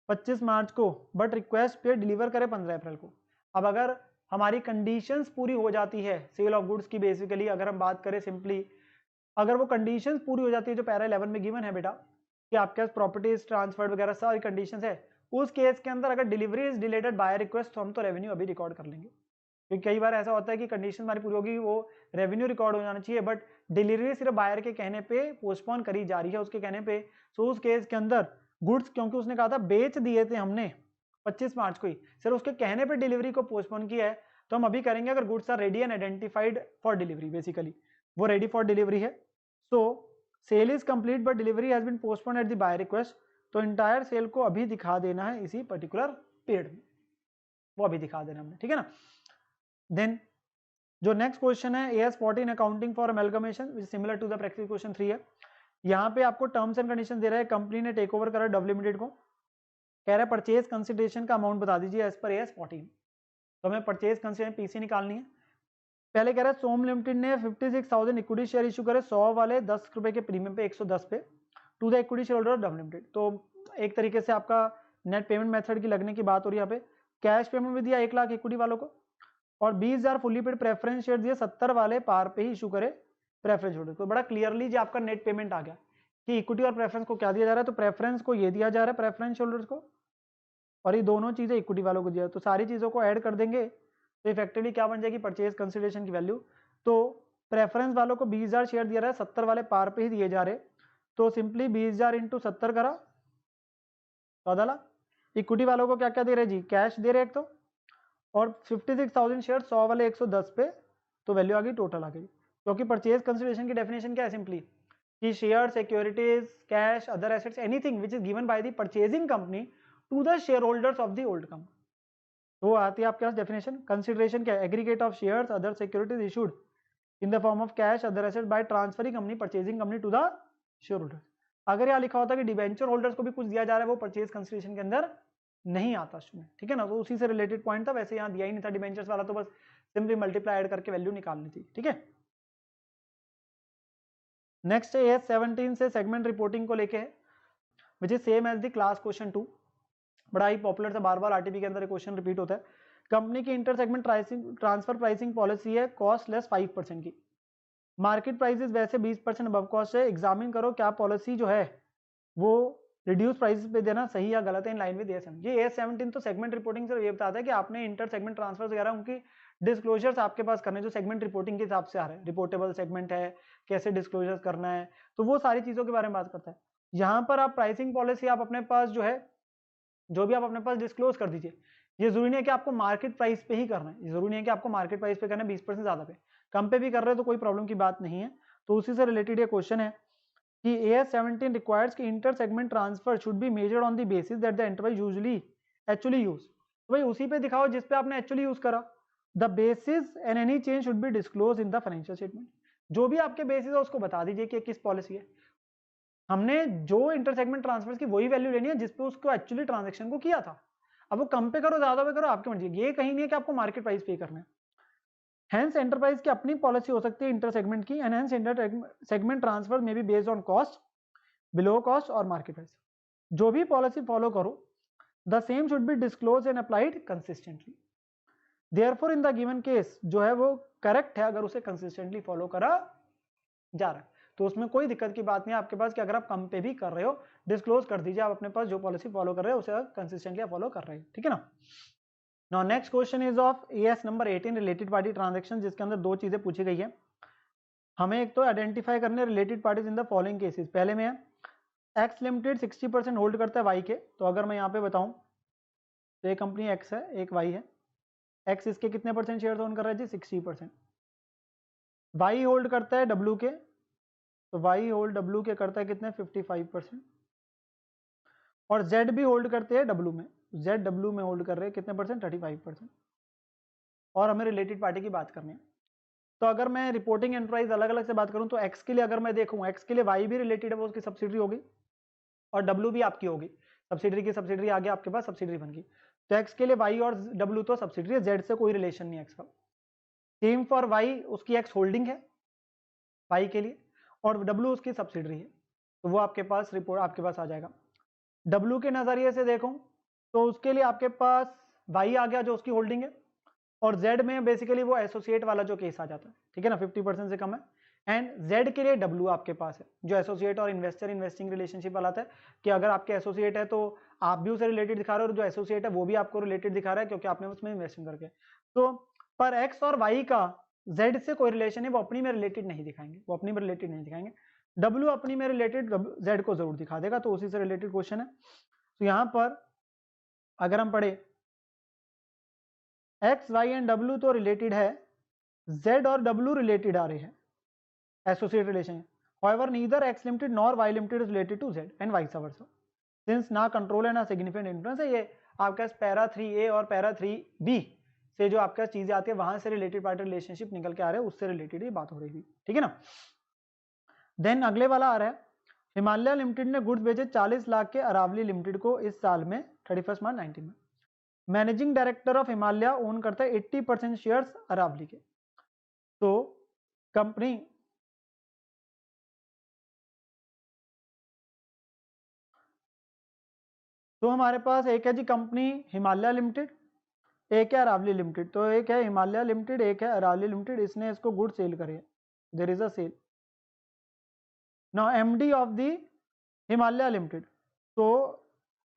25 मार्च को, बट रिक्वेस्ट पे डिलीवर करे 15 अप्रैल को। अब अगर हमारी कंडीशंस पूरी हो जाती है सेल ऑफ गुड्स की, बेसिकली अगर हम बात करें सिंपली, अगर वो कंडीशंस पूरी हो जाती है जो पैरा 11 में गिवन है बेटा कि आपके पास प्रॉपर्टीज ट्रांसफर वगैरह सारी कंडीशंस है, उस केस के अंदर अगर delivery is delayed by request तो हम तो रेवेन्यू अभी रिकॉर्ड कर लेंगे, क्योंकि कई बार ऐसा होता है कि कंडीशन हमारी पूरी होगी वो रेवेन्यू रिकॉर्ड हो जाना चाहिए, बट डिलीवरी सिर्फ बायर के कहने पे पोस्टपोन करी जा रही है उसके कहने पे। सो उस केस के अंदर गुड्स क्योंकि उसने कहा था बेच दिए थे हमने 25 मार्च को ही, सिर्फ उसके कहने पे डिलीवरी को पोस्टपोन किया है, तो हम अभी करेंगे अगर goods are ready and identified for delivery, basically वो रेडी फॉर डिलीवरी है। So sale is complete but delivery has been postpone at the buyer request, तो इंटायर सेल को अभी दिखा देना है इसी पर्टिकुलर पीरियड में, वो अभी दिखा देना हमने, ठीक है ना। देन जो नेक्स्ट क्वेश्चन है AS 14 accounting for amalgamation similar to the practice question 3 है। यहाँ पे आपको टर्म्स एंड कंडीशन दे रहा है, कंपनी ने टेक ओवर करा डब लिमिटेड को, कह रहा है परचेज कंसिडरेशन का अमाउंट बता दीजिए एज पर एएस 14, तो हमें परचेज कंसिडरेशन पीसी निकालनी है। पहले कह रहा है सोम लिमिटेड ने 56,000 इक्विटी शेयर इशू करे 100 वाले 10 रुपए के प्रीमियम पे 110 pay to the equity share holder Dub limited, तो एक तरीके से आपका नेट पेमेंट मेथड की लगने की बात हो रही है। यहाँ पे कैश पेमेंट भी दिया 1 लाख इक्विटी वालों को और 20,000 फुली पेड प्रेफरेंस शेयर दिए 70 वाले पार पे ही इशू करे प्रेफरेंस होल्डर को। बड़ा क्लियरली जो आपका नेट पेमेंट आ गया कि इक्विटी और प्रेफरेंस को क्या दिया जा रहा है, तो प्रेफरेंस को ये दिया जा रहा है प्रेफरेंस होल्डर्स को, और ये दोनों चीजें इक्विटी वालों को दिया, तो सारी चीजों को ऐड कर देंगे तो इफेक्टिवली क्या बन जाएगी परचेज कंसिडरेशन की वैल्यू। तो प्रेफरेंस वालों को 20,000 शेयर दिया रहा है 70 वाले पार पे ही दिए जा रहे, तो सिंपली 20,000 इंटू 70 करा 14 लाख, इक्विटी वालों को क्या क्या दे रहे जी, कैश दे रहे एक तो, और 56,000 शेयर 100 वाले 110 पे, तो वैल्यू आ गई टोटल आ गई। क्योंकि परचेज कंसिडरेशन की डेफिनेशन क्या है सिंपली कि share, securities, cash, other assets, anything which is given by the purchasing company to the share holders of the old company. तो आती है आपके पास डेफिनेशन, कंसिडरेशन क्या है, aggregate of shares other securities issued in the form of cash other asset by transferring company purchasing company to the share holders. अगर यहाँ लिखा होता कि डिबेंचर होल्डर्स को भी कुछ दिया जा रहा है, वो परचेज कंसिडरेशन के अंदर नहीं आता उसमें, ठीक है ना, तो उसी से रिलेटेड पॉइंट था। वैसे यहाँ दिया ही नहीं था डिबेंचर्स वाला, तो बस सिंपली मल्टीप्लाई ऐड करके वैल्यू निकालनी थी, ठीक है। नेक्स्ट है 17 से सेगमेंट रिपोर्टिंग को लेके है, which is same as the class question 2, बड़ा ही पॉपुलर था, बार बार आरटीपी के अंदर क्वेश्चन रिपीट होता है। कंपनी की inter segment transfer pricing policy है कॉस्ट लेस 5% की, मार्केट प्राइसेस वैसे 20% अबव कॉस्ट है, एग्जामिन करो क्या पॉलिसी जो है वो रिड्यूस प्राइस पे देना सही या गलत है इन लाइन विद AS17। ये AS17 तो सेगमेंट रिपोर्टिंग से ये बताता है कि आपने इंटर सेगमेंट ट्रांसफर वगैरह उनकी डिस्क्लोजर्स आपके पास करने जो सेगमेंट रिपोर्टिंग के हिसाब से आ रहे हैं, रिपोर्टेबल सेगमेंट है, कैसे डिस्क्लोजर्स करना है, तो वो सारी चीज़ों के बारे में बात करता है। यहाँ पर आप प्राइसिंग पॉलिसी आप अपने पास जो है, जो भी आप अपने पास डिस्क्लोज कर दीजिए, ये जरूरी नहीं है कि आपको मार्केट प्राइस पे ही करना है, जरूरी नहीं है कि आपको मार्केट प्राइस पे करना है 20% ज्यादा पे, कम पे भी कर रहे हो तो कोई प्रॉब्लम की बात नहीं है। तो उसी से रिलेटेड ये क्वेश्चन है कि AS17 रिक्वायर्स कि inter segment transfer should be measured on the basis that the enterprise usually actually use, तो भाई उसी पे दिखाओ जिस पे आपने एक्चुअली यूज करा। The basis and any change should be disclose in the financial statement, जो भी आपके बेसिस है उसको बता दीजिए कि किस पॉलिसी है। हमने जो इंटर सेगमेंट ट्रांसफर की वही वैल्यू लेनी है जिसपे उसको एक्चुअली ट्रांजेक्शन को किया था। अब वो कम पे करो ज्यादा पे करो आपकी मर्जी, ये कहीं नहीं है कि आपको मार्केट प्राइस पे करना है। हेंस एंटरप्राइज की अपनी पॉलिसी हो सकती है इंटर सेगमेंट की, and hence inter segment transfer में be based on cost, below cost और मार्केट प्राइस। जो भी पॉलिसी फॉलो करो the same should be disclose and applied consistently. Therefore in the given case जो है वो करेक्ट है अगर उसे कंसिस्टेंटली फॉलो करा जा रहा है, तो उसमें कोई दिक्कत की बात नहीं है आपके पास कि अगर आप कम पे भी कर रहे हो डिस्क्लोज कर दीजिए आप अपने पास जो पॉलिसी फॉलो कर रहे हो उसे कंसिस्टेंटली फॉलो कर रहे हैं, ठीक है ना। Now next question is of AS number 18 related party transaction, जिसके अंदर दो चीजें पूछी गई है हमें। एक तो आइडेंटिफाई करने related parties in the following cases. पहले में है एक्स लिमिटेड 60% होल्ड करता है वाई के, तो अगर मैं यहाँ पे बताऊं तो एक कंपनी एक्स है एक वाई है, एक्स इसके कितने परसेंट शेयर ओन कर रहा है जी 60%, वाई होल्ड करता है डब्ल्यू के, तो वाई होल्ड डब्ल्यू के करता है कितने 55%, और जेड भी होल्ड करते हैं डब्ल्यू में, जेड डब्ल्यू में होल्ड कर रहे हैं कितने परसेंट 35%, और हमें रिलेटेड पार्टी की बात करनी है। तो अगर मैं रिपोर्टिंग एंटरप्राइज अलग अलग से बात करूं तो एक्स के लिए अगर मैं देखूं, एक्स के लिए वाई भी रिलेटेड है, वो उसकी सब्सिडरी होगी, और डब्ल्यू भी आपकी होगी, सब्सिडरी की सब्सिडरी आगे आपके पास सब्सिडरी बन गई, तो एक्स के लिए वाई और डब्ल्यू तो सब्सिडरी है, जेड से कोई रिलेशन नहीं है एक्स का। सेम फॉर वाई, उसकी एक्स होल्डिंग है वाई के लिए, और डब्ल्यू उसकी सब्सिडरी है, तो वो आपके पास रिपोर्ट आपके पास आ जाएगा। डब्ल्यू के नजरिए से देखूं तो उसके लिए आपके पास वाई आ गया जो उसकी होल्डिंग है, और जेड में बेसिकली वो एसोसिएट वाला जो केस आ जाता है, ठीक है ना, 50% से कम है। एंड जेड के लिए डब्ल्यू आपके पास है जो एसोसिएट और इन्वेस्टर इन्वेस्टिंग रिलेशनशिप वाला था, कि अगर आपके एसोसिएट है तो आप भी उसे रिलेटेड दिखा रहे हो, और जो एसोसिएट है वो भी आपको रिलेटेड दिखा रहा है क्योंकि आपने उसमें इन्वेस्टिंग करके। तो पर एक्स और वाई का जेड से कोई रिलेशन है वो अपनी में रिलेटेड नहीं दिखाएंगे, वो अपनी में रिलेटेड नहीं दिखाएंगे, डब्ल्यू अपनी में रिलेटेड जेड को जरूर दिखा देगा, तो उसी से रिलेटेड क्वेश्चन है। तो यहां पर अगर हम पढ़े एक्स वाई एंड डब्ल्यू तो रिलेटेड है, जेड और डब्ल्यू रिलेटेड आ रहे हैं, एसोसिएट रिलेशन है। However, neither X limited nor Y limited is related to Z and vice versa. Since ना कंट्रोल है ना सिग्निफिकेंट इन्फ्लुएंस है, ये आपके पास पैरा 3A और पैरा 3B से जो आपके पास चीजें आती है वहां से रिलेटेड पार्टी रिलेशनशिप निकल के आ रहे हैं, उससे रिलेटेड ही बात हो रही थी, ठीक है ना। देन अगले वाला आ रहा है, हिमालय लिमिटेड ने गुड्स बेचे 40 लाख के अरावली लिमिटेड को इस साल में 31 मार्च 19 में। Managing director of Himalaya own करता है 80% शेयर्स अरावली के। तो कंपनी तो हमारे पास एक है जी कंपनी हिमालय लिमिटेड, एक है अरावली लिमिटेड, तो एक है हिमालय लिमिटेड एक है अरावली लिमिटेड, इसने इसको गुड सेल करे, there is a sale. Now MD of the Himalaya limited, तो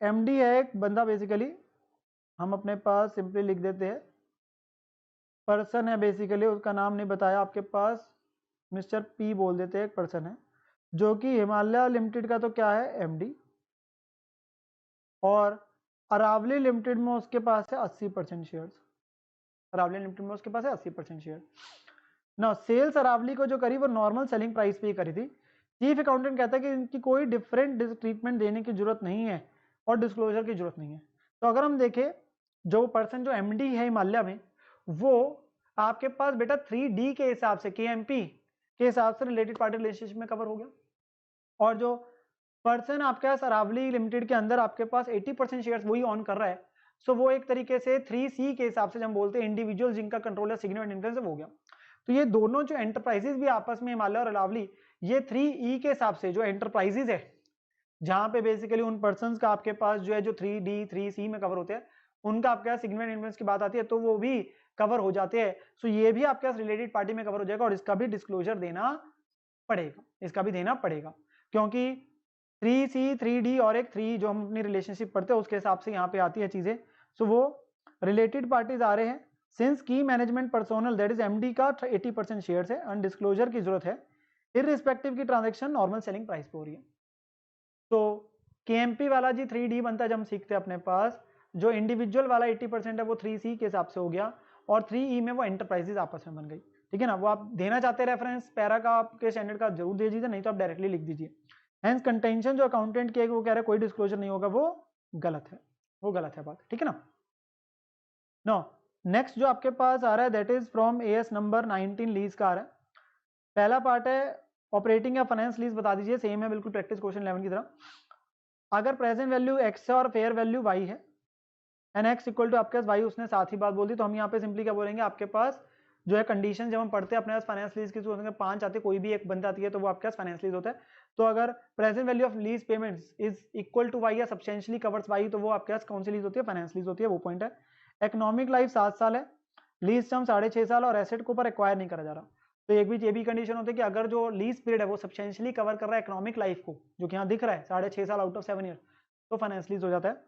एमडी है एक बंदा, बेसिकली हम अपने पास सिंपली लिख देते हैं पर्सन है, बेसिकली उसका नाम नहीं बताया आपके पास, मिस्टर पी बोल देते हैं, एक पर्सन है जो कि हिमालय लिमिटेड का तो क्या है एमडी, और अरावली लिमिटेड में उसके पास है 80% शेयर। अरावली लिमिटेड में उसके पास है 80% शेयर। ना सेल्स अरावली को जो करी वो नॉर्मल सेलिंग प्राइस पे ही करी थी। चीफ अकाउंटेंट कहता है कि इनकी कोई डिफरेंट ट्रीटमेंट देने की जरूरत नहीं है और डिस्क्लोजर की जरूरत नहीं है। तो अगर हम देखें जो पर्सन जो एमडी है हिमालय में, वो आपके पास बेटा 3D के हिसाब से KMP के हिसाब से रिलेटेड पार्टी रिलेशनशिप में कवर हो गया। और जो पर्सन आपके पास अरावली लिमिटेड के अंदर आपके पास 80% शेयर्स वही ऑन कर रहा है, सो वो एक तरीके से 3C के हिसाब से जब हम बोलते हैं इंडिविजुअल जिनका कंट्रोल है सिग्निफिकेंट इन्फ्लुएंस हो गया। तो ये दोनों जो एंटरप्राइजेस भी आपस में हिमालय और अरावली, ये 3E के हिसाब से जो एंटरप्राइजेस है, जहां पे बेसिकली उन पर्संस का आपके पास जो है जो 3D 3C में कवर होते हैं, उनका आपके पास सिग्निफिकेंट इन्फ्लुएंस की बात आती है तो वो भी कवर हो जाते हैं। सो ये भी आपके पास रिलेटेड पार्टी में कवर हो जाएगा और इसका भी डिस्क्लोजर देना पड़ेगा, इसका भी देना पड़ेगा, क्योंकि 3C 3D और एक 3 जो हम अपनी रिलेशनशिप पढ़ते हैं उसके हिसाब से यहाँ पे आती है चीजें। सो वो रिलेटेड पार्टीज आ रहे हैं। सिंस की management personnel that is MD का 80% शेयर्स है, अनडिस्क्लोजर की जरूरत है, इररिस्पेक्टिव की ट्रांजैक्शन नॉर्मल सेलिंग प्राइस पे हो रही है। तो KMP वाला जी 3D बनता है जब हम सीखते हैं अपने पास, जो इंडिविजुअल वाला 80% है वो 3C के हिसाब से हो गया और 3E में वो एंटरप्राइजेज आपस में बन गई। ठीक है ना, वो आप देना चाहते रेफरेंस पैरा का आपके स्टैंडर्ड का जरूर दे दीजिए, नहीं तो आप डायरेक्टली लिख दीजिए। हेंस कंटेंशन जो अकाउंटेंट के वो कह रहे कोई डिस्क्लोजर नहीं होगा, वो गलत है, वो गलत है बात। ठीक है ना। नो नेक्स्ट जो आपके पास आ रहा है that is from AS number 19 lease का आ रहा है। पहला पार्ट है ऑपरेटिंग या फाइनेंस लीज बता दीजिए, सेम है बिल्कुल प्रैक्टिस क्वेश्चन 11 की तरह। अगर प्रेजेंट वैल्यू x है और फेयर वैल्यू y है एंड x इक्वल टू आपके पास y, उसने साथ ही बात बोल दी, तो हम यहाँ पे सिंपली क्या बोलेंगे, आपके पास जो है कंडीशन जब हम पढ़ते हैं अपने पास फाइनेंस लीज की 5 आती है, कोई भी एक बन जाती है तो वो आपके पास फाइनेंस लीज होता है। तो अगर present value of lease payments is equal to y या सब्सटेंशियली कवर्स y, तो वो आपके पास कौन सी लीज होती है, फाइनेंस लीज होती है, वो पॉइंट है। इकोनॉमिक लाइफ 7 साल है, लीज टर्म 6.5 साल और एसेट को ऊपर एक्वायर नहीं करा जा रहा। तो एक भी ये भी कंडीशन होती है कि अगर जो लीज पीरियड है वो सब्सटेंशियली कवर कर रहा है इकोनॉमिक लाइफ को, जो कि यहाँ दिख रहा है 6.5 साल आउट ऑफ 7 ईयर, तो फाइनेंस लीज हो जाता है।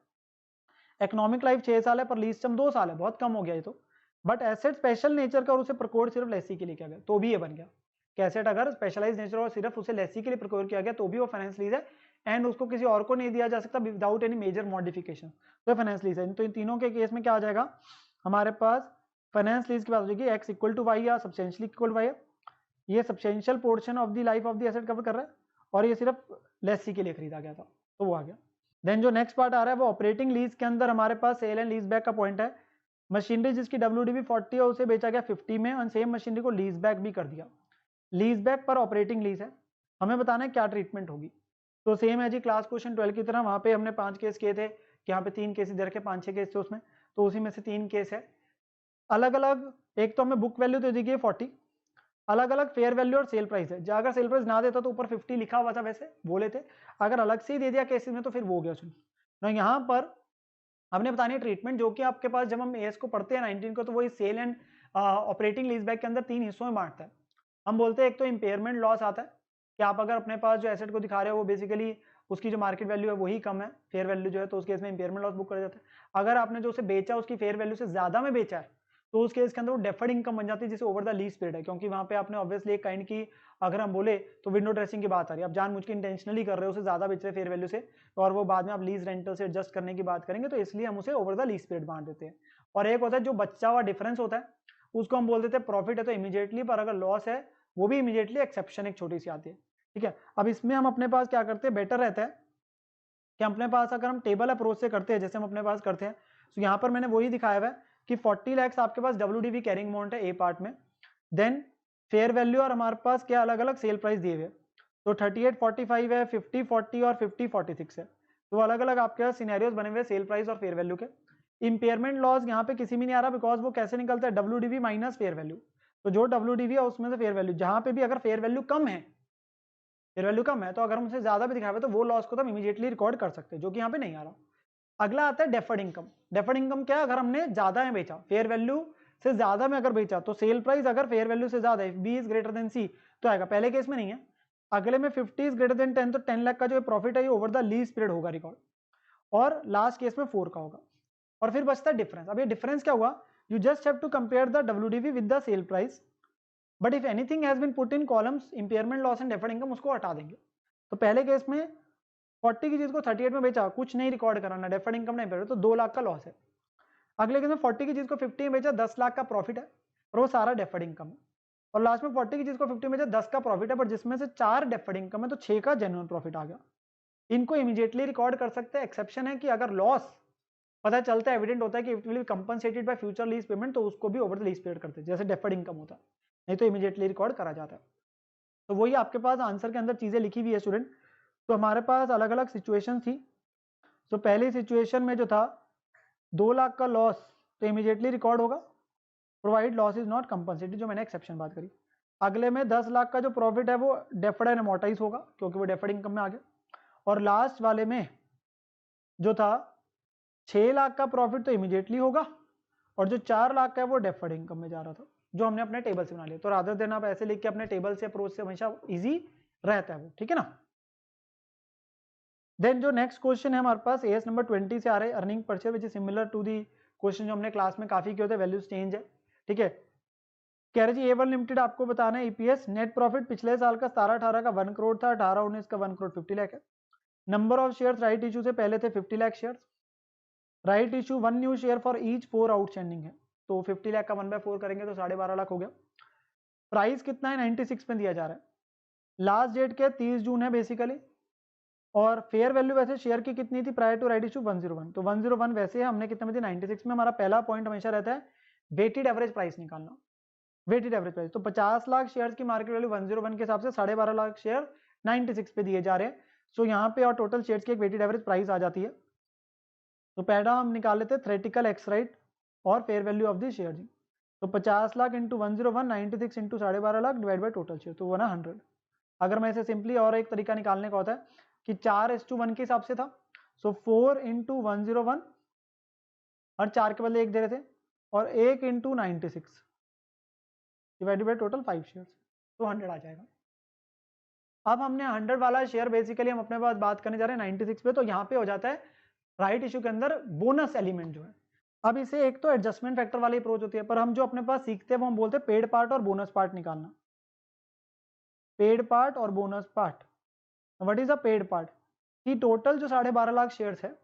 इकोनॉमिक लाइफ 6 साल है पर लीज टर्म 2 साल है, बहुत कम हो गया ये तो। बट एसेट स्पेशल नेचर का और उसे प्रकोर सिर्फ लेसी के लिए किया गया तो भी ये बन गया कि एसेट अगर स्पेशलाइज नेचर और सिर्फ उसे लेसी के लिए प्रकोर किया गया तो भी वो फाइनेंस लीज है, एंड उसको किसी और को नहीं दिया जा सकता विदाउट एनी मेजर मॉडिफिकेशन, तो फाइनेंस लीज है। तो इन तीनों के केस में क्या आ जाएगा, हमारे पास फाइनेंस लीज की बात हो जाएगी x इक्वल टू वाई या सब्सटेंशियली इक्वल वाई है, ये substantial portion of the life of the asset cover कर रहा है और ये सिर्फ लेसी के लिए खरीदा गया था, तो वो आ गया। देन जो नेक्स्ट पार्ट आ रहा है वो ऑपरेटिंग लीज के अंदर हमारे पास सेल एंड लीज बैक का पॉइंट है। मशीनरी जिसकी WDV 40 है उसे बेचा गया 50 में और सेम मशीनरी को लीज बैक भी कर दिया। लीज बैक पर ऑपरेटिंग लीज है, हमें बताना है क्या ट्रीटमेंट होगी। तो सेम है जी क्लास क्वेश्चन 12 की तरह, वहां पे हमने 5 केस किए थे कि यहाँ पे 3 केस इधर के 5-6 केस थे उसमें, तो उसी में से 3 केस है अलग अलग। एक तो हमें बुक वैल्यू तो दी गई 40, अलग अलग फेयर वैल्यू और सेल प्राइस है। अगर सेल प्राइस ना देता तो ऊपर 50 लिखा हुआ था वैसे बोले थे, अगर अलग से ही दे दिया केसेस में तो फिर वो हो गया सुन। ना यहाँ पर हमने बतानी है ट्रीटमेंट, जो कि आपके पास जब हम AS को पढ़ते हैं 19 को, तो वही sale and operating lease back के अंदर 3 हिस्सों में बांटता है। हम बोलते हैं एक तो इंपेयरमेंट लॉस आता है कि आप अगर अपने पास जो एसेट को दिखा रहे हो वो बेसिकली उसकी जो मार्केट वैल्यू है वही कम है, फेयर वैल्यू जो है, तो उस केस में इंपेयरमेंट लॉस बुक करा जाता है। अगर आपने जो उसे बेचा उसकी फेयर वैल्यू से ज्यादा में बेचा है तो उस केस के अंदर वो डेफर्ड इनकम बन जाती है जिसे ओवर द लीज पीरियड है, क्योंकि वहां पे आपने ऑब्वियसली एक काइंड की अगर हम बोले तो विंडो ड्रेसिंग की बात आ रही है, आप जानबूझ के इंटेंशनली कर रहे हो, उसे ज्यादा बेच रहे फेयर वैल्यू से, और वो बाद में आप लीज रेंटल से एडजस्ट करने की बात करेंगे, तो इसलिए हम उसे ओवर द लीज पीरियड बांट देते हैं। और एक होता है जो बच्चा हुआ डिफरेंस होता है उसको हम बोल देते हैं प्रॉफिट है तो इमीडिएटली, पर अगर लॉस है वो भी इमीडिएटली, एक्सेप्शन एक छोटी सी आती है। ठीक है, अब इसमें हम अपने पास क्या करते हैं, बेटर रहता है कि अपने पास अगर हम टेबल अप्रोच से करते हैं जैसे हम अपने पास करते हैं, तो यहाँ पर मैंने वही दिखाया हुआ है कि 40 लाख आपके पास WDV कैरिंग अमाउंट है ए पार्ट में, देन फेयर वैल्यू और हमारे पास क्या अलग अलग सेल प्राइस दिए हुए, तो 38 45 है, 50 40 और 50 46 है, तो अलग अलग आपके पास सिनेरियोज बने हुए सेल प्राइस और फेयर वैल्यू के। इंपेयरमेंट लॉस यहाँ पे किसी में नहीं आ रहा बिकॉज वो कैसे निकलता है, WDV माइनस फेयर वैल्यू, तो जो WDV है उसमें से फेयर वैल्यू, जहां पे भी अगर फेयर वैल्यू कम है, फेयर वैल्यू कम है तो अगर हम उसे ज्यादा भी दिखावे तो वो लॉस को तो हम इमीडिएटली रिकॉर्ड कर सकते हैं, जो कि यहाँ पे नहीं आ रहा। अगला आता है डेफर्ड इनकम। डेफर्ड इनकम क्या है, अगर हमने ज्यादा में बेचा, फेयर वैल्यू से ज्यादा में अगर बेचा, तो सेल प्राइस अगर फेयर वैल्यू से ज्यादा है, B is greater than C, तो आएगा। पहले केस में नहीं है, अगले में 50 इज ग्रेटर देन 10, तो 10 लाख का जो प्रॉफिट है ये ओवर द लीज पीरियड होगा रिकॉर्ड, और लास्ट केस में 4 का होगा, और फिर बचता है डिफरेंस। अब ये डिफरेंस क्या हुआ, you just have to compare the WDV with the sale price, but if anything has been put in columns impairment loss and deferred income, उसको हटा देंगे। तो पहले केस में 40 की चीज को 38 में बेचा, कुछ नहीं रिकॉर्ड कराना, डेफर्ड इनकम नहीं पे, तो 2 लाख का लॉस है। अगले केस में 40 की चीज को 50 में बेचा, 10 लाख का प्रॉफिट है और वो सारा डेफर्ड इनकम है। और लास्ट में 40 की चीज को 50 में बेचा, 10 का प्रॉफिट है, पर जिसमें से 4 डेफर्ड इनकम है, तो 6 का जेन्युइन प्रॉफिट आ गया। इनको इमीडिएटली रिकॉर्ड कर सकते हैं। एक्सेप्शन है कि अगर लॉस पता चलता है, एविडेंट होता है कि it will be compensated by future lease payment, तो उसको भी ओवर द लीज पीरियड करते हैं, जैसे डेफर्ड इनकम होता है, नहीं तो इमीडिएटली रिकॉर्ड करा जाता है। तो वही आपके पास आंसर के अंदर चीजें लिखी हुई है स्टूडेंट। तो हमारे पास अलग अलग सिचुएशन थी। तो पहली सिचुएशन में जो था 2 लाख का लॉस, तो इमीडिएटली रिकॉर्ड होगा, provide loss is not compensated, जो मैंने एक्सेप्शन बात करी। अगले में 10 लाख का जो प्रॉफिट है वो डेफर्ड एंड अमोर्टाइज होगा, क्योंकि वो डेफर्ड इनकम में आ गया। और लास्ट वाले में जो था 6 लाख का प्रॉफिट तो इमीडिएटली होगा, और जो 4 लाख का है वो डेफर्ड इनकम में जा रहा था, जो हमने अपने टेबल से बना लिया। तो रादर देन आप ऐसे लिख के अपने टेबल से अप्रोच से हमेशा इजी रहता है वो, ठीक है ना। देन जो नेक्स्ट क्वेश्चन है हमारे पास एएस नंबर 20 से आ रहा है, अर्निंग पर share, which is similar to the question जो हमने क्लास में काफी किए होते हैं, वैल्यूज चेंज है, ठीक है। कह रहे जी A1 लिमिटेड आपको बताना है ईपीएस, नेट प्रॉफिट पिछले साल का 17-18 का 1 करोड़ था, 18-19 का 1 करोड़ 50 लाख है। Number of shares right issue से पहले थे 50 lakh shares, right issue 1 new share for each 4 outstanding है, तो 50 लाख का 1/4 करेंगे तो 12.5 लाख हो गया। प्राइस कितना है 96 में दिया जा रहा है, लास्ट डेट क्या 30 जून है बेसिकली, और फेयर वैल्यू वैसे शेयर की कितनी थी प्रायर टू राइट इशू 101, तो 101 वैसे है, हमने कितने में थी 96 में। हमारा पहला पॉइंट हमेशा रहता है वेटेड एवरेज प्राइस निकालना, वेटेड एवरेज प्राइस। तो 50 लाख शेयर्स की मार्केट वैल्यू 101 के हिसाब से 12.5 लाख शेयर 96 पे दिए जा रहे हैं। सो यहाँ पे और टोटल शेयर्स की एक वेटेड एवरेज प्राइस आ जाती है। तो पहला हम निकाल लेते हैं थ्रेटिकल एक्स राइट और fair value of the share जी। तो 50 lakh into 101, 96 into 12.5 lakh divide by total share, तो 100। अगर मैं इसे सिंपली और एक तरीका निकालने का होता है कि 4:1 के हिसाब से था, सो 4 इंटू 101 और 4 के बदले 1 दे रहे थे, और 1 into 96 divided by total 5 shares, तो 100 आ जाएगा। अब हमने 100 वाला शेयर बेसिकली हम अपने पास बात करने जा रहे हैं 96 पे, तो यहाँ पे हो जाता है राइट इशू के अंदर बोनस एलिमेंट जो है। अब इसे एक तो एडजस्टमेंट फैक्टर वाली अप्रोच होती है, पर हम जो अपने पास सीखते हैं वो हम बोलते हैं पेड पार्ट और बोनस पार्ट निकालना, पेड पार्ट और bonus part. What is a paid part, कि टोटल जो 12.5 लाख शेयर्स है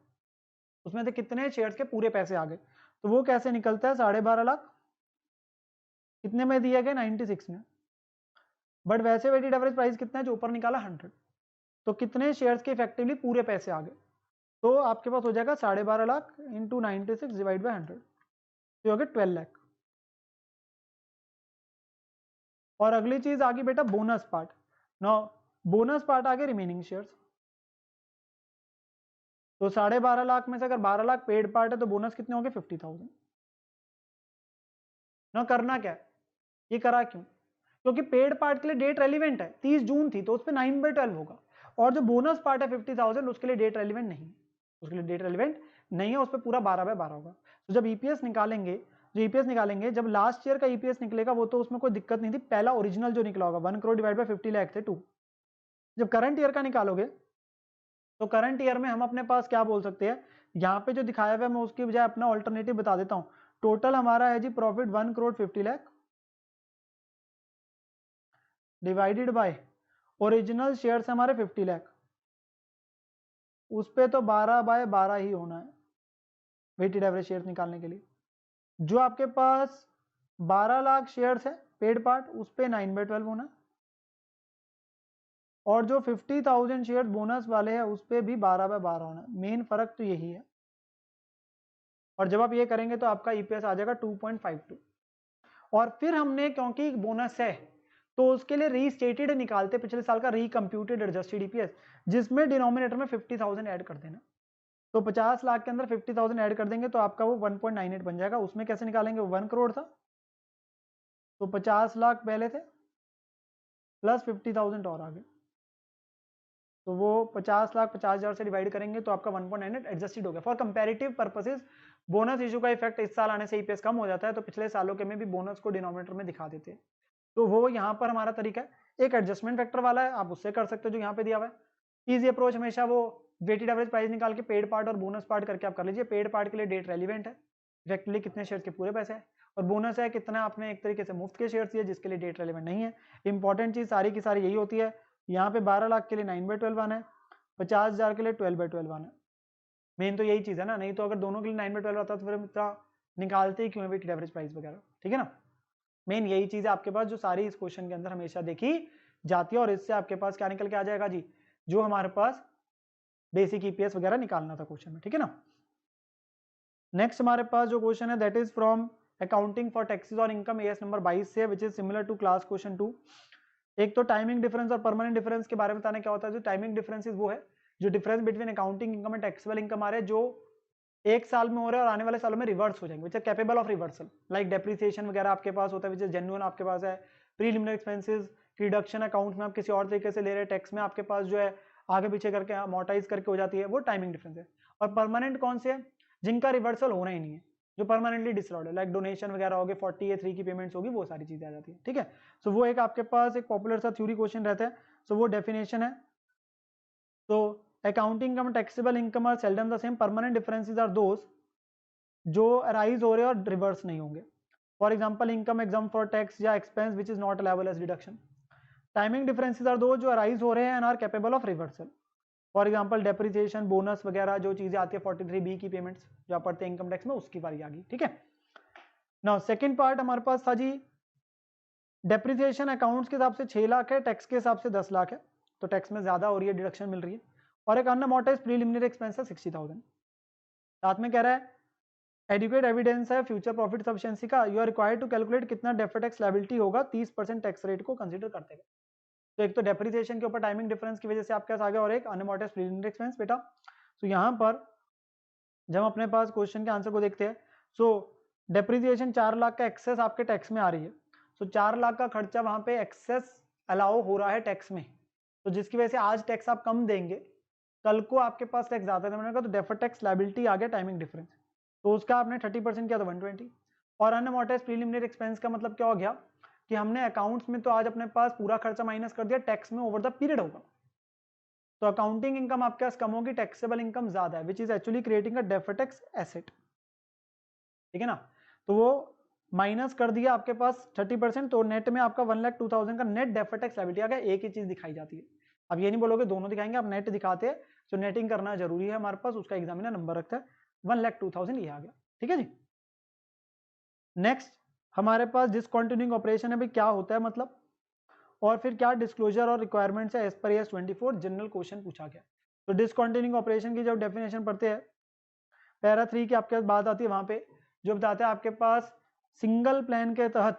उसमें से कितने शेयर्स के पूरे पैसे आ गए, तो वो कैसे निकलता है 12.5 लाख कितने में दिया गया 96 में, बट वैसे वेटेड एवरेज प्राइस कितना है जो ऊपर निकाला 100, तो कितने शेयर्स के इफेक्टिवली पूरे पैसे आ गए, तो आपके पास हो जाएगा 12.5 लाख इंटू 96 डिवाइड बाई 100, तो हो गया 12 लाख। और अगली चीज आ गई बेटा bonus part. No, bonus part आ गए रिमेनिंग शेयर्स, तो 12.5 लाख में से अगर 12 लाख पेड पार्ट है तो बोनस कितने होंगे 50,000। ना करना क्या है, ये करा क्यों, क्योंकि पेड पार्ट के लिए डेट रेलिवेंट है, 30 जून थी, तो उस पर 9/12 होगा, और जो बोनस पार्ट है 50,000 उसके लिए डेट रेलिवेंट नहीं, उसके लिए डेट रेलिवेंट नहीं है, उस पर पूरा 12/12 होगा। तो जब ईपीएस निकालेंगे, जब लास्ट ईयर का ईपीएस निकलेगा वो तो उसमें कोई दिक्कत नहीं थी, पहला ओरिजिनल जो निकला होगा 1 करोड़ डिवाइड बाय 50 लाख थे 2। जब करंट ईयर का निकालोगे तो करंट ईयर में हम अपने पास क्या बोल सकते हैं, यहाँ पे जो दिखाया हुआ है मैं उसकी बजाय अपना ऑल्टरनेटिव बता देता हूँ। टोटल हमारा है जी profit 1 crore 50 lakh divided by original shares हमारे 50 लाख, उस पे तो 12/12 ही होना है वेटेड एवरेज शेयर्स निकालने के लिए। जो आपके पास 12 लाख शेयर्स है पेड पार्ट, उस पे 9/12 होना है, और जो 50,000 शेयर्स बोनस वाले हैं उस पे भी 12/12 होना है। मेन फर्क तो यही है, और जब आप ये करेंगे तो आपका ईपीएस आ जाएगा 2.52। और फिर हमने क्योंकि बोनस है तो उसके लिए रीस्टेटेड निकालते पिछले साल का रीकम्प्यूटेड एडजस्टेड ईपीएस, जिसमें डिनोमिनेटर में 50,000 ऐड कर देना। तो 50 लाख के अंदर 50,000 ऐड कर देंगे तो आपका वो 1.98 बन जाएगा। उसमें कैसे निकालेंगे, 1 करोड़ था तो 50 लाख पहले थे प्लस 50,000 और आ गए, तो वो 50 लाख 50,000 से डिवाइड करेंगे तो आपका 1.98 एडजस्टेड हो गया। For comparative purposes bonus issue का इफेक्ट इस साल आने से ईपीएस कम हो जाता है, तो पिछले सालों के में भी बोनस को डिनोमिनेटर में दिखा देते हैं। तो वो यहाँ पर हमारा तरीका है, एक एडजस्टमेंट फैक्टर वाला है, आप उससे कर सकते हो जो यहाँ पे दिया हुआ है। इजी अप्रोच हमेशा वो वेटेड एवरेज प्राइस निकाल के पेड पार्ट और बोनस पार्ट करके आप कर लीजिए। पेड पार्ट के लिए डेट रेलिवेंट है, इफेक्टिवली कितने शेयर के पूरे पैसे हैं, और बोनस है कितना आपने एक तरीके से मुफ्त के शेयर दिए जिसके लिए डेट रेलिवेंट नहीं है। इंपॉर्टेंट चीज सारी की सारी यही होती है, यहाँ पे 12 लाख के लिए 9/12 आना है, 50,000 के लिए 12/12 आना है। मेन तो यही चीज़ है ना, नहीं तो अगर दोनों के लिए 9/12 आता तो फिर इतना निकालते ही क्यों है वेटेड एवरेज प्राइस वगैरह, ठीक है ना। मेन यही चीज़ है आपके पास जो सारी इस क्वेश्चन के अंदर हमेशा देखी जाती है, और इससे आपके पास क्या निकल के आ जाएगा जी, जो हमारे पास बेसिक ईपीएस वगैरह निकालना था क्वेश्चन में, ठीक है ना। नेक्स्ट हमारे पास जो क्वेश्चन है that is from accounting for taxes और इनकम एएस नंबर 22 से, which is similar to class question 2। एक तो टाइमिंग डिफरेंस और परमानेंट डिफरेंस के बारे में बताना क्या होता है। जो टाइमिंग डिफरेंसेस वो है जो difference between accounting income and taxable income आ रहे हैं जो एक साल में हो रहा है और आने वाले सालों में रिवर्स हो जाएंगे, which are capable of reversal, like depreciation वगैरह आपके पास होता है विच इज जेन्युइन आपके पास है। प्रीलिमिनरी एक्सपेंसेस रिडक्शन अकाउंट में आप किसी और तरीके से ले रहे हैं, टैक्स में आपके पास जो है आगे पीछे करके अमोर्टाइज करके हो जाती है, वो टाइमिंग डिफरेंस है। और परमानेंट कौन से है, जिनका रिवर्सल होना ही नहीं है, जो परमानेंटली डिसऑर्डर है, लाइक डोनेशन वगैरह होगी, 40A3 की पेमेंट्स होगी, वो सारी चीजें आ जाती है, ठीक है। सो वो एक आपके पास एक पॉपुलर सा थ्योरी क्वेश्चन रहता है। सो वो डेफिनेशन है। तो accounting income taxable income are seldom the same, permanent differences are those जो अराइज हो रहे हैं और रिवर्स नहीं होंगे। For example income exempt for tax या expense which is not allowable as deduction. Timing differences are दो जो अराइज हो रहे हैं and are capable of reversal. For example depreciation, bonus वगैरह जो चीजें आती है 43B की पेमेंट्स जो आप पढ़ते हैं इनकम टैक्स में, उसकी बारी आ गई, ठीक है। नाउ सेकंड पार्ट हमारे पास था जी, डेप्रिसिएशन अकाउंट्स के हिसाब से 6 लाख है, टैक्स के हिसाब से 10 लाख है, तो टैक्स में ज्यादा हो रही है, डिडक्शन मिल रही है। और एक अनअमोर्टाइज्ड प्रीलिमिनरी एक्सपेंस है 60,000। साथ में कह रहा है एडिक्वेट एविडेंस है फ्यूचर प्रॉफिट सफिशिएंसी का, you are required to calculate कितना डेफर्ड टैक्स लायबिलिटी होगा 30% टैक्स रेट को कंसीडर करते हुए। तो एक तो डेप्रिसिएशन के ऊपर टाइमिंग डिफरेंस की वजह से आपके पास आ गया, और एक अनअमोर्टाइज्ड प्रीलिमिनरी एक्सपेंस बेटा। तो यहाँ पर जब हम अपने पास क्वेश्चन के आंसर को देखते हैं, सो डेप्रिसिएशन 4 लाख का एक्सेस आपके टैक्स में आ रही है। सो 4 लाख का खर्चा वहां पे एक्सेस अलाउ हो रहा है टैक्स में, तो जिसकी वजह से आज टैक्स आप कम देंगे, कल को आपके पास टैक्स ज्यादा देना पड़ेगा, तो डेफर्ड टैक्स लायबिलिटी आ गया टाइमिंग डिफरेंस। तो उसका आपने 30% किया तो 120। और अनअमोर्टाइज्ड प्रीलिमिनरी एक्सपेंस का मतलब क्या हो गया कि हमने अकाउंट्स में तो आज अपने पास पूरा खर्चा माइनस कर दिया, टैक्स में ओवर द पीरियड होगा, तो अकाउंटिंग इनकम आपके पास कम होगी, टैक्सेबल इनकम ज्यादा है, which is actually creating a deferred tax asset, ठीक है ना। तो वो माइनस कर दिया आपके पास 30%, तो नेट में आपका 1,02,000 का नेट डेफर्ड टैक्स लायबिलिटी आ गया। एक ही चीज दिखाई जाती है, अब ये नहीं बोलोगे दोनों दिखाएंगे, आप नेट दिखाते हैं, तो नेटिंग करना जरूरी है हमारे पास, उसका एग्जामिनर नंबर रखता है 1,02,000 ये आ गया, ठीक है जी। नेक्स्ट हमारे पास डिसकंटिन्यूइंग ऑपरेशन है, भाई क्या होता है मतलब, और फिर क्या डिस्क्लोजर और रिक्वायरमेंट्स है as per S 24 general question पूछा गया। तो डिसकंटिन्यूइंग ऑपरेशन की जब डेफिनेशन पढ़ते हैं, पैरा 3 की आपके पास बात आती है, वहां पे जो बताते हैं आपके पास सिंगल प्लान के तहत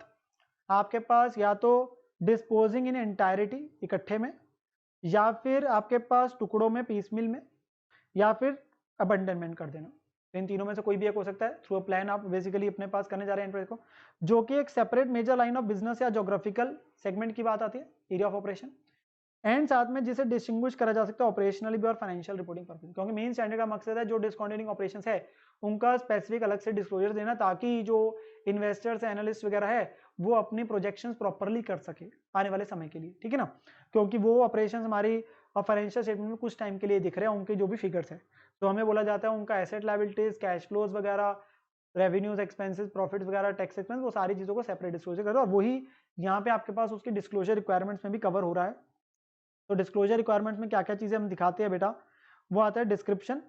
आपके पास या तो डिस्पोजिंग इन एंटायरिटी इकट्ठे में, या फिर आपके पास टुकड़ों में पीसमिल में, या फिर अबंडनमेंट कर देना। इन तीनों में से कोई भी एक हो सकता है। थ्रू अ प्लान आप बेसिकली अपने पास करने जा रहे हैं को, जो कि एक separate major line of business या जोग्राफिकल सेगमेंट की बात आती है, एरिया ऑफ ऑपरेशन, एंड साथ में जिसे डिस्टिंग्विश करा जा सकता है ऑपरेशनली भी और फाइनेंशियल रिपोर्टिंग पर्पस, क्योंकि मेन स्टैंडर्ड का मकसद है जो डिस्कंटिन्यूइंग ऑपरेशंस है उनका स्पेसिफिक अलग से डिस्क्लोजर देना, ताकि जो इन्वेस्टर्स एनालिस्ट वगैरह है वो अपनी प्रोजेक्शंस प्रॉपरली कर सके आने वाले समय के लिए, ठीक है ना। क्योंकि वो ऑपरेशंस हमारी फाइनेंशियल स्टेटमेंट में कुछ टाइम के लिए दिख रहे हैं, उनके जो भी फिगर्स है, तो हमें बोला जाता है उनका एसेट लायबिलिटीज, कैश फ्लोज वगैरह, रेवेन्यूज, एक्सपेंसेस, प्रॉफिट्स वगैरह, टैक्स एक्सपेंस, वो सारी चीजों को सेपरेट डिस्क्लोजर करो, और वही यहाँ पे आपके पास उसकी डिस्क्लोजर रिक्वायरमेंट्स में भी कवर हो रहा है। तो डिस्क्लोजर रिक्वायरमेंट्स में क्या क्या चीजें हम दिखाते हैं बेटा, वो आता है डिस्क्रिप्शन,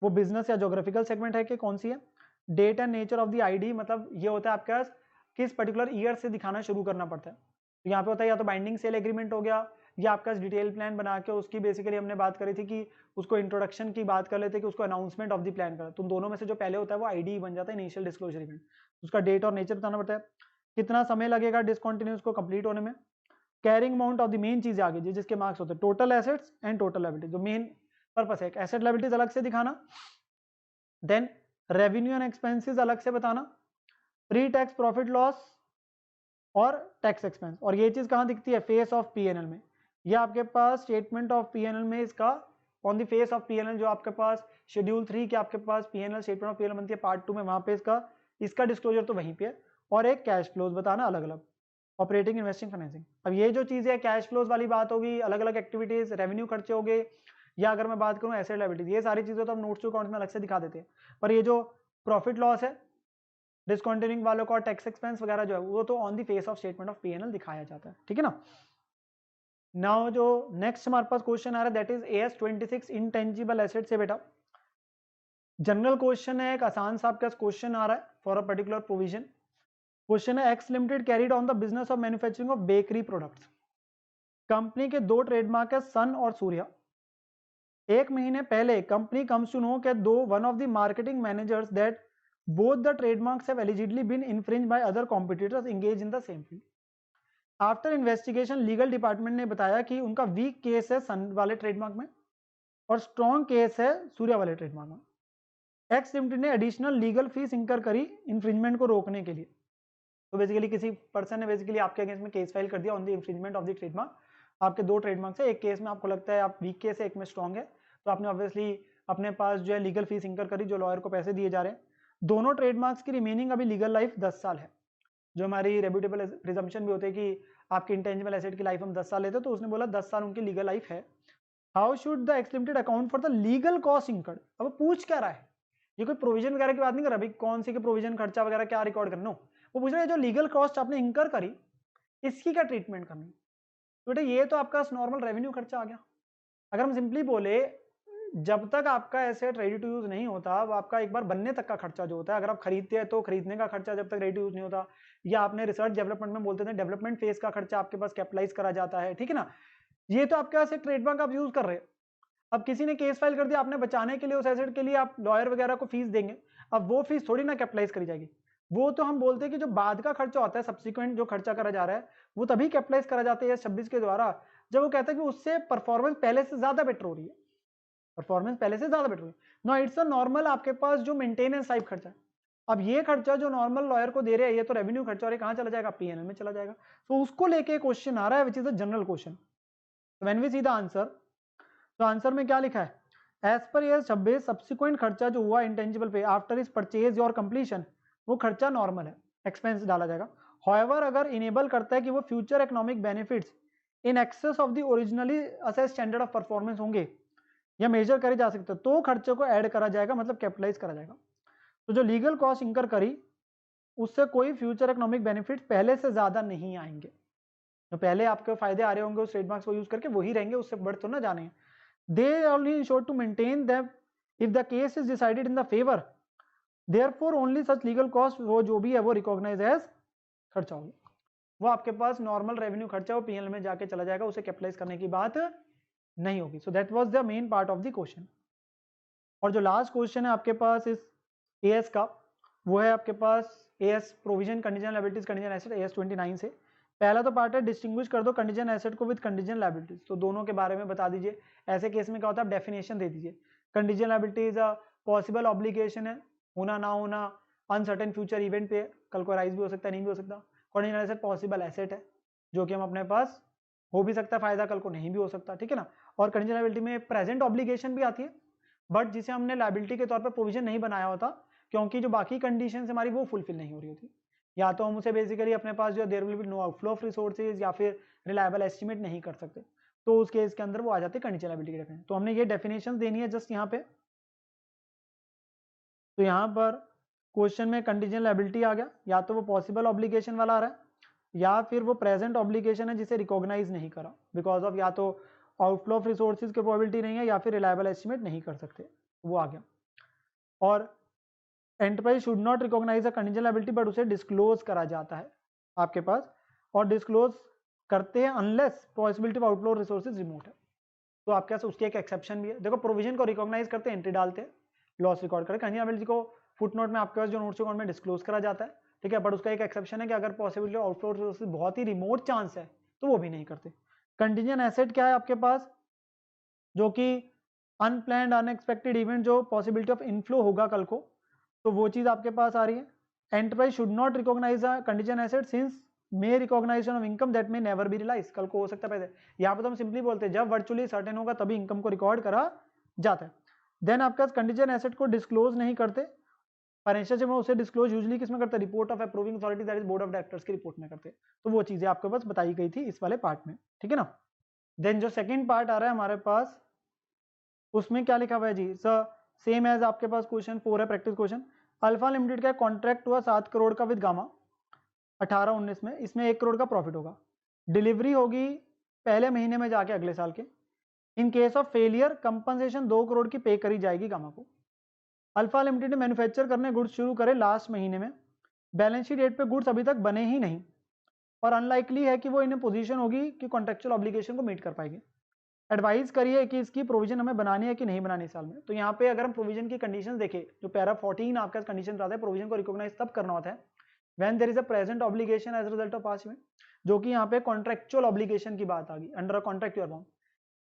वो बिजनेस या जोग्राफिकल सेगमेंट है कि कौन सी है, date and nature of the ID, मतलब ये होता है आपके पास किस पर्टिकुलर ईयर से दिखाना शुरू करना पड़ता है। तो यहाँ पे होता है या तो बाइंडिंग सेल एग्रीमेंट हो गया, या आपका डिटेल प्लान बना के उसकी बेसिकली हमने बात करी थी कि उसको इंट्रोडक्शन की बात कर लेते कि उसको अनाउंसमेंट ऑफ द प्लान करा, तो दोनों में से जो पहले होता है वो आईडी बन जाता है, इनिशियल डिस्क्लोजर इवेंट। उसका डेट और नेचर बताना पड़ता है, कितना समय लगेगा डिसकंटिन्यूस को कंप्लीट होने में, carrying amount of the main चीज आ गई जिसके मार्क्स होते हैं total assets and total liability, जो मेन पर्पस है एसेट लायबिलिटीज अलग से दिखाना, देन रेवेन्यू एंड एक्सपेंसेस अलग से बताना, प्री टैक्स प्रॉफिट लॉस और टैक्स एक्सपेंस, और ये चीज कहां दिखती है, फेस ऑफ पीएनएल में, ये आपके पास स्टेटमेंट ऑफ पीएनएल में इसका on the face of PNL जो आपके पास शेड्यूल 3 के आपके पास पीएनएल स्टेटमेंट ऑफ पीएनएल बनती है पार्ट 2 में, वहां पे इसका डिस्क्लोजर तो वहीं पे है, और एक कैश फ्लोज बताना अलग अलग, ऑपरेटिंग, इन्वेस्टिंग, फाइनेंसिंग। अब ये जो चीज है कैश फ्लोज वाली बात होगी, अलग अलग एक्टिविटीज, रेवेन्यू खर्चे हो गए, या अगर मैं बात करूं एसेट लायबिलिटीज, ये सारी चीजें तो हम नोट्स टू अकाउंट्स में अलग से दिखा देते हैं, पर ये जो प्रॉफिट लॉस है डिस्कंटिन्यूइंग वालों का, टैक्स एक्सपेंस वगैरह जो है वो तो on the face of statement of PNL दिखाया जाता है, ठीक है ना। नाउ जो नेक्स्ट हमारे पास क्वेश्चन आ रहा है that is AS26 intangible asset से बेटा जनरल क्वेश्चन है, एक आसान सा आपका क्वेश्चन आ रहा है for a particular provision. Question है X limited carried on the business of manufacturing of bakery products. Company के दो ट्रेडमार्क है सन और सूर्या। एक महीने पहले कंपनी कम्स टू नो के दो one of the marketing managers that both the trademarks have allegedly been infringed by other competitors engage in the same field. After investigation legal department ने बताया कि उनका वीक केस है सन वाले ट्रेडमार्क में और स्ट्रॉन्ग केस है सूर्या वाले ट्रेडमार्क में। एक्स लिमिटेड ने एडिशनल लीगल फीस इंकर करी इन्फ्रिंजमेंट को रोकने के लिए। तो बेसिकली किसी पर्सन ने बेसिकली आपके अगेंस्ट में केस फाइल कर दिया on the infringement of the trademark. आपके दो ट्रेडमार्क से एक केस में आपको लगता है आप वीक केस है, एक में स्ट्रॉन्ग है, तो आपने ऑब्वियसली अपने पास जो है लीगल फीस इंकर करी, जो लॉयर को पैसे दिए जा रहे हैं। दोनों ट्रेडमार्क्स की रिमेनिंग अभी लीगल लाइफ 10 साल है, जो हमारी रेब्यूटेबल प्रिजम्पशन भी होते हैं कि आपकी इंटेंजिबल एसेट की लाइफ हम 10 साल लेते हैं, तो उसने बोला 10 साल उनकी लीगल लाइफ है। How should the x limited account for the legal cost incurred. अब पूछ क्या रहा है, ये कोई प्रोविजन वगैरह की बात नहीं कर रहा, भाई कौन सी के प्रोविजन खर्चा वगैरह क्या रिकॉर्ड करना, वो पूछ रहा है जो लीगल कॉस्ट आपने इंकर करी इसकी क्या ट्रीटमेंट करनी। तो बेटा ये तो आपका नॉर्मल रेवेन्यू खर्चा आ गया। अगर हम सिंपली बोले जब तक आपका एसेट रेडी टू यूज नहीं होता, वो आपका एक बार बनने तक का खर्चा जो होता है, अगर आप खरीदते हैं तो खरीदने का खर्चा जब तक रेडी टू यूज नहीं होता, या आपने रिसर्च डेवलपमेंट में बोलते थे डेवलपमेंट फेज का खर्चा आपके पास कैपिटलाइज करा जाता है, ठीक है ना। ये तो आपके पास एक ट्रेडमार्क आप यूज कर रहे हैं। अब किसी ने केस फाइल कर दिया, आपने बचाने के लिए उस एसेट के लिए आप लॉयर वगैरह को फीस देंगे, अब वो फीस थोड़ी ना कैपिटलाइज करी जाएगी। वो तो हम बोलते हैं कि जो बाद का खर्चा होता है, सब्सिक्वेंट जो खर्चा करा जा रहा है, वो तभी कैपिटलाइज करा जाता है 26 के द्वारा जब वो कहता है कि उससे परफॉर्मेंस पहले से ज्यादा बेटर हो रही है, परफॉर्मेंस पहले से ज्यादा बेटर हो रही है। नो इट्स अ नॉर्मल आपके पास जो मेंटेनेंस टाइप खर्चा है। अब ये खर्चा जो नॉर्मल लॉयर को दे रहे हैं, ये तो रेवेन्यू खर्चा, और ये कहां चला जाएगा, पीएनएल में चला जाएगा। तो उसको लेके क्वेश्चन आ रहा है which is a general question. When we see the answer, तो आंसर में क्या लिखा है, एज पर ईयर 26 सब्सिक्वेंट खर्चा जो हुआ इंटेंजिबल पे आफ्टर इज परचेज और कंप्लीशन, वो खर्चा नॉर्मल है, एक्सपेंस डाला जाएगा। हाउएवर अगर इनेबल करता है कि वो future economic benefits in excess of the originally assess standard of performance होंगे या मेजर करे जा सकते, तो खर्चे को ऐड करा जाएगा, मतलब कैपिटलाइज करा जाएगा। तो जो लीगल कॉस्ट इंकर करी उससे कोई फ्यूचर इकोनॉमिक बेनिफिट पहले से ज्यादा नहीं आएंगे। तो पहले आपके फायदे आ रहे होंगे उस ट्रेडमार्क्स को यूज करके, वही रहेंगे, उससे बढ़ तो ना जाने। They only ensure to maintain that if the case is decided in the favor, therefore only such legal cost वो जो भी है वो रिकॉग्नाइज एज खर्चा होगा, वो आपके पास नॉर्मल रेवेन्यू खर्चा वो पीएनएल में जाके चला जाएगा, उसे कैपिटलाइज करने की बात नहीं होगी। So that was the main part of the question. और जो लास्ट क्वेश्चन है आपके पास इस एएस का, वो है आपके पास AS provision contingent liabilities contingent asset AS 29 से। पहला तो पार्ट है डिस्टिंग्विश कर दो कंडीजन एसेट को विद कंडीजन लायबिलिटीज, तो दोनों के बारे में बता दीजिए। ऐसे केस में क्या होता है, आप डेफिनेशन दे दीजिए। कंडीजन लायबिलिटीज पॉसिबल ऑब्लिगेशन है, होना ना होना अनसर्टेन फ्यूचर इवेंट पे, कल को राइज भी हो सकता है, नहीं भी हो सकता। कंडीजन एसेट पॉसिबल एसेट है जो कि हम अपने पास हो भी सकता है फायदा, कल को नहीं भी हो सकता, ठीक है ना। और कंडीजन लायबिलिटी में प्रेजेंट ऑब्लिगेशन भी आती है, बट जिसे हमने लायबिलिटी के तौर पर प्रोविजन नहीं बनाया होता, क्योंकि जो बाकी कंडीशन हमारी वो फुलफिल नहीं हो रही होती, या तो हम उसे बेसिकली अपने पास जो there will be no outflow of resources या फिर रिलायबल एस्टिमेट नहीं कर सकते, तो उस केस के अंदर वो आ जाते हैं कंडीशन लायबिलिटी के डेफिनेशन। तो हमने ये डेफिनेशन देनी है जस्ट यहाँ पे। तो यहाँ पर क्वेश्चन में कंडीशन लायबिलिटी आ गया, या तो वो पॉसिबल ऑब्लिगेशन वाला आ रहा है या फिर वो प्रेजेंट ऑब्लिगेशन है जिसे रिकॉग्नाइज नहीं करा बिकॉज ऑफ या तो आउटफ्लो ऑफ रिसोर्सेज की प्रोबेबिलिटी नहीं है या फिर रिलायबल एस्टिमेट नहीं कर सकते, वो आ गया। और enterprise should not recognise a condition liability, but उसे डिस्क्लोज करा जाता है आपके पास, और डिस्क्लोज करते हैं unless possibility of outflow resources remote है। तो आपके पास उसकी एक एक्सेप्शन भी है। देखो प्रोविजन को रिकॉग्नाइज करते हैं, एंट्री डालते हैं, लॉस रिकॉर्ड करके, कंडीशन लायबिलिटी को फुटनोट में आपके पास जो नोट्स अकाउंट में डिस्क्लोज करा जाता है, ठीक है, बट उसका एक एक्सेप्शन है कि अगर पॉसिबिलिटी ऑफ आउटफ्लो रिसोर्सेज बहुत ही रिमोट चांस है तो वो भी नहीं करते। कंडीशन एसेट क्या है आपके पास, जो कि अनप्लैंड अनएक्सपेक्टेड इवेंट, जो पॉसिबिलिटी ऑफ इनफ्लो होगा कल को, तो वो चीज आपके पास आ रही है। Enterprise should not recognise a condition asset since may recognisation of income that may never be realise, कल को हो सकता है पैसे। यहाँ पर तो हम सिंपली बोलते हैं जब वर्चुअली सर्टेन होगा तभी इनकम को रिकॉर्ड करा जाता है। देन आपके पास कंडीशन एसेट को डिस्क्लोज नहीं करते, फाइनेंशियल में उसे डिस्क्लोज यूजली किसमें करते हैं, report of approving authority that is board of directors की रिपोर्ट में करते हैं। तो वो चीजें आपके पास बताई गई थी इस वाले पार्ट में, ठीक है ना। देन जो सेकंड पार्ट आ रहा है हमारे पास, उसमें क्या लिखा हुआ है जी, सर सेम एज आपके पास क्वेश्चन 4 है, प्रैक्टिस क्वेश्चन। अल्फा लिमिटेड का कॉन्ट्रैक्ट हुआ 7 करोड़ का विद गामा 18-19 में, इसमें 1 करोड़ का प्रॉफिट होगा, डिलीवरी होगी पहले महीने में जाके अगले साल के। इन case of failure compensation 2 crore की पे करी जाएगी गामा को। अल्फा लिमिटेड ने मैन्युफैक्चर करने गुड्स शुरू करे लास्ट महीने में, बैलेंस शीट डेट पे गुड्स अभी तक बने ही नहीं और अनलाइकली है कि वो इन्हें पोजीशन होगी कि कॉन्ट्रेक्चुअल ऑब्लिगेशन को मीट कर पाएगी। एडवाइस करिए कि इसकी प्रोविजन हमें बनानी है कि नहीं बनानी साल में। तो यहाँ पे अगर हम प्रोविजन की कंडीशंस देखें, जो पैरा 14 आपका कंडीशन आता है, प्रोविजन को रिकॉग्नाइज तब करना होता है when there is a present obligation as result of past event, जो कि यहाँ पे कॉन्ट्रेक्चुअल ऑब्लिगेशन की बात आ गई। Under a contract you are bound,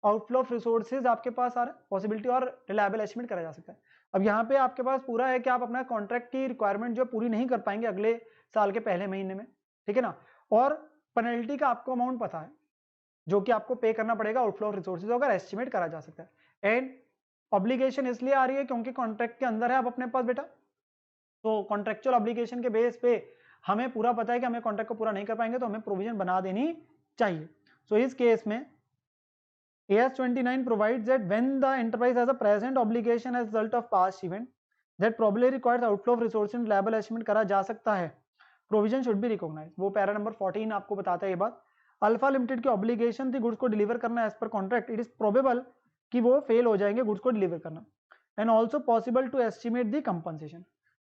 outflow of resources आपके पास आ रहा है, पॉसिबिलिटी और रिलायबल एस्टिमेट करा जा सकता है। अब यहाँ पे आपके पास पूरा है कि आप अपना कॉन्ट्रैक्ट की रिक्वायरमेंट जो पूरी नहीं कर पाएंगे अगले साल के पहले महीने में, ठीक है ना, और पेनल्टी का आपको अमाउंट पता है जो कि आपको पे करना पड़ेगा आउटफ्लो ऑफ रिसोर्सेज, अगर एस्टिमेट करा जा सकता है। एंड ऑब्लिगेशन इसलिए आ रही है क्योंकि कॉन्ट्रैक्ट के अंदर है आप अपने पास बेटा, तो कॉन्ट्रेक्चुअल ऑब्लिगेशन के बेस पे हमें पूरा पता है कि हमें कॉन्ट्रैक्ट को पूरा नहीं कर पाएंगे तो हमें प्रोविजन बना देनी चाहिए। सो इस केस में AS29 provides that when the enterprise has a present obligation as a result of past event that probably requires outflow of resources and liable estimate करा जा सकता है, provision should be recognized। वो पैरा नंबर 14 आपको बताता है ये बात। अल्फा लिमिटेड की ऑब्लिगेशन थी गुड्स को डिलीवर करना as per contract, it is probable कि वो फेल हो जाएंगे गुड्स को डिलीवर करना, and also possible to estimate the compensation,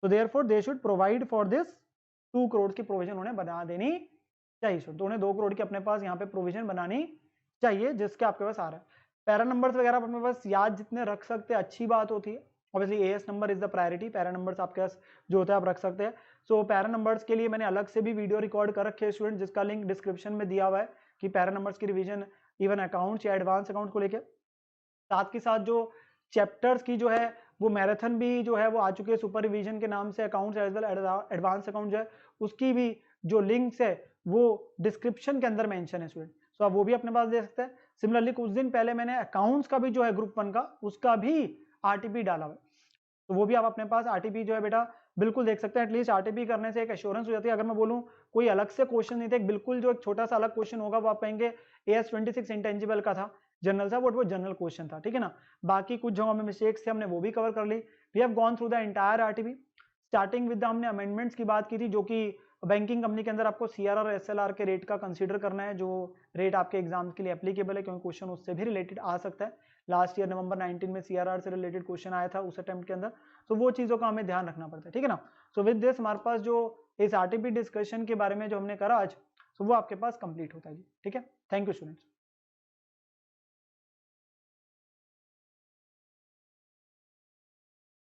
तो therefore they should provide for this 2 crore की प्रोविजन उन्हें बना देनी चाहिए। तो उन्हें 2 करोड़ की अपने पास यहाँ पे प्रोविजन बनानी चाहिए जिसके आपके पास आ रहा है। पैरा नंबर्स वगैरह आप अपने पास याद जितने रख सकते हैं अच्छी बात होती है। Obviously as number is the priority, para numbers आपके पास जो होता है आप रख सकते हैं। सो पैरा नंबर्स के लिए मैंने अलग से भी वीडियो रिकॉर्ड कर रखे हैं स्टूडेंट, जिसका लिंक डिस्क्रिप्शन में दिया हुआ है कि पैरा नंबर्स की रिवीजन इवन अकाउंट्स या एडवांस अकाउंट को लेकर, साथ के साथ जो चैप्टर्स की जो है वो मैराथन भी जो है वो आ चुके हैं सुपर रिवीजन के नाम से, accounts as well advance account जो है उसकी भी जो लिंक्स है वो डिस्क्रिप्शन के अंदर मेंशन है स्टूडेंट, सो आप वो भी अपने पास दे सकते हैं। सिमिलरली कुछ दिन पहले मैंने अकाउंट्स का भी जो है ग्रुप 1 का उसका भी आरटीपी डाला हुआ है, तो वो भी आप अपने पास आरटीपी जो है बेटा बिल्कुल देख सकते हैं। एटलीस्ट आरटीपी करने से एक एश्योरेंस हो जाती है। अगर मैं बोलूं कोई अलग से क्वेश्चन नहीं थे, बिल्कुल जो एक छोटा सा अलग क्वेश्चन होगा वो आप कहेंगे AS26 इंटेंजिबल का था जनरल सा, बट वो जनरल क्वेश्चन था, ठीक है ना। बाकी कुछ जगहों में मिस्टेक्स थे हमने वो भी कवर कर ली। We have gone through the entire RTP, starting with हमने अमेंडमेंट्स की बात की थी, जो कि बैंकिंग कंपनी के अंदर आपको सीआरआर और एसएलआर के रेट का कंसीडर करना है, जो रेट आपके एग्जाम के लिए एप्लीकेबल है, क्योंकि क्वेश्चन उससे भी रिलेटेड आ सकता है। लास्ट ईयर नवंबर 19 में सीआरआर से रिलेटेड क्वेश्चन आया था उस अटेम्प्ट के अंदर, तो वो चीज़ों का हमें ध्यान रखना पड़ता है, ठीक है ना। सो विद दिस हमारे पास जो इस आरटीपी डिस्कशन के बारे में जो हमने करा आज, तो वो आपके पास कंप्लीट होता है जी, ठीक है। Thank you students.